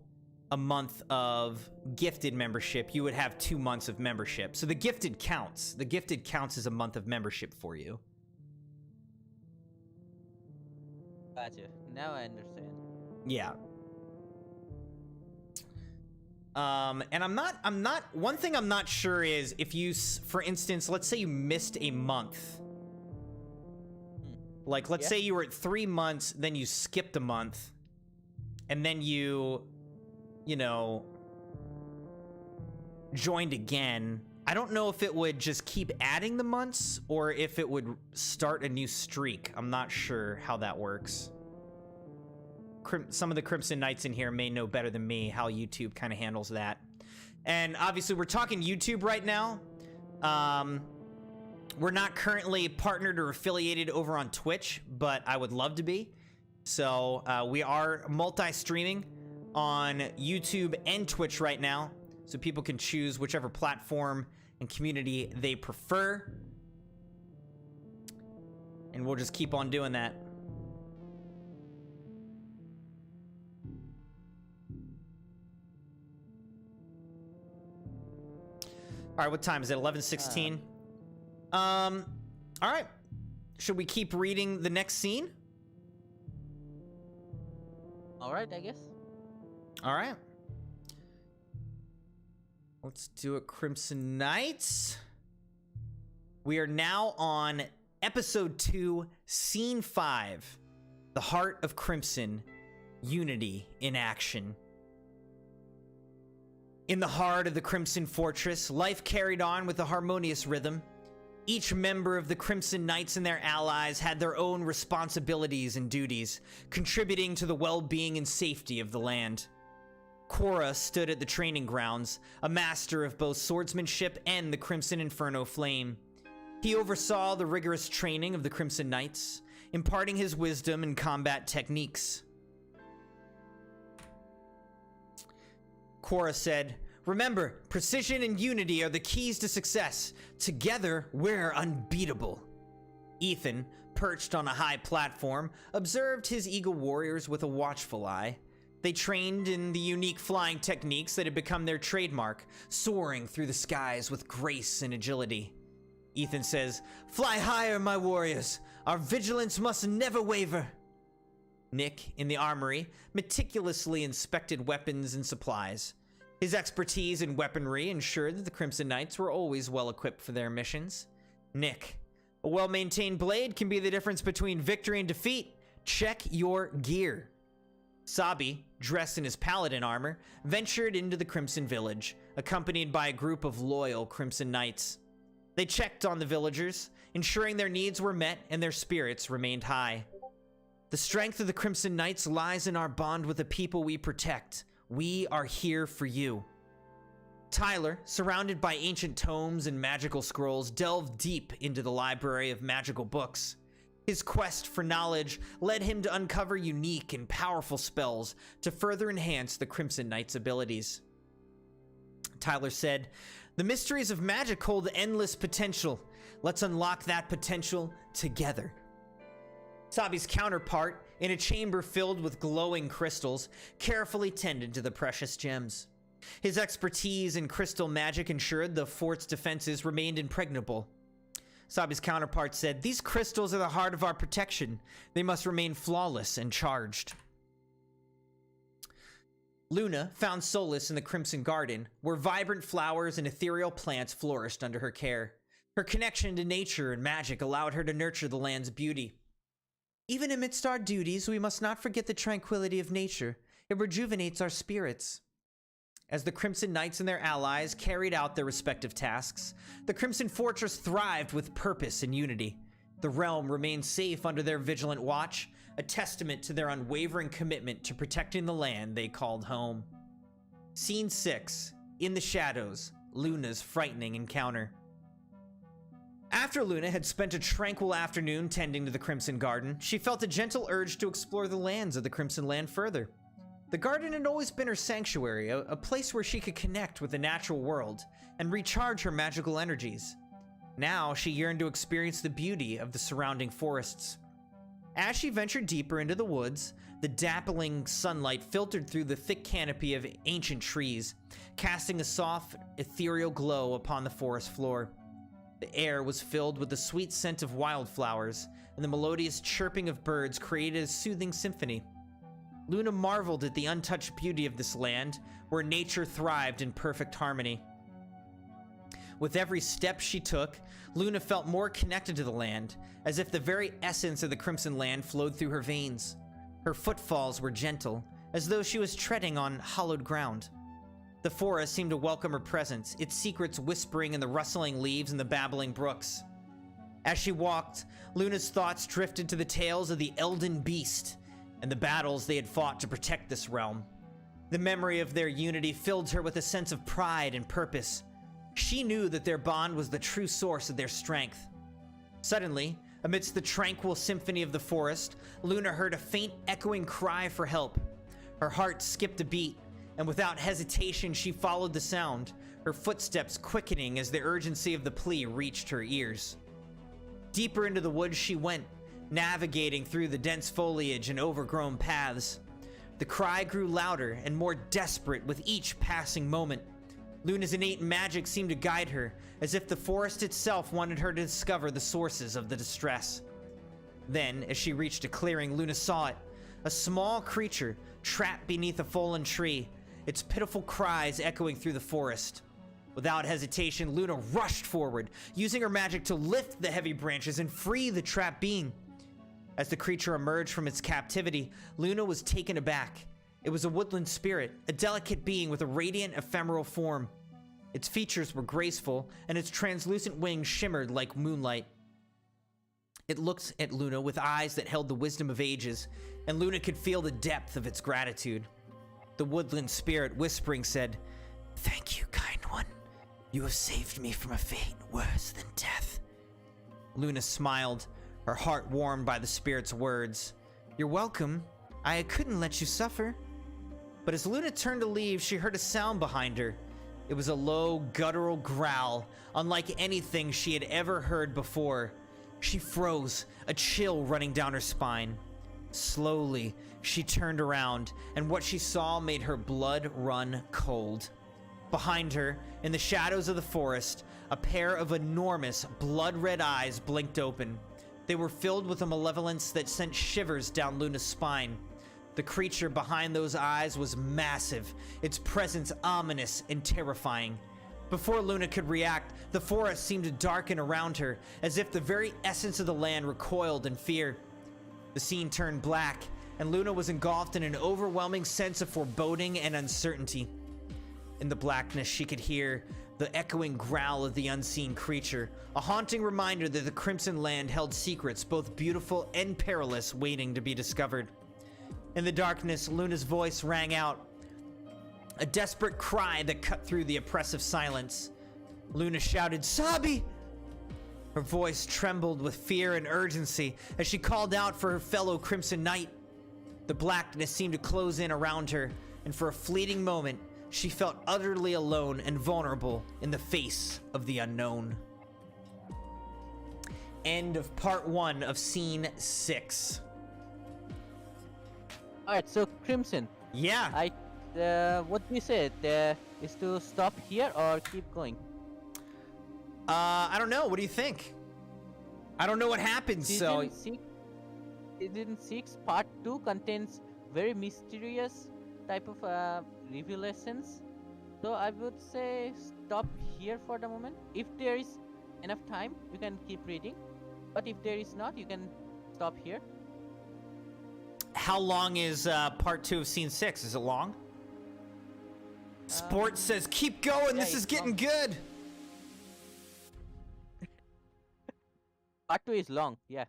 a month of gifted membership, you would have 2 months of membership. So the gifted counts. The gifted counts as a month of membership for you. Gotcha. Now I understand. Yeah. And I'm not, one thing I'm not sure is if you, for instance, let's say you missed a month. Like, let's say you were at 3 months, then you skipped a month, and then you know, joined again. I don't know if it would just keep adding the months or if it would start a new streak. I'm not sure how that works. Some of the Crimson Knights in here may know better than me how YouTube kind of handles that. And obviously we're talking YouTube right now. We're not currently partnered or affiliated over on Twitch, but I would love to be. So we are multi-streaming on YouTube and Twitch right now, so people can choose whichever platform and community they prefer. And we'll just keep on doing that. All right, what time is it? 11:16. All right. Should we keep reading the next scene? All right, I guess. All right. Let's do it, Crimson Knights. We are now on episode 2, scene 5. The Heart of Crimson, Unity in action. In the heart of the Crimson Fortress, life carried on with a harmonious rhythm. Each member of the Crimson Knights and their allies had their own responsibilities and duties, contributing to the well-being and safety of the land. Korra stood at the training grounds, a master of both swordsmanship and the Crimson Inferno Flame. He oversaw the rigorous training of the Crimson Knights, imparting his wisdom and combat techniques. Korra said, "Remember, precision and unity are the keys to success. Together, we're unbeatable." Ethan, perched on a high platform, observed his eagle warriors with a watchful eye. They trained in the unique flying techniques that had become their trademark, soaring through the skies with grace and agility. Ethan says, "Fly higher, my warriors. Our vigilance must never waver." Nick, in the armory, meticulously inspected weapons and supplies. His expertise in weaponry ensured that the Crimson Knights were always well equipped for their missions. Nick, a well-maintained blade can be the difference between victory and defeat. Check your gear. Sabi, dressed in his paladin armor, ventured into the Crimson Village, accompanied by a group of loyal Crimson Knights. They checked on the villagers, ensuring their needs were met and their spirits remained high. The strength of the Crimson Knights lies in our bond with the people we protect. We are here for you. Tyler, surrounded by ancient tomes and magical scrolls, delved deep into the library of magical books. His quest for knowledge led him to uncover unique and powerful spells to further enhance the Crimson Knight's abilities. Tyler said, "The mysteries of magic hold endless potential. Let's unlock that potential together." Sabi's counterpart, in a chamber filled with glowing crystals, carefully tended to the precious gems. His expertise in crystal magic ensured the fort's defenses remained impregnable. Sabi's counterpart said, "These crystals are the heart of our protection. They must remain flawless and charged." Luna found solace in the Crimson Garden, where vibrant flowers and ethereal plants flourished under her care. Her connection to nature and magic allowed her to nurture the land's beauty. "Even amidst our duties, we must not forget the tranquility of nature. It rejuvenates our spirits." As the Crimson Knights and their allies carried out their respective tasks, the Crimson Fortress thrived with purpose and unity. The realm remained safe under their vigilant watch, a testament to their unwavering commitment to protecting the land they called home. Scene 6, In the Shadows, Luna's frightening encounter. After Luna had spent a tranquil afternoon tending to the Crimson Garden, she felt a gentle urge to explore the lands of the Crimson Land further. The garden had always been her sanctuary, a place where she could connect with the natural world and recharge her magical energies. Now she yearned to experience the beauty of the surrounding forests. As she ventured deeper into the woods, the dappling sunlight filtered through the thick canopy of ancient trees, casting a soft, ethereal glow upon the forest floor. The air was filled with the sweet scent of wildflowers, and the melodious chirping of birds created a soothing symphony. Luna marveled at the untouched beauty of this land, where nature thrived in perfect harmony. With every step she took, Luna felt more connected to the land, as if the very essence of the Crimson Land flowed through her veins. Her footfalls were gentle, as though she was treading on hallowed ground. The forest seemed to welcome her presence, its secrets whispering in the rustling leaves and the babbling brooks. As she walked, Luna's thoughts drifted to the tales of the Elden Beast and the battles they had fought to protect this realm. The memory of their unity filled her with a sense of pride and purpose. She knew that their bond was the true source of their strength. Suddenly, amidst the tranquil symphony of the forest, Luna heard a faint echoing cry for help. Her heart skipped a beat, and without hesitation she followed the sound, her footsteps quickening as the urgency of the plea reached her ears. Deeper into the woods she went, navigating through the dense foliage and overgrown paths. The cry grew louder and more desperate with each passing moment. Luna's innate magic seemed to guide her, as if the forest itself wanted her to discover the sources of the distress. Then, as she reached a clearing, Luna saw it. A small creature trapped beneath a fallen tree, its pitiful cries echoing through the forest. Without hesitation, Luna rushed forward, using her magic to lift the heavy branches and free the trapped being. As the creature emerged from its captivity, Luna was taken aback. It was a woodland spirit, a delicate being with a radiant, ephemeral form. Its features were graceful, and its translucent wings shimmered like moonlight. It looked at Luna with eyes that held the wisdom of ages, and Luna could feel the depth of its gratitude. The woodland spirit, whispering, said, "Thank you, kind one. You have saved me from a fate worse than death." Luna smiled, her heart warmed by the spirit's words. "You're welcome. I couldn't let you suffer." But as Luna turned to leave, she heard a sound behind her. It was a low, guttural growl, unlike anything she had ever heard before. She froze, a chill running down her spine. Slowly, she turned around, and what she saw made her blood run cold. Behind her, in the shadows of the forest, a pair of enormous, blood-red eyes blinked open. They were filled with a malevolence that sent shivers down Luna's spine. The creature behind those eyes was massive, its presence ominous and terrifying. Before Luna could react, the forest seemed to darken around her, as if the very essence of the land recoiled in fear. The scene turned black, and Luna was engulfed in an overwhelming sense of foreboding and uncertainty. In the blackness, she could hear the echoing growl of the unseen creature, a haunting reminder that the Crimson Land held secrets both beautiful and perilous waiting to be discovered. In the darkness, Luna's voice rang out, a desperate cry that cut through the oppressive silence. Luna shouted, "Sabi!" Her voice trembled with fear and urgency as she called out for her fellow Crimson Knight. The blackness seemed to close in around her, and for a fleeting moment, she felt utterly alone and vulnerable in the face of the unknown. End of part 1 of scene 6. Alright, so Crimson, Yeah. what we said is to stop here or keep going. I don't know. What do you think? I don't know what happens, so... Season 6 part 2 contains very mysterious type of revelations. So I would say stop here for the moment. If there is enough time, you can keep reading. But if there is not, you can stop here. How long is part 2 of scene 6? Is it long? Sports says, keep going. Yeah, This is it's getting long. good. Part 2 is long, yeah.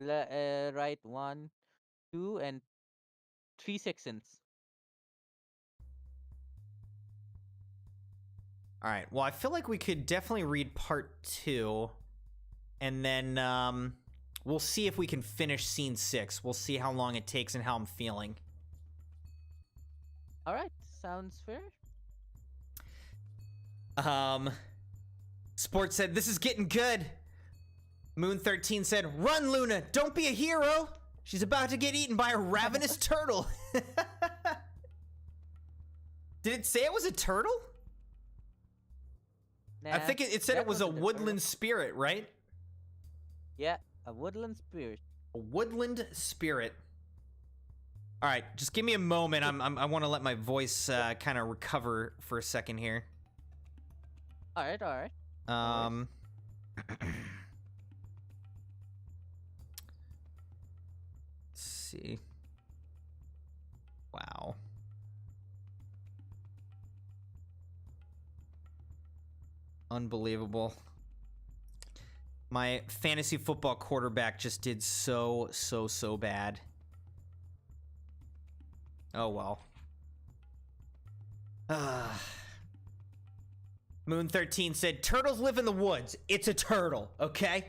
Right, 1, 2, and 3 sections. All right. Well, I feel like we could definitely read part 2, and then we'll see if we can finish scene 6. We'll see how long it takes and how I'm feeling. All right, sounds fair. Sports said, this is getting good. Moon 13 said, run, Luna. Don't be a hero. She's about to get eaten by a ravenous turtle. Did it say it was a turtle? I think it said it was a woodland spirit, right? Yeah, a woodland spirit. A woodland spirit. All right, just give me a moment. I want to let my voice kind of recover for a second here. All right, all right. Let's see. Wow. Unbelievable. My fantasy football quarterback just did so bad. Oh well. Moon 13 said, turtles live in the woods. It's a turtle, okay?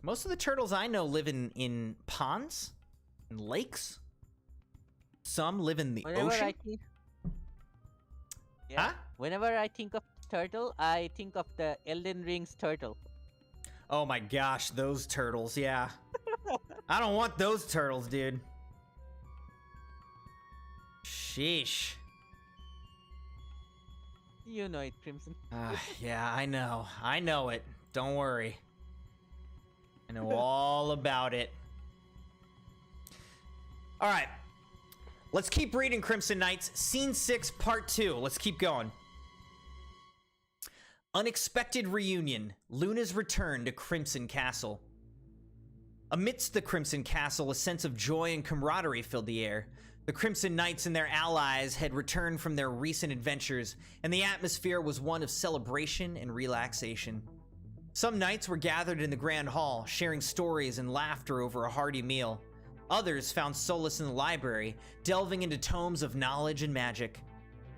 Most of the turtles I know live in ponds and lakes. Some live in the ocean. Huh? Whenever I think of turtle, I think of the Elden Ring's turtle. Oh my gosh, those turtles, yeah. I don't want those turtles, dude. Sheesh. You know it, Crimson. Yeah, I know. I know it. Don't worry. I know all about it. All right. Let's keep reading Crimson Knights. Scene 6, Part 2. Let's keep going. Unexpected reunion. Luna's return to Crimson Castle. Amidst the Crimson Castle, a sense of joy and camaraderie filled the air. The Crimson Knights and their allies had returned from their recent adventures, and the atmosphere was one of celebration and relaxation. Some knights were gathered in the Grand Hall, sharing stories and laughter over a hearty meal. Others found solace in the library, delving into tomes of knowledge and magic.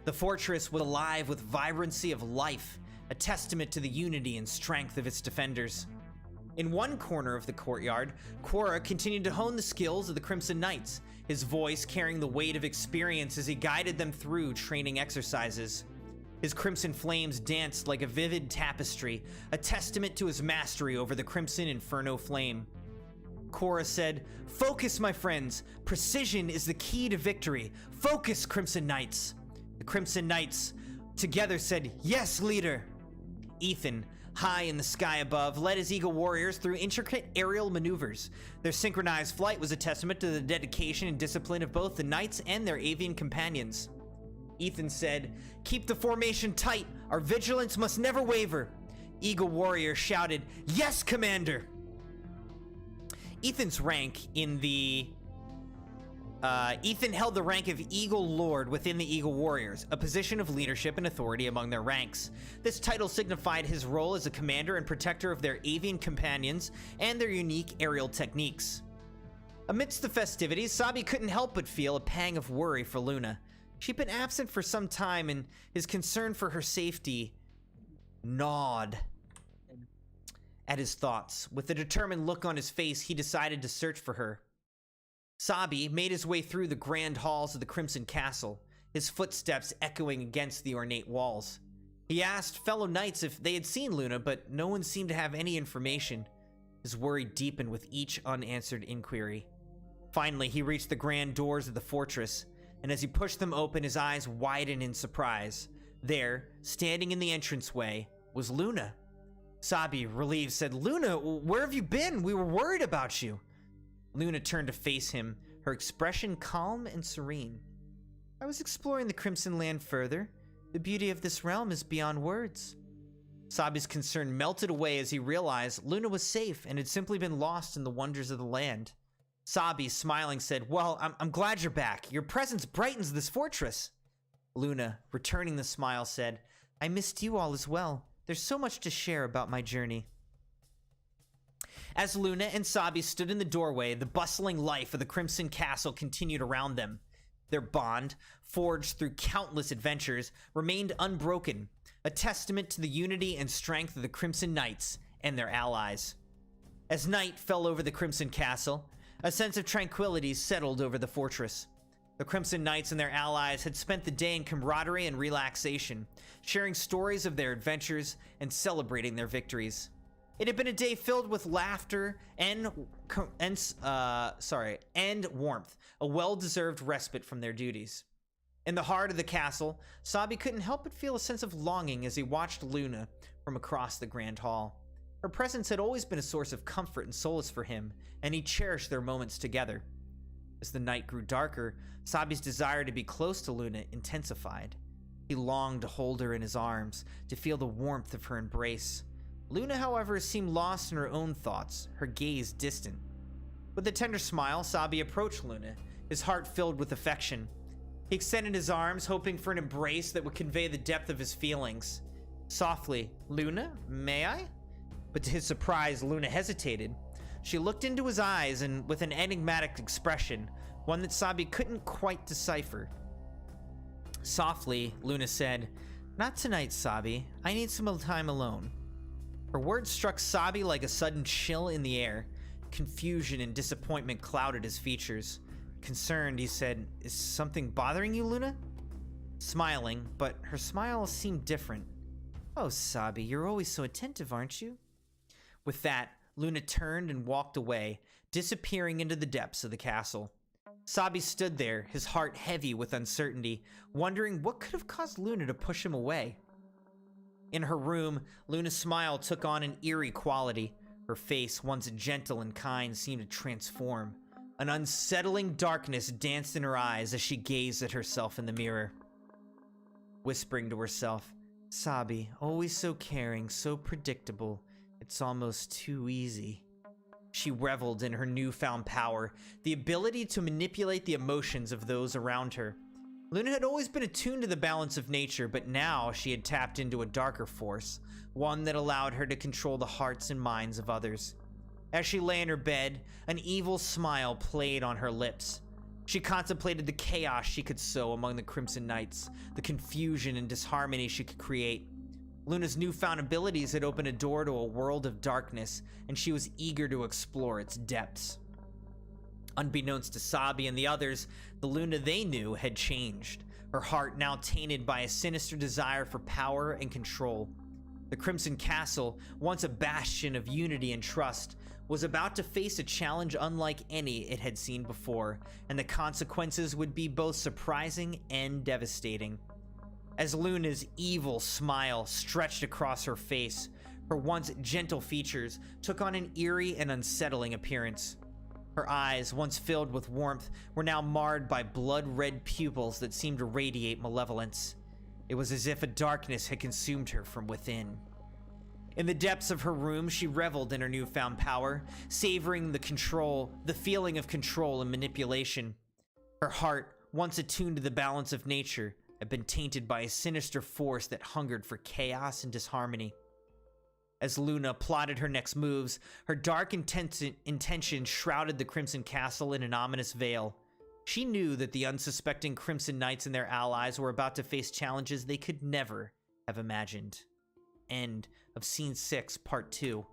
The fortress was alive with vibrancy of life, a testament to the unity and strength of its defenders. In one corner of the courtyard, Quora continued to hone the skills of the Crimson Knights, his voice carrying the weight of experience as he guided them through training exercises. His crimson flames danced like a vivid tapestry, a testament to his mastery over the Crimson Inferno flame. Quora said, "Focus, my friends. Precision is the key to victory. Focus, Crimson Knights." The Crimson Knights together said, "Yes, leader." Ethan, high in the sky above, led his Eagle Warriors through intricate aerial maneuvers. Their synchronized flight was a testament to the dedication and discipline of both the Knights and their avian companions. Ethan said, "Keep the formation tight. Our vigilance must never waver." Eagle Warrior shouted, "Yes, Commander!" Ethan held the rank of Eagle Lord within the Eagle Warriors, a position of leadership and authority among their ranks. This title signified his role as a commander and protector of their avian companions and their unique aerial techniques. Amidst the festivities, Sabi couldn't help but feel a pang of worry for Luna. She'd been absent for some time, and his concern for her safety gnawed at his thoughts. With a determined look on his face, he decided to search for her. Sabi made his way through the grand halls of the Crimson Castle, his footsteps echoing against the ornate walls. He asked fellow knights if they had seen Luna, but no one seemed to have any information. His worry deepened with each unanswered inquiry. Finally, he reached the grand doors of the fortress, and as he pushed them open, his eyes widened in surprise. There, standing in the entranceway, was Luna. Sabi, relieved, said, "Luna, where have you been? We were worried about you." Luna turned to face him, her expression calm and serene. "I was exploring the Crimson Land further. The beauty of this realm is beyond words." Sabi's concern melted away as he realized Luna was safe and had simply been lost in the wonders of the land. Sabi, smiling, said, "Well, I'm glad you're back. Your presence brightens this fortress." Luna, returning the smile, said, "I missed you all as well. There's so much to share about my journey." As Luna and Sabi stood in the doorway, the bustling life of the Crimson Castle continued around them. Their bond, forged through countless adventures, remained unbroken, a testament to the unity and strength of the Crimson Knights and their allies. As night fell over the Crimson Castle, a sense of tranquility settled over the fortress. The Crimson Knights and their allies had spent the day in camaraderie and relaxation, sharing stories of their adventures and celebrating their victories. It had been a day filled with laughter and warmth, a well-deserved respite from their duties. In the heart of the castle, Sabi couldn't help but feel a sense of longing as he watched Luna from across the grand hall. Her presence had always been a source of comfort and solace for him, and he cherished their moments together. As the night grew darker, Sabi's desire to be close to Luna intensified. He longed to hold her in his arms, to feel the warmth of her embrace. Luna, however, seemed lost in her own thoughts, her gaze distant. With a tender smile, Sabi approached Luna, his heart filled with affection. He extended his arms, hoping for an embrace that would convey the depth of his feelings. Softly, "Luna, may I?" But to his surprise, Luna hesitated. She looked into his eyes and with an enigmatic expression, one that Sabi couldn't quite decipher. Softly, Luna said, "Not tonight, Sabi. I need some time alone." Her words struck Sabi like a sudden chill in the air. Confusion and disappointment clouded his features. Concerned, he said, "Is something bothering you, Luna?" Smiling, but her smile seemed different. "Oh, Sabi, you're always so attentive, aren't you?" With that, Luna turned and walked away, disappearing into the depths of the castle. Sabi stood there, his heart heavy with uncertainty, wondering what could have caused Luna to push him away. In her room, Luna's smile took on an eerie quality. Her face, once gentle and kind, seemed to transform. An unsettling darkness danced in her eyes as she gazed at herself in the mirror. Whispering to herself, "Sabi, always so caring, so predictable. It's almost too easy." She reveled in her newfound power, the ability to manipulate the emotions of those around her. Luna had always been attuned to the balance of nature, but now she had tapped into a darker force, one that allowed her to control the hearts and minds of others. As she lay in her bed, an evil smile played on her lips. She contemplated the chaos she could sow among the Crimson Knights, the confusion and disharmony she could create. Luna's newfound abilities had opened a door to a world of darkness, and she was eager to explore its depths. Unbeknownst to Sabi and the others, the Luna they knew had changed, her heart now tainted by a sinister desire for power and control. The Crimson Castle, once a bastion of unity and trust, was about to face a challenge unlike any it had seen before, and the consequences would be both surprising and devastating. As Luna's evil smile stretched across her face, her once gentle features took on an eerie and unsettling appearance. Her eyes, once filled with warmth, were now marred by blood-red pupils that seemed to radiate malevolence. It was as if a darkness had consumed her from within. In the depths of her room, she reveled in her newfound power, savoring the feeling of control and manipulation. Her heart, once attuned to the balance of nature, had been tainted by a sinister force that hungered for chaos and disharmony. As Luna plotted her next moves, her dark intention shrouded the Crimson Castle in an ominous veil. She knew that the unsuspecting Crimson Knights and their allies were about to face challenges they could never have imagined. End of Scene 6, Part 2.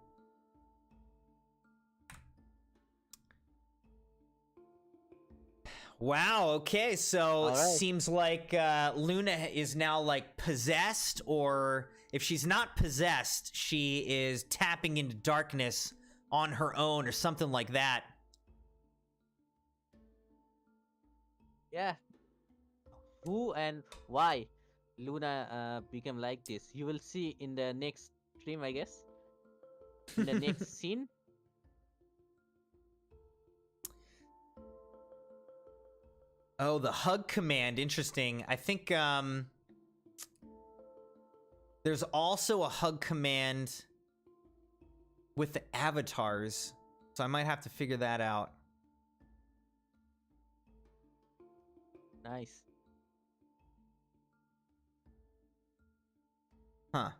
Wow, okay, so it seems like Luna is now, like, possessed, or if she's not possessed, she is tapping into darkness on her own, or something like that. Yeah. Who and why Luna became like this, you will see in the next stream, I guess. In the next scene. Oh, the hug command, interesting. I think there's also a hug command with the avatars, so I might have to figure that out. Nice. Huh.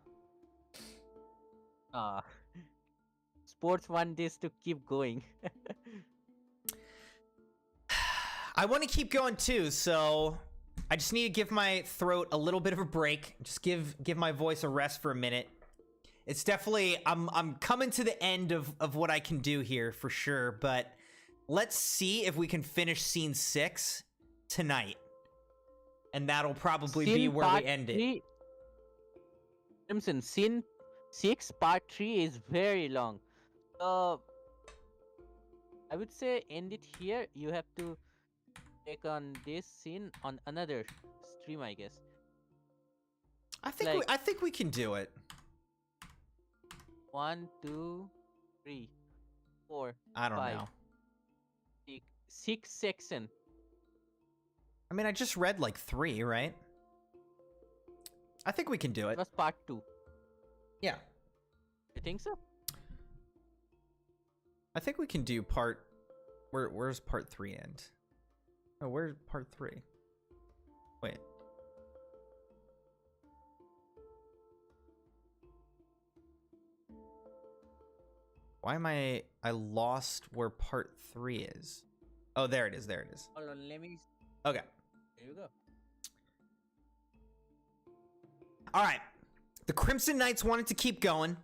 Sports want this to keep going. I want to keep going too, so I just need to give my throat a little bit of a break. Just give my voice a rest for a minute. It's definitely, I'm coming to the end of what I can do here for sure, but let's see if we can finish Scene 6 tonight. And that'll probably be where we end it. Crimson, Scene 6 Part 3 is very long. I would say end it here. You have to take on this scene on another stream, I guess. I think we can do it. 1, 2, 3, 4. I don't 5, know. 6 section. I mean, I just read like 3, right? I think we can do It it. was Part 2. Yeah. You think so? I think we can do part... Where's Part 3 end? Oh, where's Part 3? Wait. Why am I lost where Part 3 is? Oh, there it is, there it is. Hold on, let me... Okay. Here you go. All right. The Crimson Knights wanted to keep going,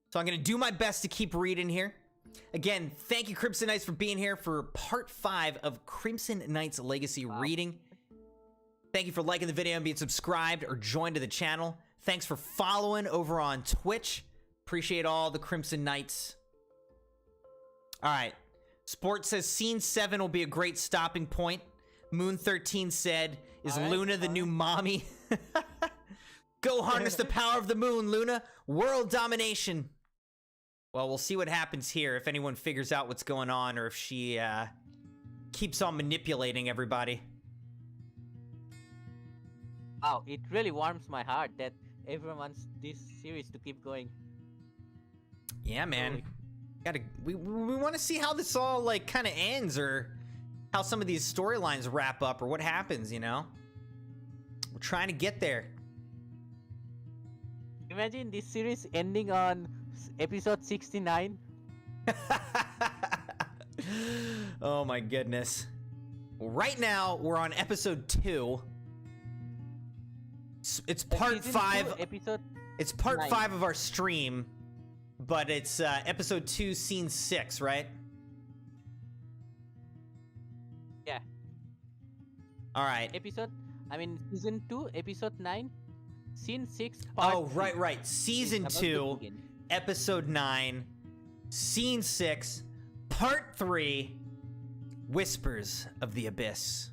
so I'm going to do my best to keep reading here. Again, thank you, Crimson Knights, for being here for Part 5 of Crimson Knights Legacy reading. Thank you for liking the video and being subscribed or joined to the channel. Thanks for following over on Twitch. Appreciate all the Crimson Knights. All right. Sport says scene 7 will be a great stopping point. Moon 13 said, is All right, Luna the all new right. mommy? Go harness the power of the moon, Luna. World domination. Well, we'll see what happens here, if anyone figures out what's going on or if she keeps on manipulating everybody. Wow, it really warms my heart that everyone wants this series to keep going. Yeah, man. We want to see how this all like kind of ends, or how some of these storylines wrap up, or what happens, you know? We're trying to get there. Imagine this series ending on episode 69. Oh my goodness. Right now, we're on episode 2. It's part Season 5. 2, episode. It's part 9. 5 of our stream, but it's episode 2, scene 6, right? Yeah. All right. Season 2, episode 9, scene 6, part Oh, right, 3 right. Season is about to 2, begin. episode 9, scene 6, part 3, Whispers of the Abyss.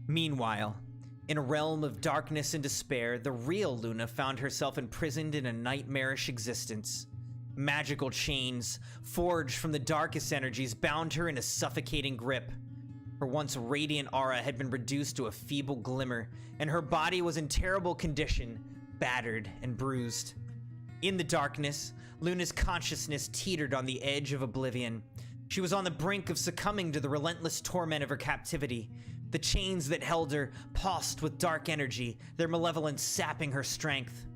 Meanwhile, in a realm of darkness and despair, the real Luna found herself imprisoned in a nightmarish existence. Magical chains, forged from the darkest energies, bound her in a suffocating grip. Her once radiant aura had been reduced to a feeble glimmer, and her body was in terrible condition, battered and bruised. In the darkness, Luna's consciousness teetered on the edge of oblivion. She was on the brink of succumbing to the relentless torment of her captivity. The chains that held her pulsed with dark energy, their malevolence sapping her strength.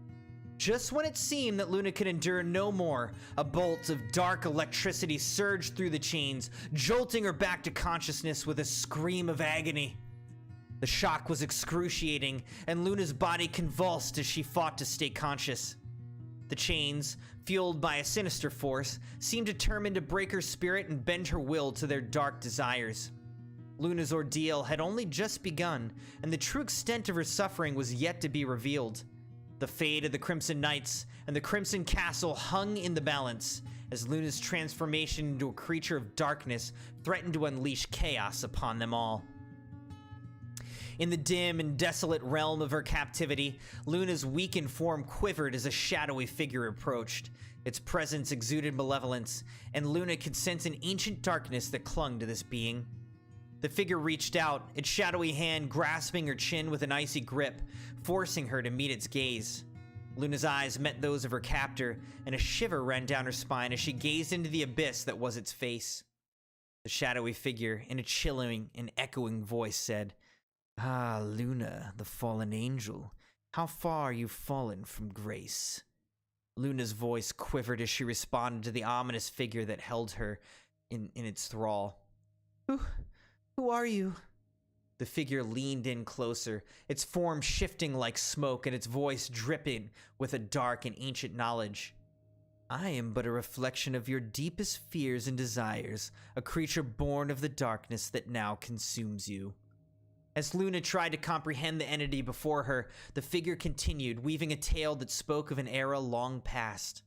Just when it seemed that Luna could endure no more, a bolt of dark electricity surged through the chains, jolting her back to consciousness with a scream of agony. The shock was excruciating, and Luna's body convulsed as she fought to stay conscious. The chains, fueled by a sinister force, seemed determined to break her spirit and bend her will to their dark desires. Luna's ordeal had only just begun, and the true extent of her suffering was yet to be revealed. The fate of the Crimson Knights and the Crimson Castle hung in the balance, as Luna's transformation into a creature of darkness threatened to unleash chaos upon them all. In the dim and desolate realm of her captivity, Luna's weakened form quivered as a shadowy figure approached. Its presence exuded malevolence, and Luna could sense an ancient darkness that clung to this being. The figure reached out, its shadowy hand grasping her chin with an icy grip, forcing her to meet its gaze. Luna's eyes met those of her captor, and a shiver ran down her spine as she gazed into the abyss that was its face. The shadowy figure, in a chilling and echoing voice, said, "Ah, Luna, the fallen angel, how far you've fallen from grace." Luna's voice quivered as she responded to the ominous figure that held her in its thrall. Who are you?" The figure leaned in closer, its form shifting like smoke and its voice dripping with a dark and ancient knowledge. "I am but a reflection of your deepest fears and desires, a creature born of the darkness that now consumes you." As Luna tried to comprehend the entity before her, the figure continued, weaving a tale that spoke of an era long past.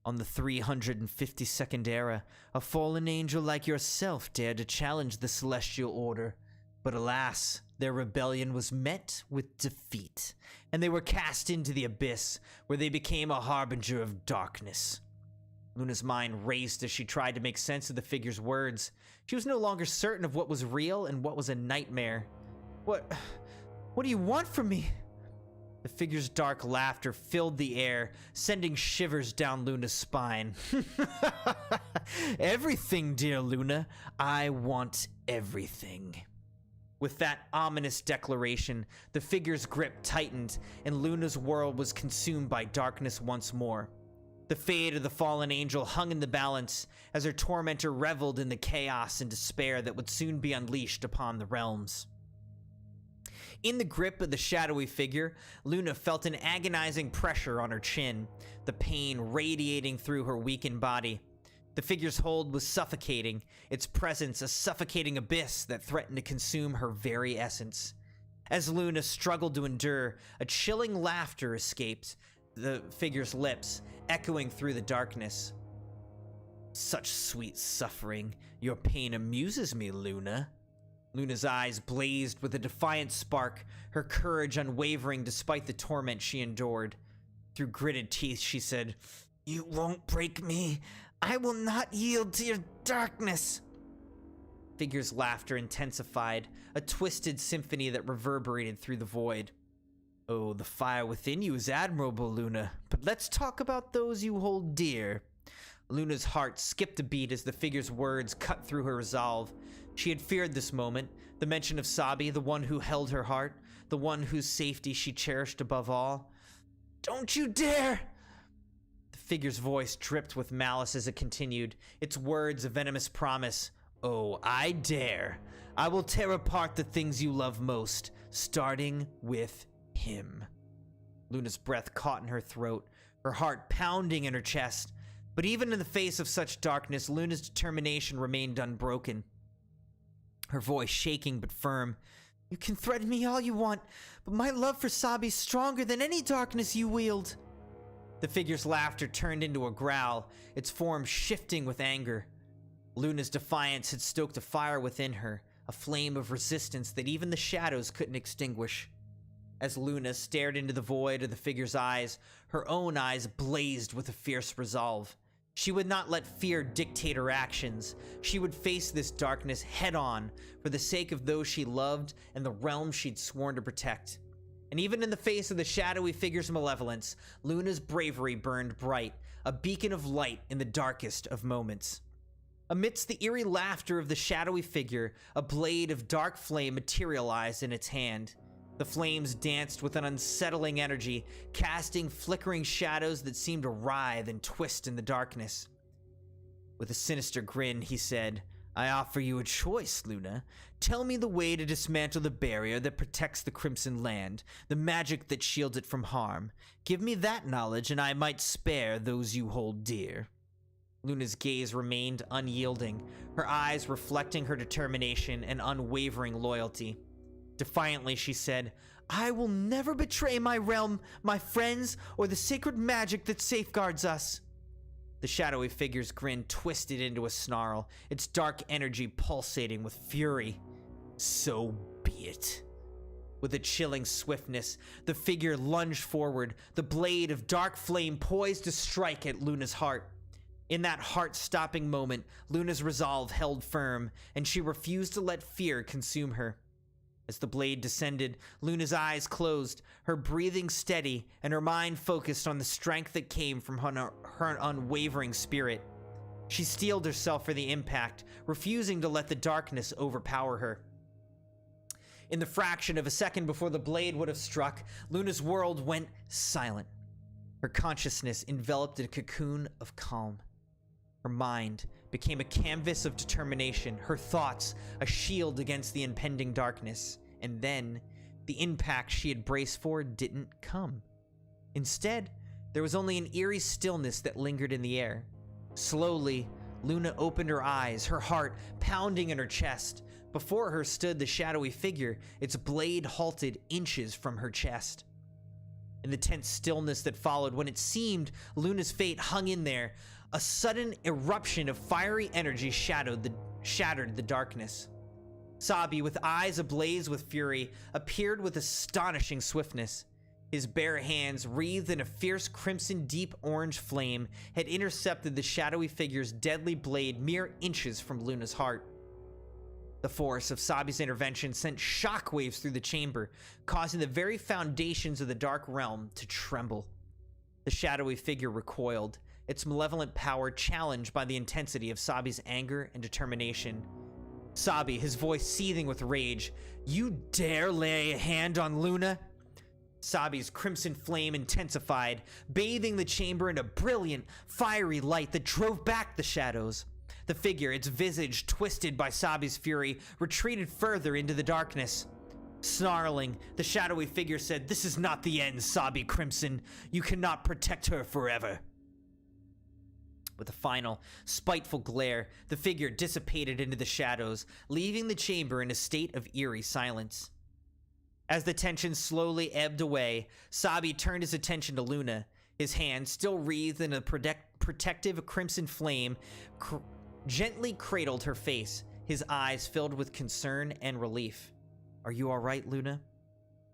"On the 352nd era, a fallen angel like yourself dared to challenge the celestial order. But alas, their rebellion was met with defeat, and they were cast into the abyss, where they became a harbinger of darkness." Luna's mind raced as she tried to make sense of the figure's words. She was no longer certain of what was real and what was a nightmare. What do you want from me?" The figure's dark laughter filled the air, sending shivers down Luna's spine. "Everything, dear Luna. I want everything." With that ominous declaration, the figure's grip tightened, and Luna's world was consumed by darkness once more. The fate of the fallen angel hung in the balance as her tormentor reveled in the chaos and despair that would soon be unleashed upon the realms. In the grip of the shadowy figure, Luna felt an agonizing pressure on her chin, the pain radiating through her weakened body. The figure's hold was suffocating, its presence a suffocating abyss that threatened to consume her very essence. As Luna struggled to endure, a chilling laughter escaped the figure's lips, echoing through the darkness. Such sweet suffering. Your pain amuses me, Luna. Luna's eyes blazed with a defiant spark, her courage unwavering despite the torment she endured. Through gritted teeth, she said, "You won't break me. I will not yield to your darkness." Figure's laughter intensified, a twisted symphony that reverberated through the void. "Oh, the fire within you is admirable, Luna, but let's talk about those you hold dear." Luna's heart skipped a beat as the figure's words cut through her resolve. She had feared this moment, the mention of Sabi, the one who held her heart, the one whose safety she cherished above all. "Don't you dare!" The figure's voice dripped with malice as it continued, its words a venomous promise. "Oh, I dare. I will tear apart the things you love most, starting with him." Luna's breath caught in her throat, her heart pounding in her chest. But even in the face of such darkness, Luna's determination remained unbroken. Her voice shaking but firm. "You can threaten me all you want, but my love for Sabi's stronger than any darkness you wield." The figure's laughter turned into a growl, its form shifting with anger. Luna's defiance had stoked a fire within her, a flame of resistance that even the shadows couldn't extinguish. As Luna stared into the void of the figure's eyes, her own eyes blazed with a fierce resolve. She would not let fear dictate her actions. She would face this darkness head-on for the sake of those she loved and the realm she'd sworn to protect. And even in the face of the shadowy figure's malevolence, Luna's bravery burned bright, a beacon of light in the darkest of moments. Amidst the eerie laughter of the shadowy figure, a blade of dark flame materialized in its hand. The flames danced with an unsettling energy, casting flickering shadows that seemed to writhe and twist in the darkness. With a sinister grin, he said, "I offer you a choice, Luna. Tell me the way to dismantle the barrier that protects the Crimson Land, the magic that shields it from harm. Give me that knowledge and I might spare those you hold dear." Luna's gaze remained unyielding, her eyes reflecting her determination and unwavering loyalty. Defiantly, she said, "I will never betray my realm, my friends, or the sacred magic that safeguards us." The shadowy figure's grin twisted into a snarl, its dark energy pulsating with fury. "So be it." With a chilling swiftness, the figure lunged forward, the blade of dark flame poised to strike at Luna's heart. In that heart-stopping moment, Luna's resolve held firm, and she refused to let fear consume her. As the blade descended, Luna's eyes closed, her breathing steady, and her mind focused on the strength that came from her unwavering spirit. She steeled herself for the impact, refusing to let the darkness overpower her. In the fraction of a second before the blade would have struck, Luna's world went silent. Her consciousness enveloped in a cocoon of calm. Her mind became a canvas of determination, her thoughts a shield against the impending darkness. And then, the impact she had braced for didn't come. Instead, there was only an eerie stillness that lingered in the air. Slowly, Luna opened her eyes, her heart pounding in her chest. Before her stood the shadowy figure, its blade halted inches from her chest. In the tense stillness that followed, when it seemed Luna's fate hung in there, a sudden eruption of fiery energy shattered the darkness. Sabi, with eyes ablaze with fury, appeared with astonishing swiftness. His bare hands, wreathed in a fierce crimson deep orange flame, had intercepted the shadowy figure's deadly blade mere inches from Luna's heart. The force of Sabi's intervention sent shockwaves through the chamber, causing the very foundations of the dark realm to tremble. The shadowy figure recoiled, its malevolent power challenged by the intensity of Sabi's anger and determination. Sabi, his voice seething with rage, "You dare lay a hand on Luna?" Sabi's crimson flame intensified, bathing the chamber in a brilliant, fiery light that drove back the shadows. The figure, its visage twisted by Sabi's fury, retreated further into the darkness. Snarling, the shadowy figure said, "This is not the end, Sabi Crimson. You cannot protect her forever." With a final, spiteful glare, the figure dissipated into the shadows, leaving the chamber in a state of eerie silence. As the tension slowly ebbed away, Sabi turned his attention to Luna, his hand still wreathed in a protective crimson flame gently cradled her face, his eyes filled with concern and relief. "Are you all right, Luna?"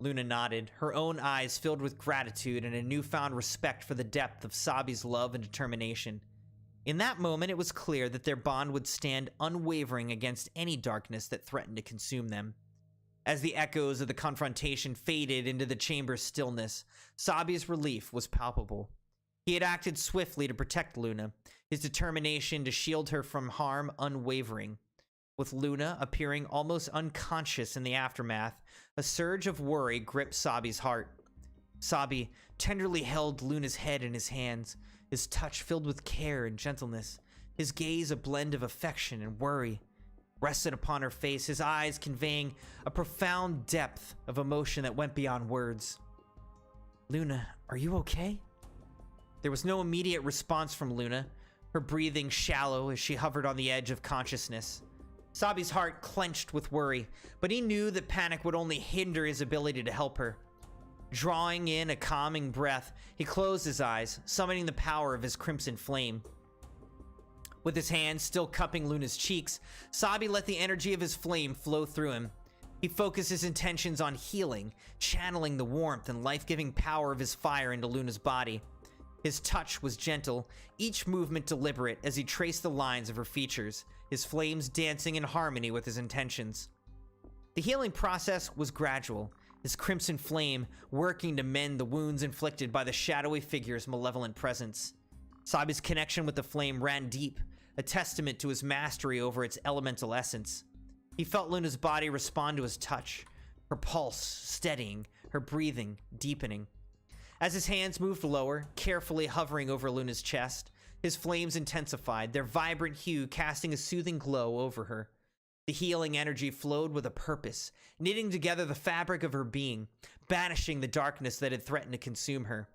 Luna nodded, her own eyes filled with gratitude and a newfound respect for the depth of Sabi's love and determination. In that moment, it was clear that their bond would stand unwavering against any darkness that threatened to consume them. As the echoes of the confrontation faded into the chamber's stillness, Sabi's relief was palpable. He had acted swiftly to protect Luna, his determination to shield her from harm unwavering. With Luna appearing almost unconscious in the aftermath, a surge of worry gripped Sabi's heart. Sabi tenderly held Luna's head in his hands, his touch filled with care and gentleness, his gaze a blend of affection and worry. Rested upon her face, his eyes conveying a profound depth of emotion that went beyond words. "Luna, are you okay?" There was no immediate response from Luna, her breathing shallow as she hovered on the edge of consciousness. Sabi's heart clenched with worry, but he knew that panic would only hinder his ability to help her. Drawing in a calming breath, he closed his eyes, summoning the power of his crimson flame. With his hands still cupping Luna's cheeks, Sabi let the energy of his flame flow through him. He focused his intentions on healing, channeling the warmth and life-giving power of his fire into Luna's body. His touch was gentle, each movement deliberate as he traced the lines of her features, his flames dancing in harmony with his intentions. The healing process was gradual, his crimson flame working to mend the wounds inflicted by the shadowy figure's malevolent presence. Sabi's connection with the flame ran deep, a testament to his mastery over its elemental essence. He felt Luna's body respond to his touch, her pulse steadying, her breathing deepening. As his hands moved lower, carefully hovering over Luna's chest, his flames intensified, their vibrant hue casting a soothing glow over her. The healing energy flowed with a purpose, knitting together the fabric of her being, banishing the darkness that had threatened to consume her.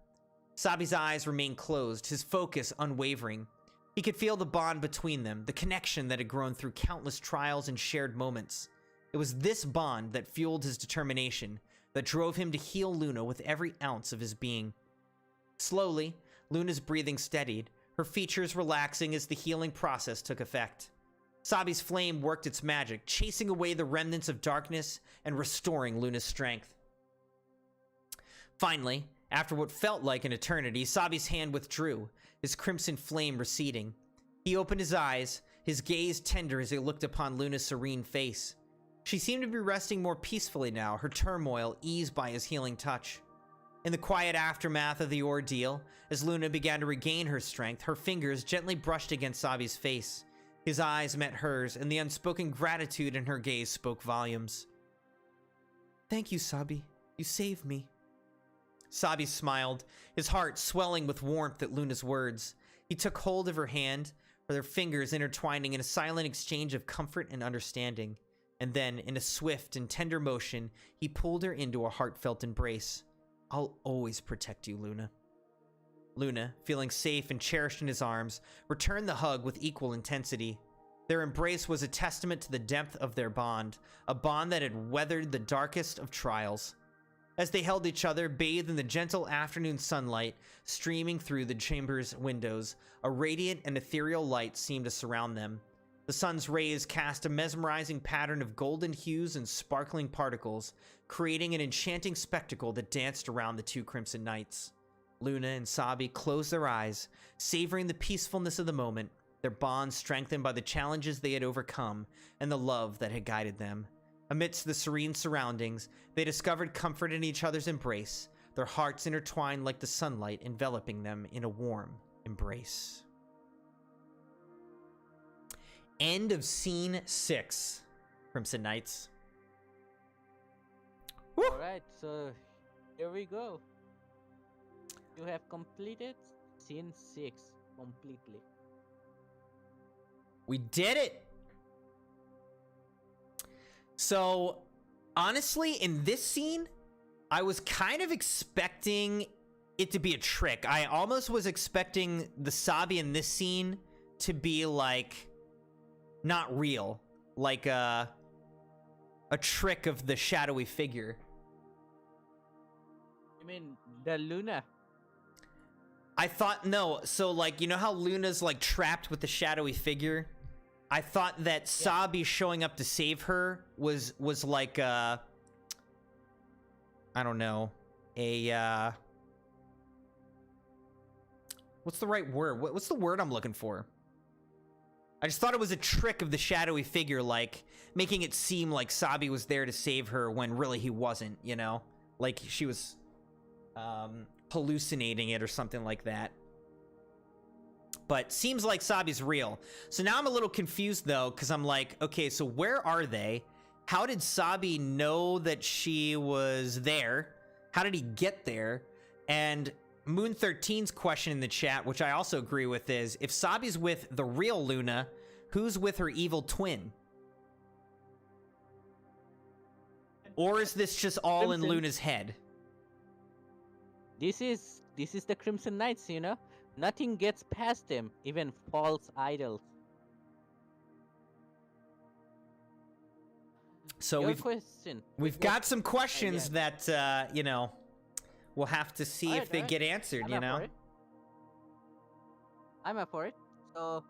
Sabi's eyes remained closed, his focus unwavering. He could feel the bond between them, the connection that had grown through countless trials and shared moments. It was this bond that fueled his determination, that drove him to heal Luna with every ounce of his being. Slowly, Luna's breathing steadied, her features relaxing as the healing process took effect. Sabi's flame worked its magic, chasing away the remnants of darkness and restoring Luna's strength. Finally, after what felt like an eternity, Sabi's hand withdrew, his crimson flame receding. He opened his eyes, his gaze tender as he looked upon Luna's serene face. She seemed to be resting more peacefully now, her turmoil eased by his healing touch. In the quiet aftermath of the ordeal, as Luna began to regain her strength, her fingers gently brushed against Sabi's face. His eyes met hers, and the unspoken gratitude in her gaze spoke volumes. "Thank you, Sabi. You saved me." Sabi smiled, his heart swelling with warmth at Luna's words. He took hold of her hand, their fingers intertwining in a silent exchange of comfort and understanding. And then, in a swift and tender motion, he pulled her into a heartfelt embrace. "I'll always protect you, Luna." Luna, feeling safe and cherished in his arms, returned the hug with equal intensity. Their embrace was a testament to the depth of their bond, a bond that had weathered the darkest of trials. As they held each other, bathed in the gentle afternoon sunlight streaming through the chamber's windows, a radiant and ethereal light seemed to surround them. The sun's rays cast a mesmerizing pattern of golden hues and sparkling particles, creating an enchanting spectacle that danced around the two Crimson Knights. Luna and Sabi closed their eyes, savoring the peacefulness of the moment, their bond strengthened by the challenges they had overcome and the love that had guided them. Amidst the serene surroundings, they discovered comfort in each other's embrace, their hearts intertwined like the sunlight enveloping them in a warm embrace. End of Scene 6, Crimson Knights. Woo! Alright, so here we go. You have completed Scene 6 completely. We did it! So, honestly, in this scene, I was kind of expecting it to be a trick. I almost was expecting the Sabi in this scene to be like, not real, like a trick of the shadowy figure. You mean the Luna? I thought, no, so like, you know how Luna's like trapped with the shadowy figure? I thought that Sabi showing up to save her was like I don't know, a what's the right word? What's the word I'm looking for? I just thought it was a trick of the shadowy figure, like making it seem like Sabi was there to save her when really he wasn't, you know? Like she was hallucinating it or something like that. But seems like Sabi's real. So now I'm a little confused though, because I'm like, okay, so where are they? How did Sabi know that she was there? How did he get there? And Moon 13's question in the chat, which I also agree with, is if Sabi's with the real Luna, who's with her evil twin? Or is this just all in Luna's head? This is the Crimson Knights, you know. Nothing gets past them, even false idols. So we've got some questions that you know, we'll have to see if they get answered, you know. I'm up for it. So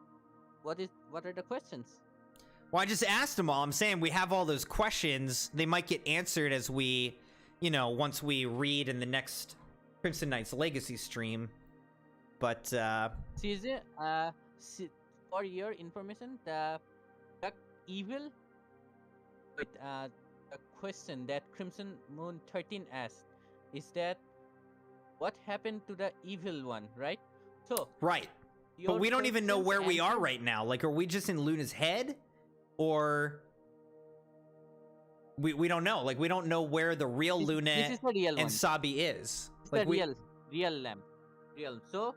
what are the questions? Well, I just asked them all. I'm saying we have all those questions. They might get answered as we, you know, once we read in the next Crimson Knights Legacy stream. But Caesar, for your information, the evil the question that Crimson Moon 13 asked is that what happened to the evil one, right? So right, but we don't even know where we are right now. Like, are we just in Luna's head, or we don't know? Like, we don't know where the real Luna and Sabi is. It's like the real lamb. So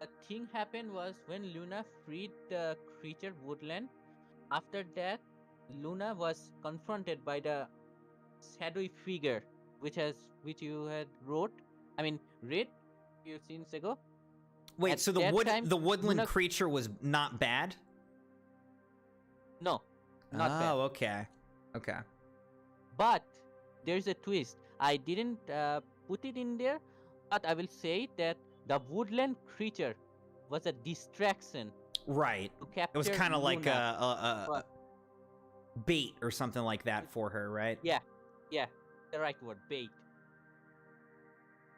the thing happened was when Luna freed the creature Woodland. After that, Luna was confronted by the shadowy figure, which you had read a few scenes ago. Wait, so the woodland Luna creature was not bad? No, not bad. Oh, okay. But there's a twist. I didn't put it in there, but I will say that the woodland creature was a distraction. Right. It was kind of like a bait or something like that for her, right? Yeah, the right word, bait.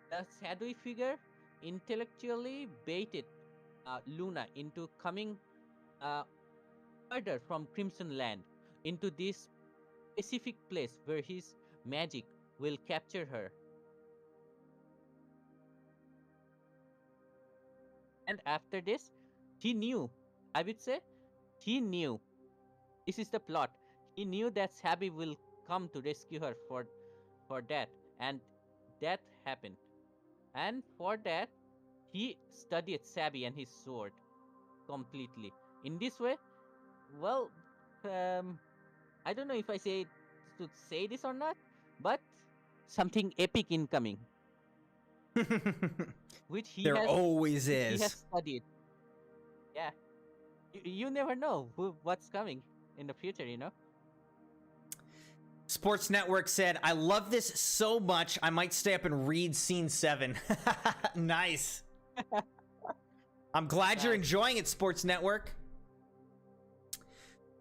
The shadowy figure intellectually baited Luna into coming further from Crimson Land into this specific place where his magic will capture her. And after this, he knew, I would say, this is the plot. He knew that Sabi will come to rescue her for that, and that happened. And for that, he studied Sabi and his sword completely. In this way, well, I don't know if I should say this or not, but something epic incoming. Which he always is. He has studied. Yeah, you never know what's coming in the future, you know. Sports Network said, "I love this so much, I might stay up and read Scene 7." Nice. I'm glad you're enjoying it, Sports Network.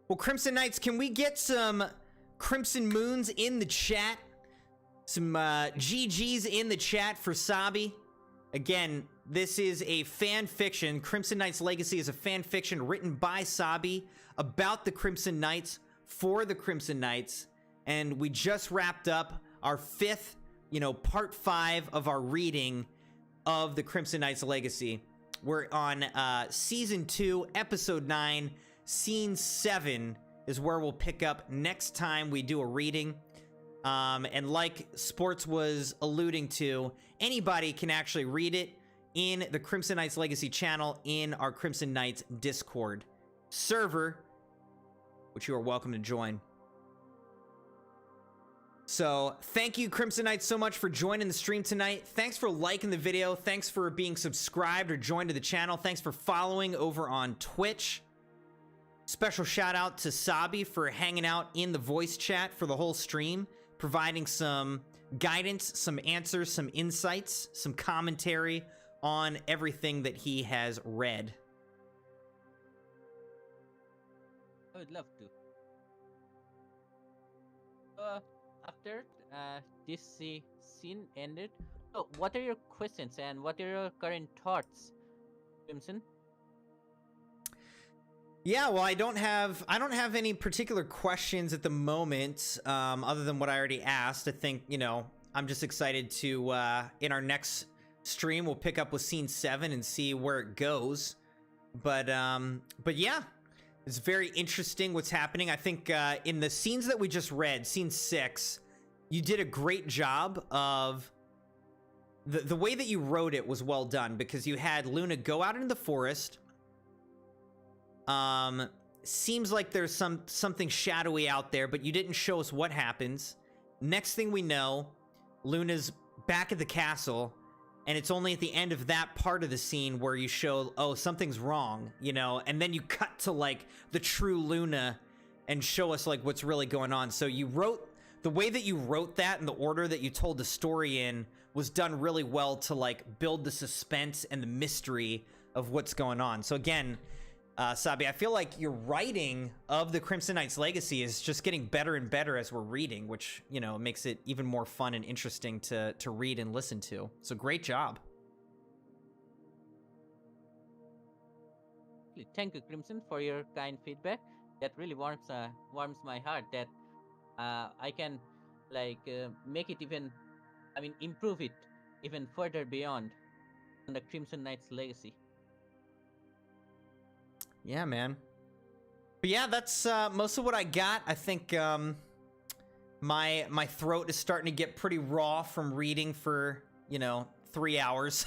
Well, Crimson Knights, can we get some Crimson Moons in the chat? Some GGs in the chat for Sabi. Again, this is a fan fiction. Crimson Knights Legacy is a fan fiction written by Sabi about the Crimson Knights for the Crimson Knights. And we just wrapped up our fifth, part 5 of our reading of the Crimson Knights Legacy. We're on Season 2, Episode 9, Scene 7 is where we'll pick up next time we do a reading. And like Sports was alluding to, anybody can actually read it in the Crimson Knights Legacy channel in our Crimson Knights Discord server, which you are welcome to join. So thank you, Crimson Knights, so much for joining the stream tonight. Thanks for liking the video. Thanks for being subscribed or joined to the channel. Thanks for following over on Twitch. Special shout out to Sabi for hanging out in the voice chat for the whole stream, providing some guidance, some answers, some insights, some commentary on everything that he has read. I would love to. After this scene ended, so what are your questions and what are your current thoughts, Crimson? Yeah, well, I don't have any particular questions at the moment, other than what I already asked. I think, you know, I'm just excited to in our next stream we'll pick up with scene 7 and see where it goes. But yeah, it's very interesting what's happening. I think in the scenes that we just read, scene 6, you did a great job of the way that you wrote it was well done, because you had Luna go out into the forest. Seems like there's something shadowy out there, but you didn't show us what happens. Next thing we know, Luna's back at the castle, and it's only at the end of that part of the scene where you show, oh, something's wrong, you know, and then you cut to like the true Luna and show us like what's really going on. So you wrote, the way that you wrote that and the order that you told the story in was done really well to like build the suspense and the mystery of what's going on. So again, Sabi, I feel like your writing of the Crimson Knight's Legacy is just getting better and better as we're reading, which, you know, makes it even more fun and interesting to read and listen to. So great job. Thank you, Crimson, for your kind feedback. That really warms my heart that I can like make it even, I mean, improve it even further beyond on the Crimson Knight's Legacy. Yeah, man. But yeah, that's most of what I got. I think my throat is starting to get pretty raw from reading for, you know, 3 hours.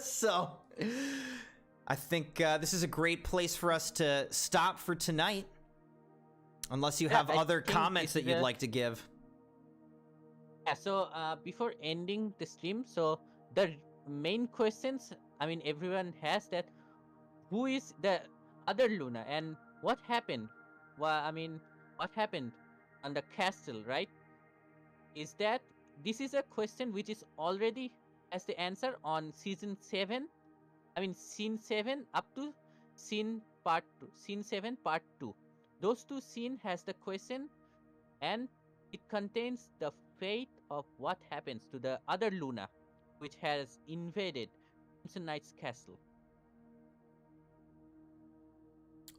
So I think this is a great place for us to stop for tonight. Unless you have other comments that you'd like to give. Yeah, so before ending the stream, so the main questions, I mean, everyone has that. Who is the other Luna and what happened? Well, I mean, what happened on the castle, right? Is that this is a question which is already has the answer on season 7. I mean, scene 7 up to scene 7 part 2. Those two scenes has the question, and it contains the fate of what happens to the other Luna, which has invaded Crimson Knight's castle.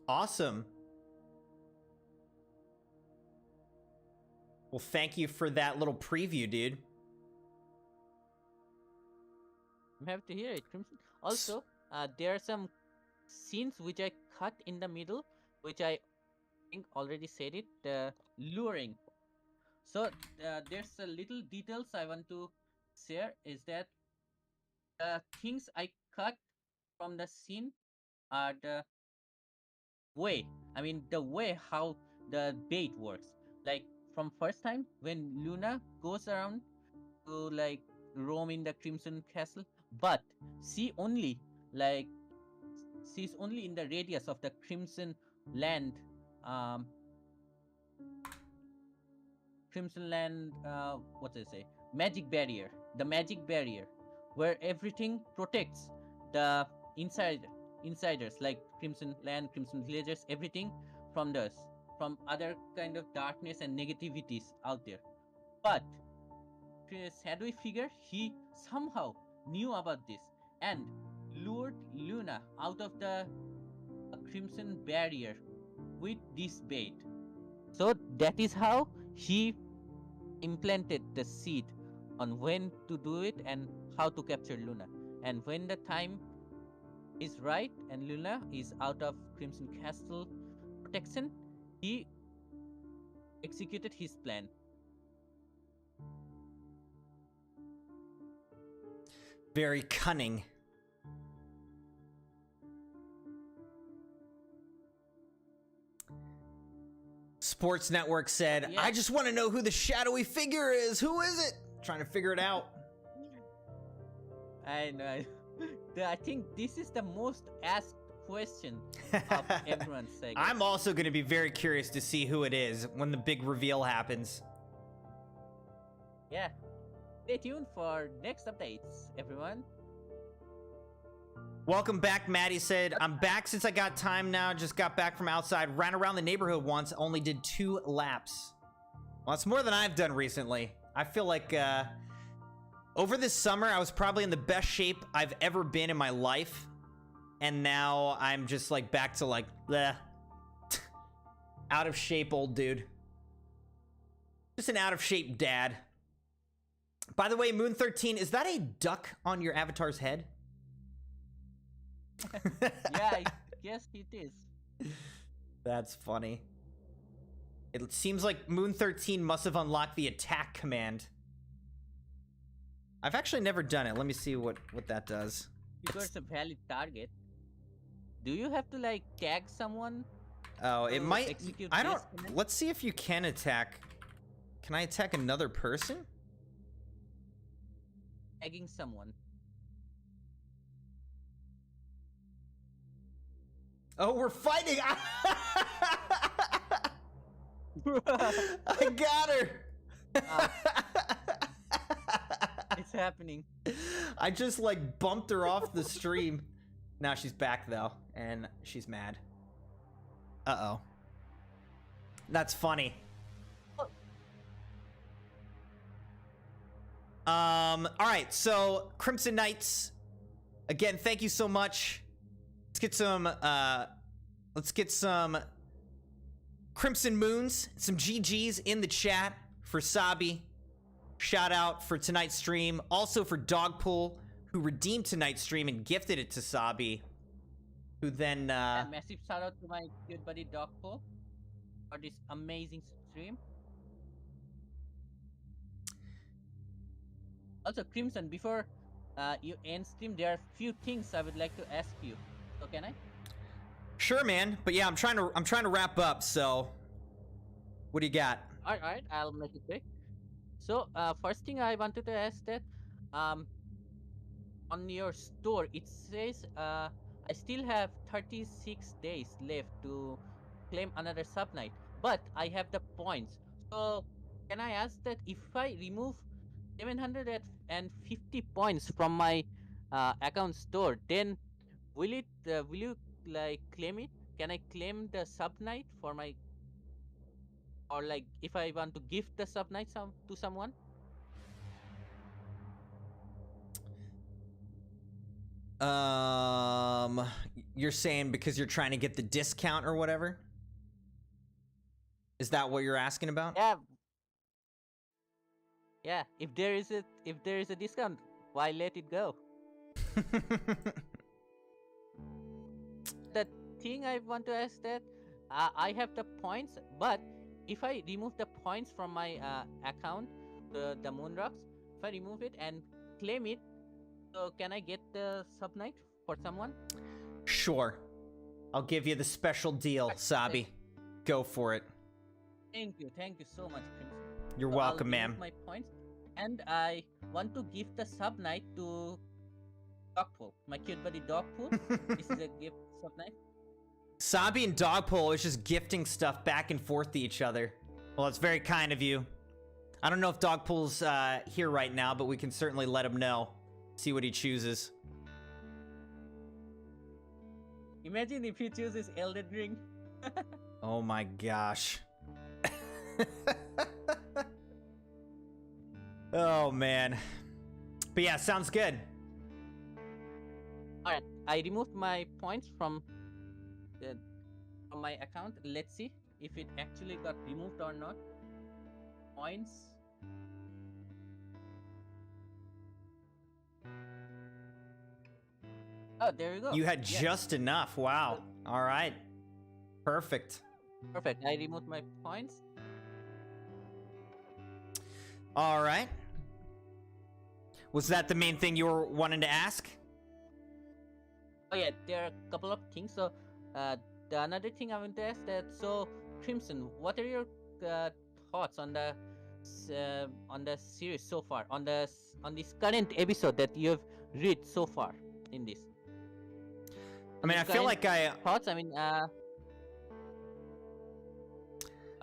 Awesome. Well, thank you for that little preview, dude. I'm happy to hear it, Crimson. Also, there are some scenes which I cut in the middle, which I think already said it, luring. So there's a little details I want to share, is that things I cut from the scene are the way, I mean the way how the bait works. Like from first time when Luna goes around to like roam in the Crimson Castle, but she's only in the radius of the Crimson Land, what did I say? Magic barrier. The magic barrier where everything protects the insiders like Crimson Land, Crimson Villagers, everything from other kind of darkness and negativities out there. But shadowy figure, he somehow knew about this and lured Luna out of the Crimson barrier with this bait. So that is how he implanted the seed on when to do it and how to capture Luna. And when the time is right and Luna is out of Crimson Castle protection, he executed his plan. Very cunning. Sports Network said, Yeah. I just want to know who the shadowy figure is. Who is it? Trying to figure it out. I know. I think this is the most asked question of everyone's segment. I'm also going to be very curious to see who it is when the big reveal happens. Yeah. Stay tuned for next updates, everyone. Welcome back, Maddie said. I'm back since I got time now. Just got back from outside. Ran around the neighborhood once. Only did 2 laps. Well, it's more than I've done recently. I feel like over this summer, I was probably in the best shape I've ever been in my life. And now I'm just like back to like, bleh. Out of shape old dude. Just an out of shape dad. By the way, Moon 13, is that a duck on your avatar's head? Yeah, I guess it is. That's funny. It seems like Moon 13 must have unlocked the attack command. I've actually never done it. Let me see what that does. Because it's a valid target. Do you have to like tag someone? Oh, it to might. execute I don't. this command? Let's see if you can attack. Can I attack another person? Tagging someone. Oh, we're fighting! I got her! It's happening. I just like bumped her off the stream. Now she's back though, and she's mad. Uh-oh. That's funny. Alright, so Crimson Knights. Again, thank you so much. Let's get some Crimson Moons, some GGs in the chat for Sabi. Shout out for tonight's stream. Also for Dogpool, who redeemed tonight's stream and gifted it to Sabi. Who then, And massive shout out to my cute buddy Dogpool for this amazing stream. Also, Crimson, before you end stream, there are few things I would like to ask you. So can I? Sure, man. But yeah, I'm trying to wrap up. So, what do you got? All right, I'll make it quick. So, first thing I wanted to ask that, on your store it says I still have 36 days left to claim another sub night, but I have the points. So, can I ask that if I remove 750 points from my account store, then will you like claim it? Can I claim the sub night for my, or like if I want to gift the sub night to someone? You're saying because you're trying to get the discount or whatever? Is that what you're asking about? Yeah. Yeah, if there is a discount, why let it go? The thing I want to ask that I have the points, but if I remove the points from my account, the Mune Rocks, if I remove it and claim it, so can I get the sub night for someone? Sure. I'll give you the special deal, Sabi. Go for it. Thank you so much, Crimson. You're So welcome, I'll ma'am. remove my points, and I want to give the sub night to Dogpool, my cute buddy Dogpool. This is a gift sub night. Sabi and Dogpole is just gifting stuff back and forth to each other. Well, it's very kind of you. I don't know if Dogpole's here right now, but we can certainly let him know. See what he chooses. Imagine if he chooses Elden Ring. Oh my gosh. Oh man. But yeah, sounds good. Alright, I removed my points from my account. Let's see if it actually got removed or not. Points. Oh, there you go. You had Yes. just enough. Wow. All right. Perfect. Perfect. I removed my points. All right. Was that the main thing you were wanting to ask? Oh yeah, there are a couple of things. So, the another thing I want to ask that. So, Crimson, what are your thoughts on the series so far? On this current episode that you have read so far in this? I mean, I feel like Thoughts? I mean, oh,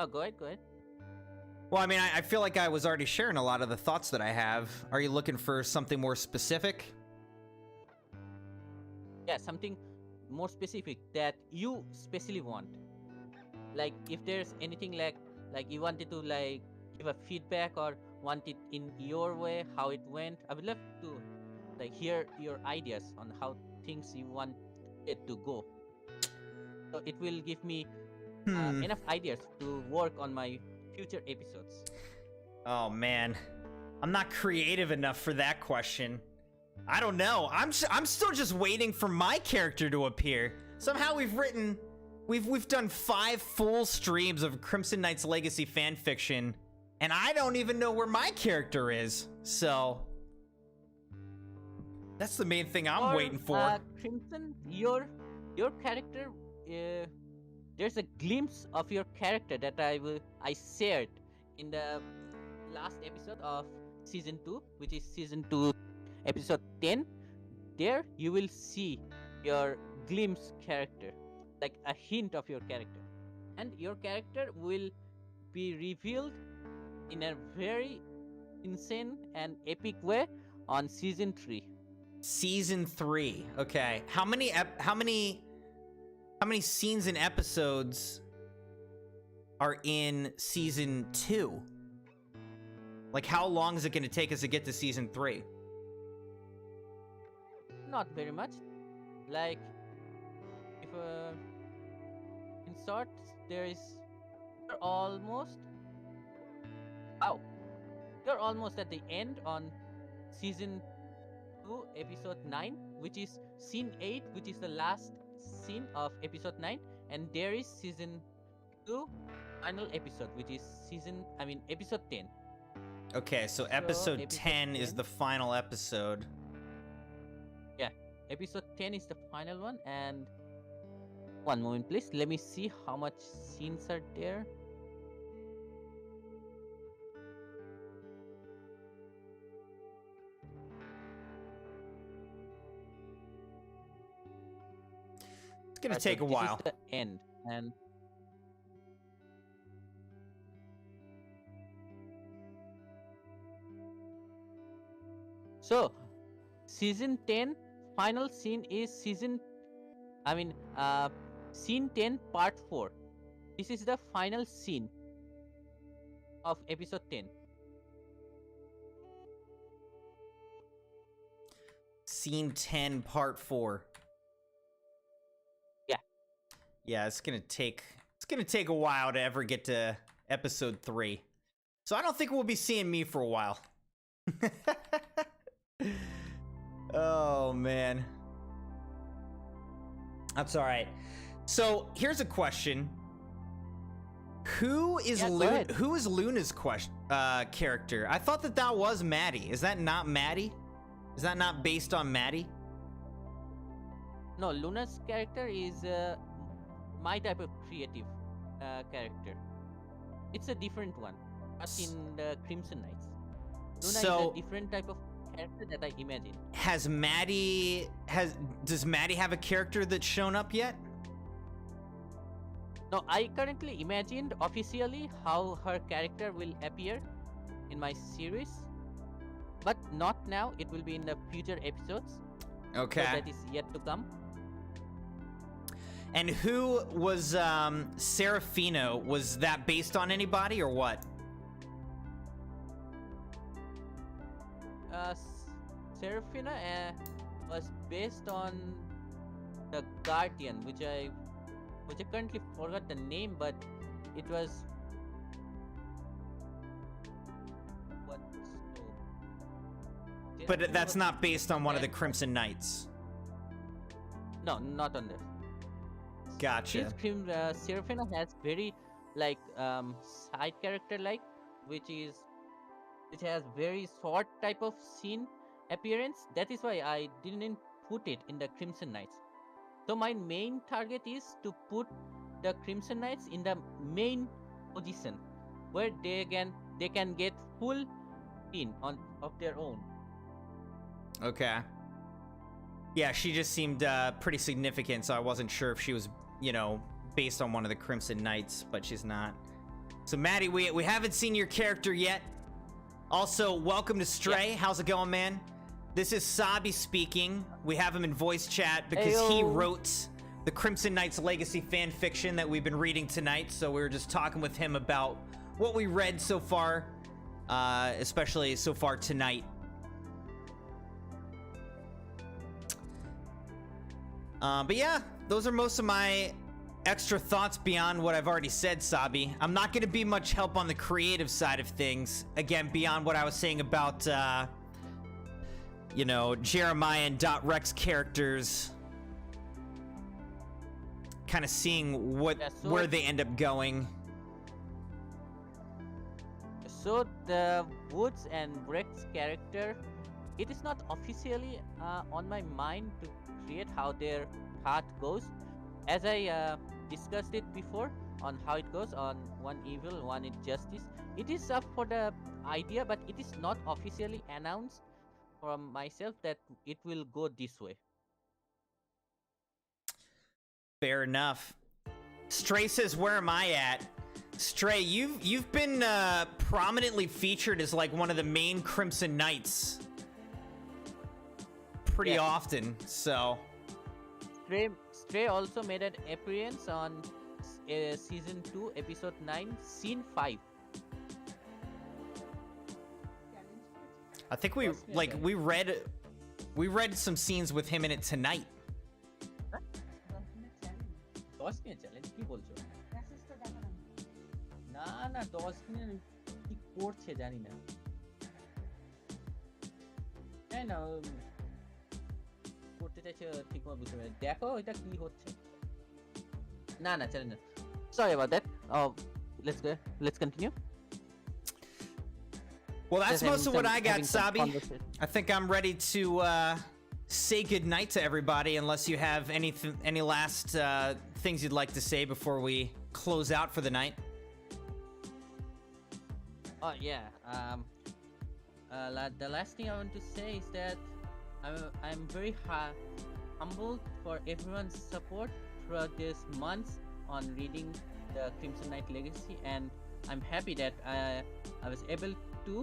go ahead. well, I mean, I feel like I was already sharing a lot of the thoughts that I have. Are you looking for something more specific? yeah, something more specific that you specially want. Like if there's anything like you wanted to like give a feedback or want it in your way, how it went. I would love to like hear your ideas on how things you want it to go. So it will give me enough ideas to work on my future episodes. Oh man, I'm not creative enough for that question. I don't know. I'm still just waiting for my character to appear. Somehow we've done 5 full streams of Crimson Knights Legacy fanfiction, and I don't even know where my character is. So that's the main thing I'm waiting for. Crimson, your character. There's a glimpse of your character that I shared in the last episode of season 2, which is season 2, episode 10. There you will see your glimpse character, like a hint of your character, and your character will be revealed in a very insane and epic way on season 3. Season 3. Okay. How many scenes and episodes are in season 2? Like, how long is it going to take us to get to season 3? Not very much. Like, if in short, you're almost at the end on season 2, episode 9, which is scene 8, which is the last scene of episode 9, and there is season 2 final episode, which is episode 10. Okay, so episode episode 10 is 10. the final episode. Yeah, episode 10 is the final one, and one moment please, let me see how much scenes are there. It's gonna So take a while. This is the end, and so season 10 final scene is scene 10 part 4. This is the final scene of episode 10. Scene 10, part 4. Yeah. Yeah, it's gonna take a while to ever get to episode 3. So I don't think we'll be seeing me for a while. Oh man. That's all right. So here's a question. Who is Yeah, go ahead. who is Luna's character? I thought that was Maddie. Is that not Maddie? Is that not based on Maddie? No, Luna's character is my type of creative character. It's a different one, not in the Crimson Knights. Luna is So- a different type of character that I imagine. Does Maddie have a character that's shown up yet? No, I currently imagined officially how her character will appear in my series, but not now. It will be in the future episodes. Okay. So that is yet to come. And who was Serafino? Was that based on anybody or what? Serafina was based on the Guardian, which I currently forgot the name, but it was what? But that's not based on one of the Crimson Knights. No, not on this. Gotcha. Serafina has very side character which has very short type of scene appearance. That is why I didn't put it in the Crimson Knights. So my main target is to put the Crimson Knights in the main position where they can get full scene of their own. Okay. Yeah, she just seemed pretty significant, so I wasn't sure if she was, based on one of the Crimson Knights, but she's not. So Maddie, we haven't seen your character yet. Also, welcome to Stray. Yeah. How's it going, man? This is Sabi speaking. We have him in voice chat because he Ayo. wrote the Crimson Knights Legacy fan fiction that we've been reading tonight. So we were just talking with him about what we read so far, especially so far tonight. But yeah, those are most of my extra thoughts beyond what I've already said, Sabi. I'm not going to be much help on the creative side of things. Again, beyond what I was saying about, you know, Jeremiah and .rex characters. Kind of seeing where they end up going. So the Woods and Rex character, it is not officially on my mind to create how their path goes. As I discussed it before on how it goes on one evil, one injustice. It is up for the idea, but it is not officially announced from myself that it will go this way. Fair enough. Stray says, "Where am I at?" Stray, you've been prominently featured as like one of the main Crimson Knights pretty often. So Stray also made an appearance on season 2, episode 9, scene 5. I think we read some scenes with him in it tonight. 10 minute challenge কি বলছো? না না 10 minute কি করছে জানি না। তাই না করতে চাইছে ঠিক মতো বুঝতে পারি। দেখো এটা কি হচ্ছে। না না চ্যালেঞ্জ না। Sorry about that. Let's continue. Well, that's Just most of what I got, having some Sabi. conversation. I think I'm ready to say goodnight to everybody, unless you have any last things you'd like to say before we close out for the night. Oh yeah. The last thing I want to say is that I'm very humbled for everyone's support throughout these months on reading the Crimson Knight Legacy, and I'm happy that I was able to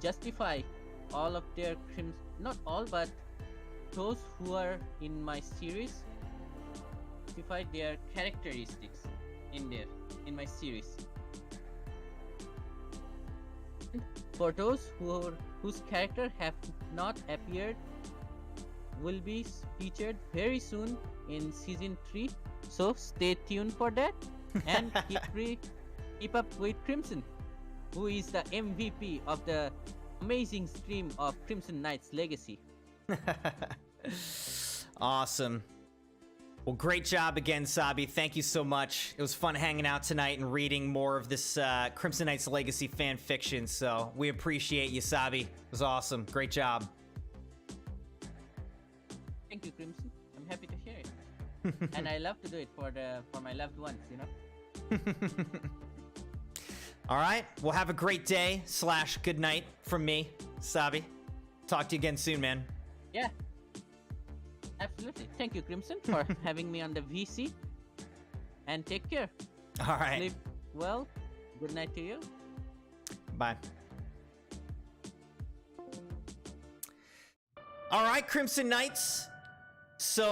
justify all of their not all, but those who are in my series, justify their characteristics in my series. For those whose character have not appeared, will be featured very soon in season 3. So stay tuned for that, and keep up with Crimson, who is the MVP of the amazing stream of Crimson Knights Legacy. Awesome. Well, great job again, Sabi. Thank you so much. It was fun hanging out tonight and reading more of this Crimson Knights Legacy fan fiction. So we appreciate you, Sabi. It was awesome. Great job. Thank you, Crimson. I'm happy to hear it, and I love to do it for my loved ones. You know. All right. Well, have a great day / good night from me, Sabi. Talk to you again soon, man. Yeah. Absolutely. Thank you, Crimson, for having me on the VC. And take care. All right. Sleep well. Good night to you. Bye. All right, Crimson Knights. So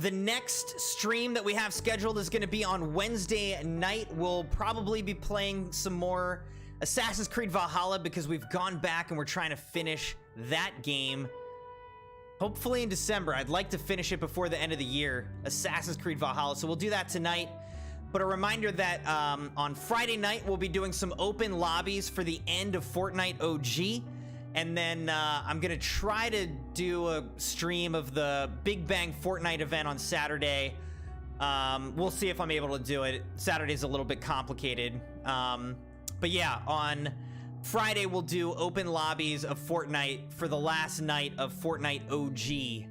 the next stream that we have scheduled is going to be on Wednesday night. We'll probably be playing some more Assassin's Creed Valhalla because we've gone back and we're trying to finish that game. Hopefully in December. I'd like to finish it before the end of the year, Assassin's Creed Valhalla. So we'll do that tonight. But a reminder that on Friday night, we'll be doing some open lobbies for the end of Fortnite OG. And then I'm going to try to do a stream of the Big Bang Fortnite event on Saturday. We'll see if I'm able to do it. Saturday's a little bit complicated. But yeah, on Friday, we'll do open lobbies of Fortnite for the last night of Fortnite OG.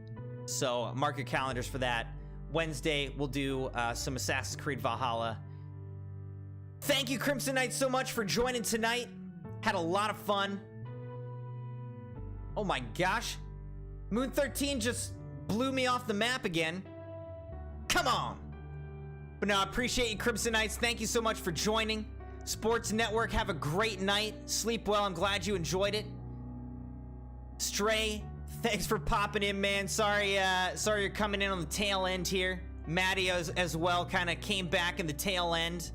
So mark your calendars for that. Wednesday, we'll do some Assassin's Creed Valhalla. Thank you, Crimson Knights, so much for joining tonight. Had a lot of fun. Oh my gosh. Moon 13 just blew me off the map again. Come on. But no, I appreciate you, Crimson Knights. Thank you so much for joining. Sports Network, have a great night. Sleep well. I'm glad you enjoyed it. Stray, thanks for popping in, man. Sorry you're coming in on the tail end here. Maddie as well kind of came back in the tail end.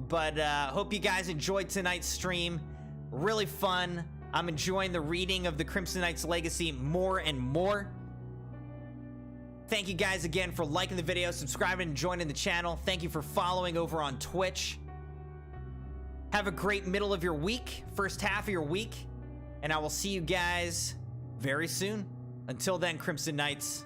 But hope you guys enjoyed tonight's stream. Really fun. I'm enjoying the reading of the Crimson Knights Legacy more and more. Thank you guys again for liking the video, subscribing, and joining the channel. Thank you for following over on Twitch. Have a great middle of your week, first half of your week, and I will see you guys very soon. Until then, Crimson Knights,